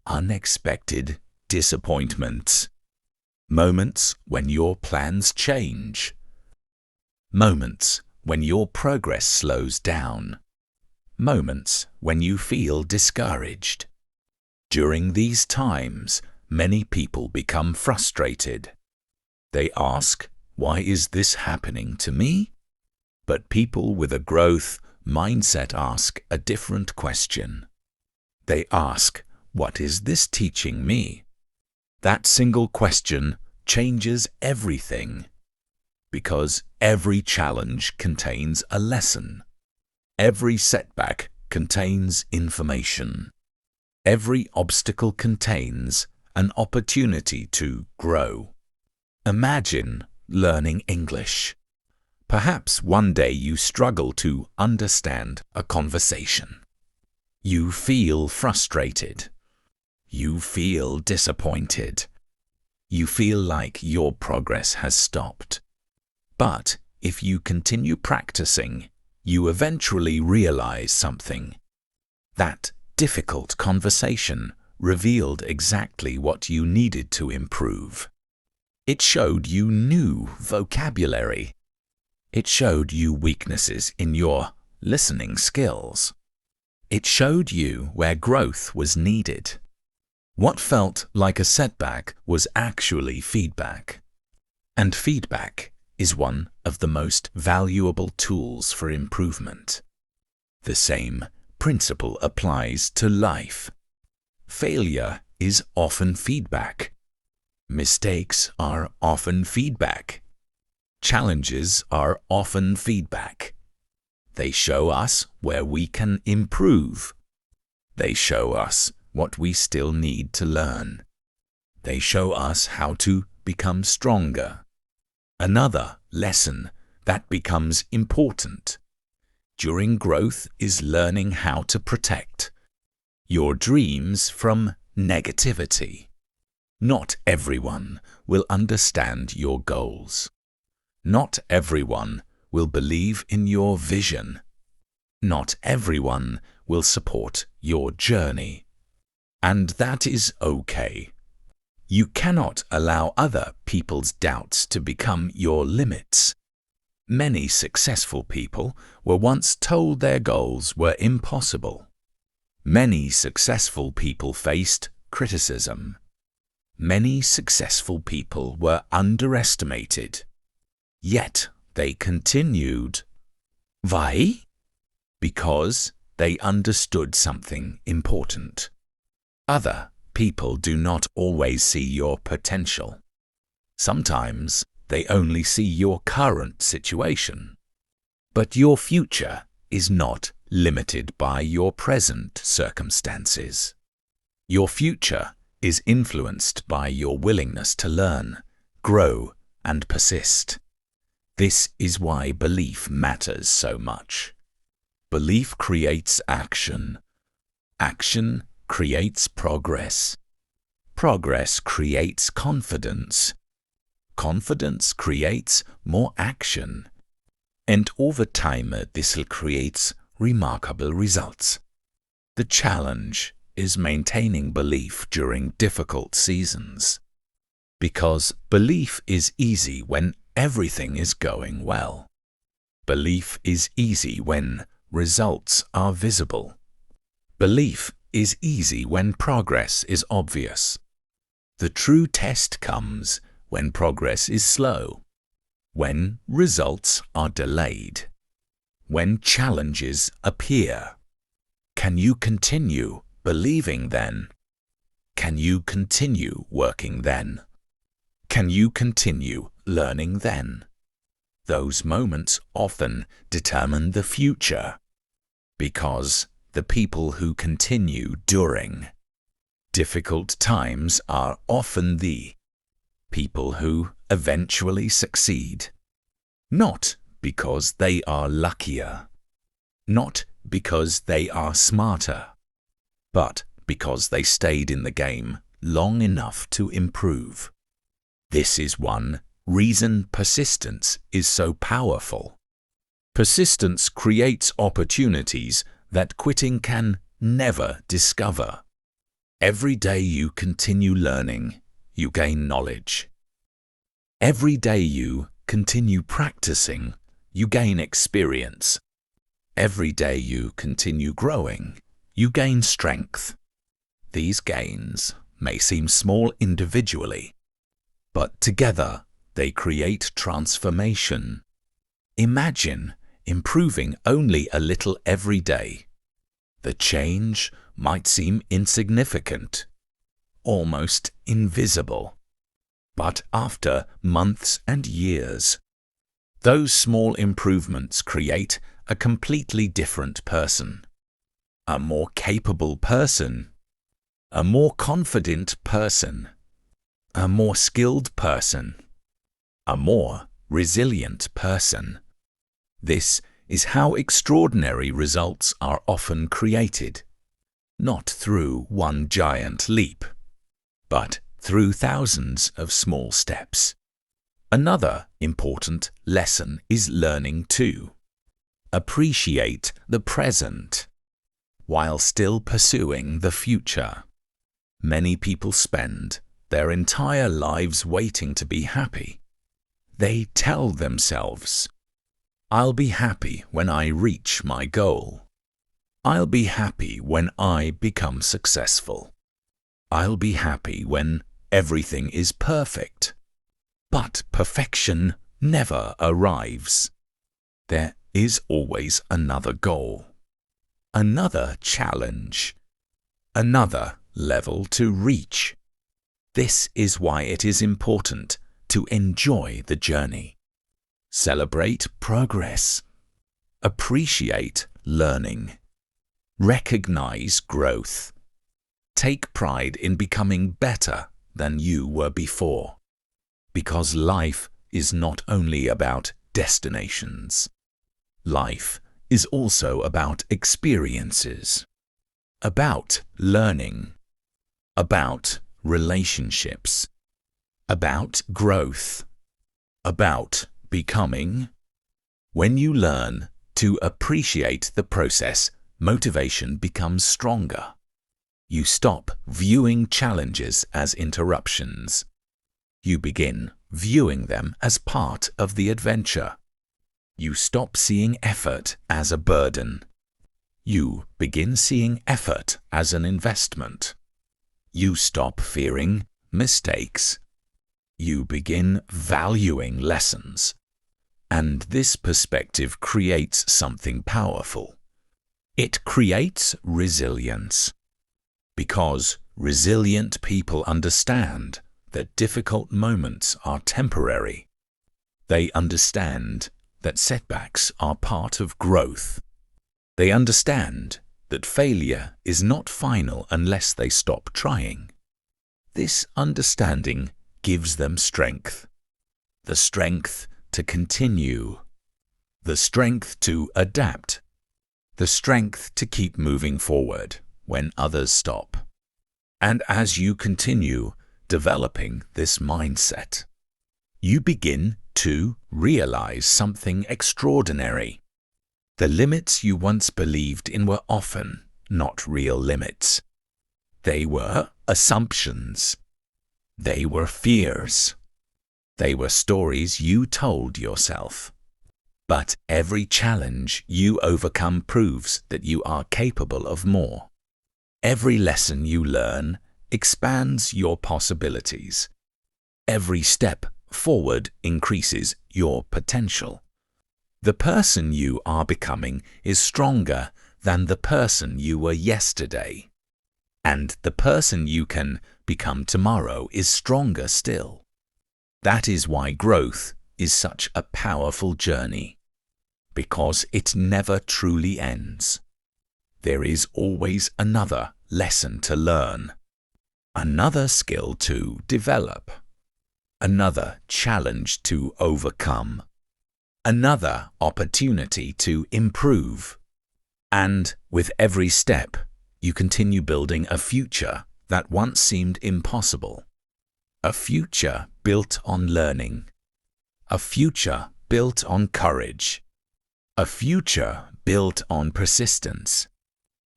unexpected disappointments, moments when your plans change, moments when your progress slows down, moments when you feel discouraged. During these times, many people become frustrated. They ask, "Why is this happening to me?" But people with a growth mindset ask a different question. They ask, "What is this teaching me?" That single question changes everything, because every challenge contains a lesson. Every setback contains information. Every obstacle contains an opportunity to grow. Imagine learning English. Perhaps one day you struggle to understand a conversation. You feel frustrated. You feel disappointed. You feel like your progress has stopped. But if you continue practicing, you eventually realize something. That difficult conversation revealed exactly what you needed to improve. It showed you new vocabulary. It showed you weaknesses in your listening skills. It showed you where growth was needed. What felt like a setback was actually feedback. And feedback is one of the most valuable tools for improvement. The same principle applies to life. Failure is often feedback. Mistakes are often feedback. Challenges are often feedback. They show us where we can improve. They show us what we still need to learn. They show us how to become stronger. Another lesson that becomes important during growth is learning how to protect your dreams from negativity. Not everyone will understand your goals. Not everyone will believe in your vision. Not everyone will support your journey. And that is okay. You cannot allow other people's doubts to become your limits. Many successful people were once told their goals were impossible. Many successful people faced criticism. Many successful people were underestimated. Yet they continued. Why? Because they understood something important. Other people do not always see your potential. Sometimes they only see your current situation. But your future is not limited by your present circumstances. Your future is influenced by your willingness to learn, grow, and persist. This is why belief matters so much. Belief creates action. Action creates progress. Progress creates confidence. Confidence creates more action. And over time, this creates remarkable results. The challenge is maintaining belief during difficult seasons. Because belief is easy when everything is going well. Belief is easy when results are visible. Belief is easy when progress is obvious. The true test comes when progress is slow, when results are delayed, when challenges appear. Can you continue believing then? Can you continue working then? Can you continue learning then? Those moments often determine the future, because the people who continue during difficult times are often the people who eventually succeed. Not because they are luckier, not because they are smarter, but because they stayed in the game long enough to improve. This is one reason persistence is so powerful. Persistence creates opportunities that quitting can never discover. Every day you continue learning, you gain knowledge. Every day you continue practicing, you gain experience. Every day you continue growing, you gain strength. These gains may seem small individually, but together they create transformation. Imagine improving only a little every day. The change might seem insignificant, almost invisible. But after months and years, those small improvements create a completely different person. A more capable person, a more confident person, a more skilled person, a more resilient person. This is how extraordinary results are often created, not through one giant leap, but through thousands of small steps. Another important lesson is learning to appreciate the present while still pursuing the future. Many people spend their entire lives waiting to be happy. They tell themselves, "I'll be happy when I reach my goal. I'll be happy when I become successful. I'll be happy when everything is perfect." But perfection never arrives. There is always another goal, another challenge, another level to reach. This is why it is important to enjoy the journey. Celebrate progress. Appreciate learning. Recognize growth. Take pride in becoming better than you were before. Because life is not only about destinations. Life is also about experiences, about learning, about relationships, about growth, about becoming. When you learn to appreciate the process, motivation becomes stronger. You stop viewing challenges as interruptions. You begin viewing them as part of the adventure. You stop seeing effort as a burden. You begin seeing effort as an investment. You stop fearing mistakes. You begin valuing lessons. And this perspective creates something powerful. It creates resilience. Because resilient people understand that difficult moments are temporary. They understand that setbacks are part of growth. They understand that failure is not final unless they stop trying. This understanding gives them strength. The strength to continue. The strength to adapt. the strength to keep moving forward when others stop. And as you continue developing this mindset, you begin to realize something extraordinary. The limits you once believed in were often not real limits. They were assumptions. They were fears. They were stories you told yourself. But every challenge you overcome proves that you are capable of more. Every lesson you learn expands your possibilities. Every step forward increases your potential. The person you are becoming is stronger than the person you were yesterday. And the person you can become tomorrow is stronger still. That is why growth is such a powerful journey, because it never truly ends. There is always another lesson to learn, another skill to develop, another challenge to overcome, another opportunity to improve. And with every step, you continue building a future that once seemed impossible. A future built on learning. A future built on courage. A future built on persistence.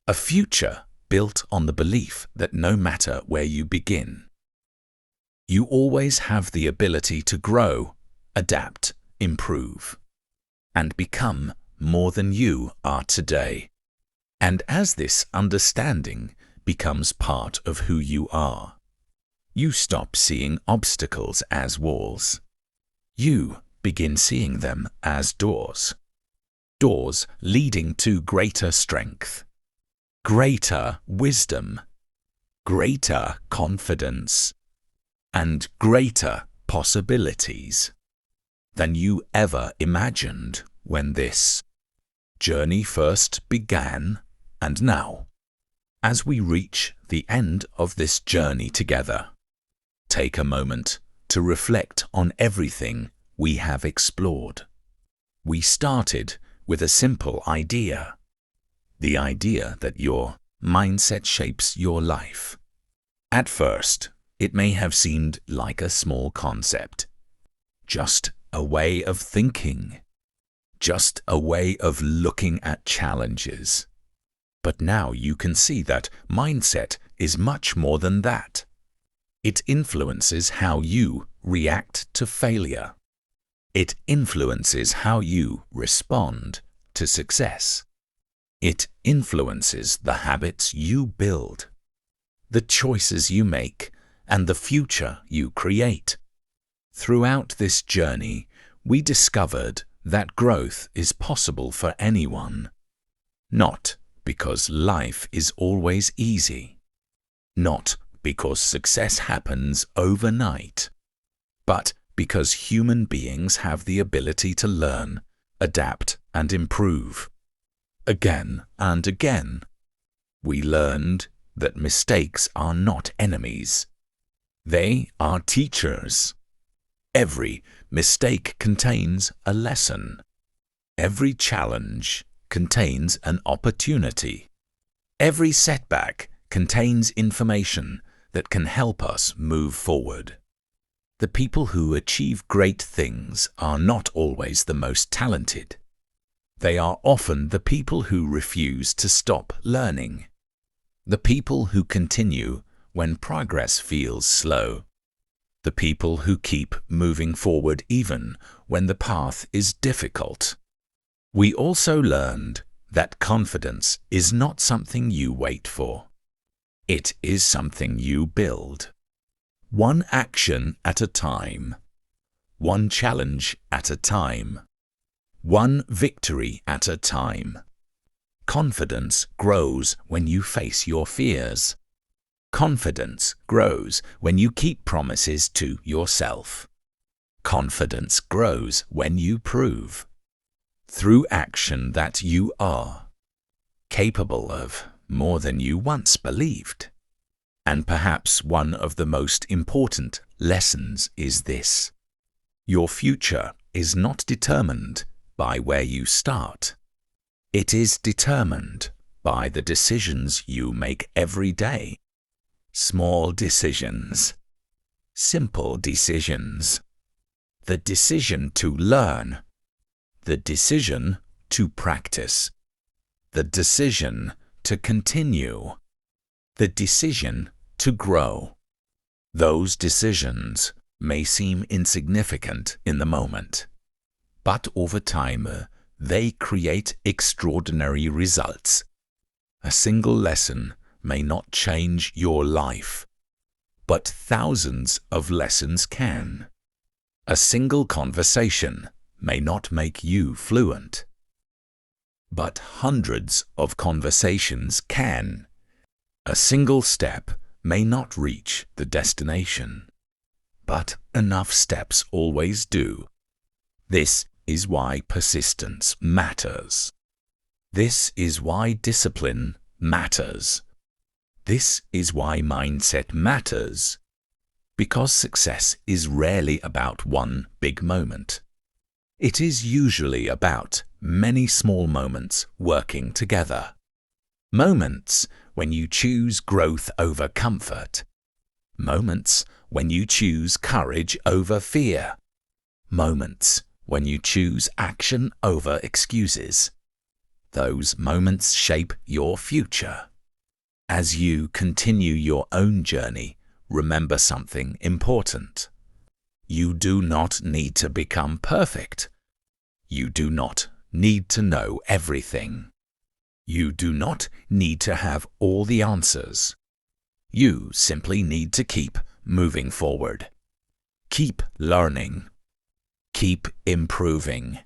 A future built on the belief that no matter where you begin, you always have the ability to grow, adapt, improve, and become more than you are today. And as this understanding becomes part of who you are, you stop seeing obstacles as walls. You begin seeing them as doors. Doors leading to greater strength, greater wisdom, greater confidence, and greater possibilities than you ever imagined when this journey first began. And now, as we reach the end of this journey together, take a moment to reflect on everything we have explored. We started with a simple idea, the idea that your mindset shapes your life. At first, it may have seemed like a small concept, just a way of thinking, just a way of looking at challenges. But now you can see that mindset is much more than that. It influences how you react to failure. It influences how you respond to success. It influences the habits you build, the choices you make, and the future you create. Throughout this journey, we discovered that growth is possible for anyone, not because life is always easy, not because success happens overnight, but because human beings have the ability to learn, adapt, and improve. Again and again, we learned that mistakes are not enemies. They are teachers. Every mistake contains a lesson. Every challenge contains an opportunity. Every setback contains information that can help us move forward. The people who achieve great things are not always the most talented. They are often the people who refuse to stop learning. The people who continue when progress feels slow. The people who keep moving forward even when the path is difficult. We also learned that confidence is not something you wait for. It is something you build. One action at a time. One challenge at a time. One victory at a time. Confidence grows when you face your fears. Confidence grows when you keep promises to yourself. Confidence grows when you prove, through action, that you are capable of more than you once believed. And perhaps one of the most important lessons is this: your future is not determined by where you start. It is determined by the decisions you make every day. Small decisions, simple decisions, the decision to learn, the decision to practice, the decision to continue, the decision to grow. Those decisions may seem insignificant in the moment, but over time they create extraordinary results. A single lesson may not change your life, but thousands of lessons can. A single conversation may not make you fluent, but hundreds of conversations can. A single step may not reach the destination, but enough steps always do. This is why persistence matters. This is why discipline matters. This is why mindset matters. Because success is rarely about one big moment. It is usually about many small moments working together. Moments when you choose growth over comfort. Moments when you choose courage over fear. Moments when you choose action over excuses. Those moments shape your future. As you continue your own journey, remember something important. You do not need to become perfect. You do not need to know everything. You do not need to have all the answers. You simply need to keep moving forward. Keep learning. Keep improving.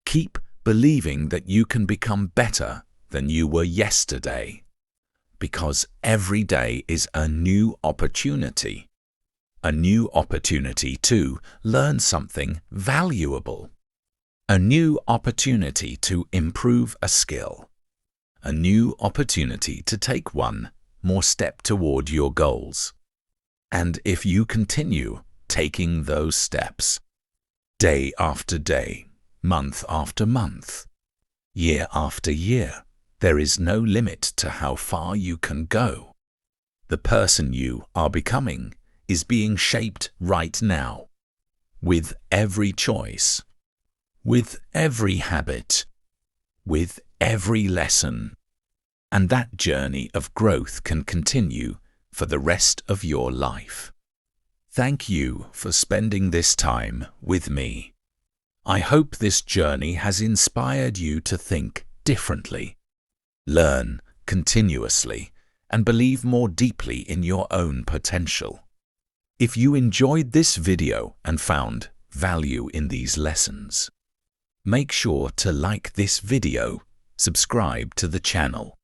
Keep believing that you can become better than you were yesterday. Because every day is a new opportunity. A new opportunity to learn something valuable. A new opportunity to improve a skill. A new opportunity to take one more step toward your goals. And if you continue taking those steps, day after day, month after month, year after year, there is no limit to how far you can go. The person you are becoming is being shaped right now, with every choice, with every habit, with every lesson. And that journey of growth can continue for the rest of your life. Thank you for spending this time with me. I hope this journey has inspired you to think differently, learn continuously, and believe more deeply in your own potential. If you enjoyed this video and found value in these lessons, make sure to like this video, subscribe to the channel,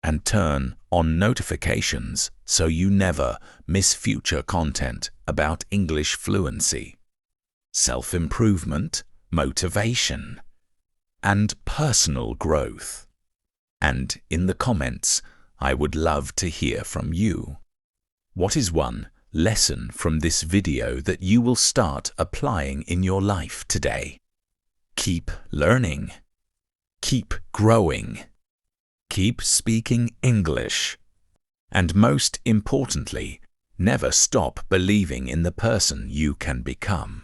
and turn on notifications so you never miss future content about English fluency, self-improvement, motivation, and personal growth. And in the comments, I would love to hear from you. What is one lesson from this video that you will start applying in your life today? Keep learning. Keep growing. Keep speaking English. And most importantly, never stop believing in the person you can become.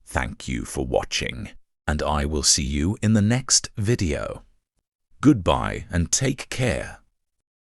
Thank you for watching, and I will see you in the next video. Goodbye and take care.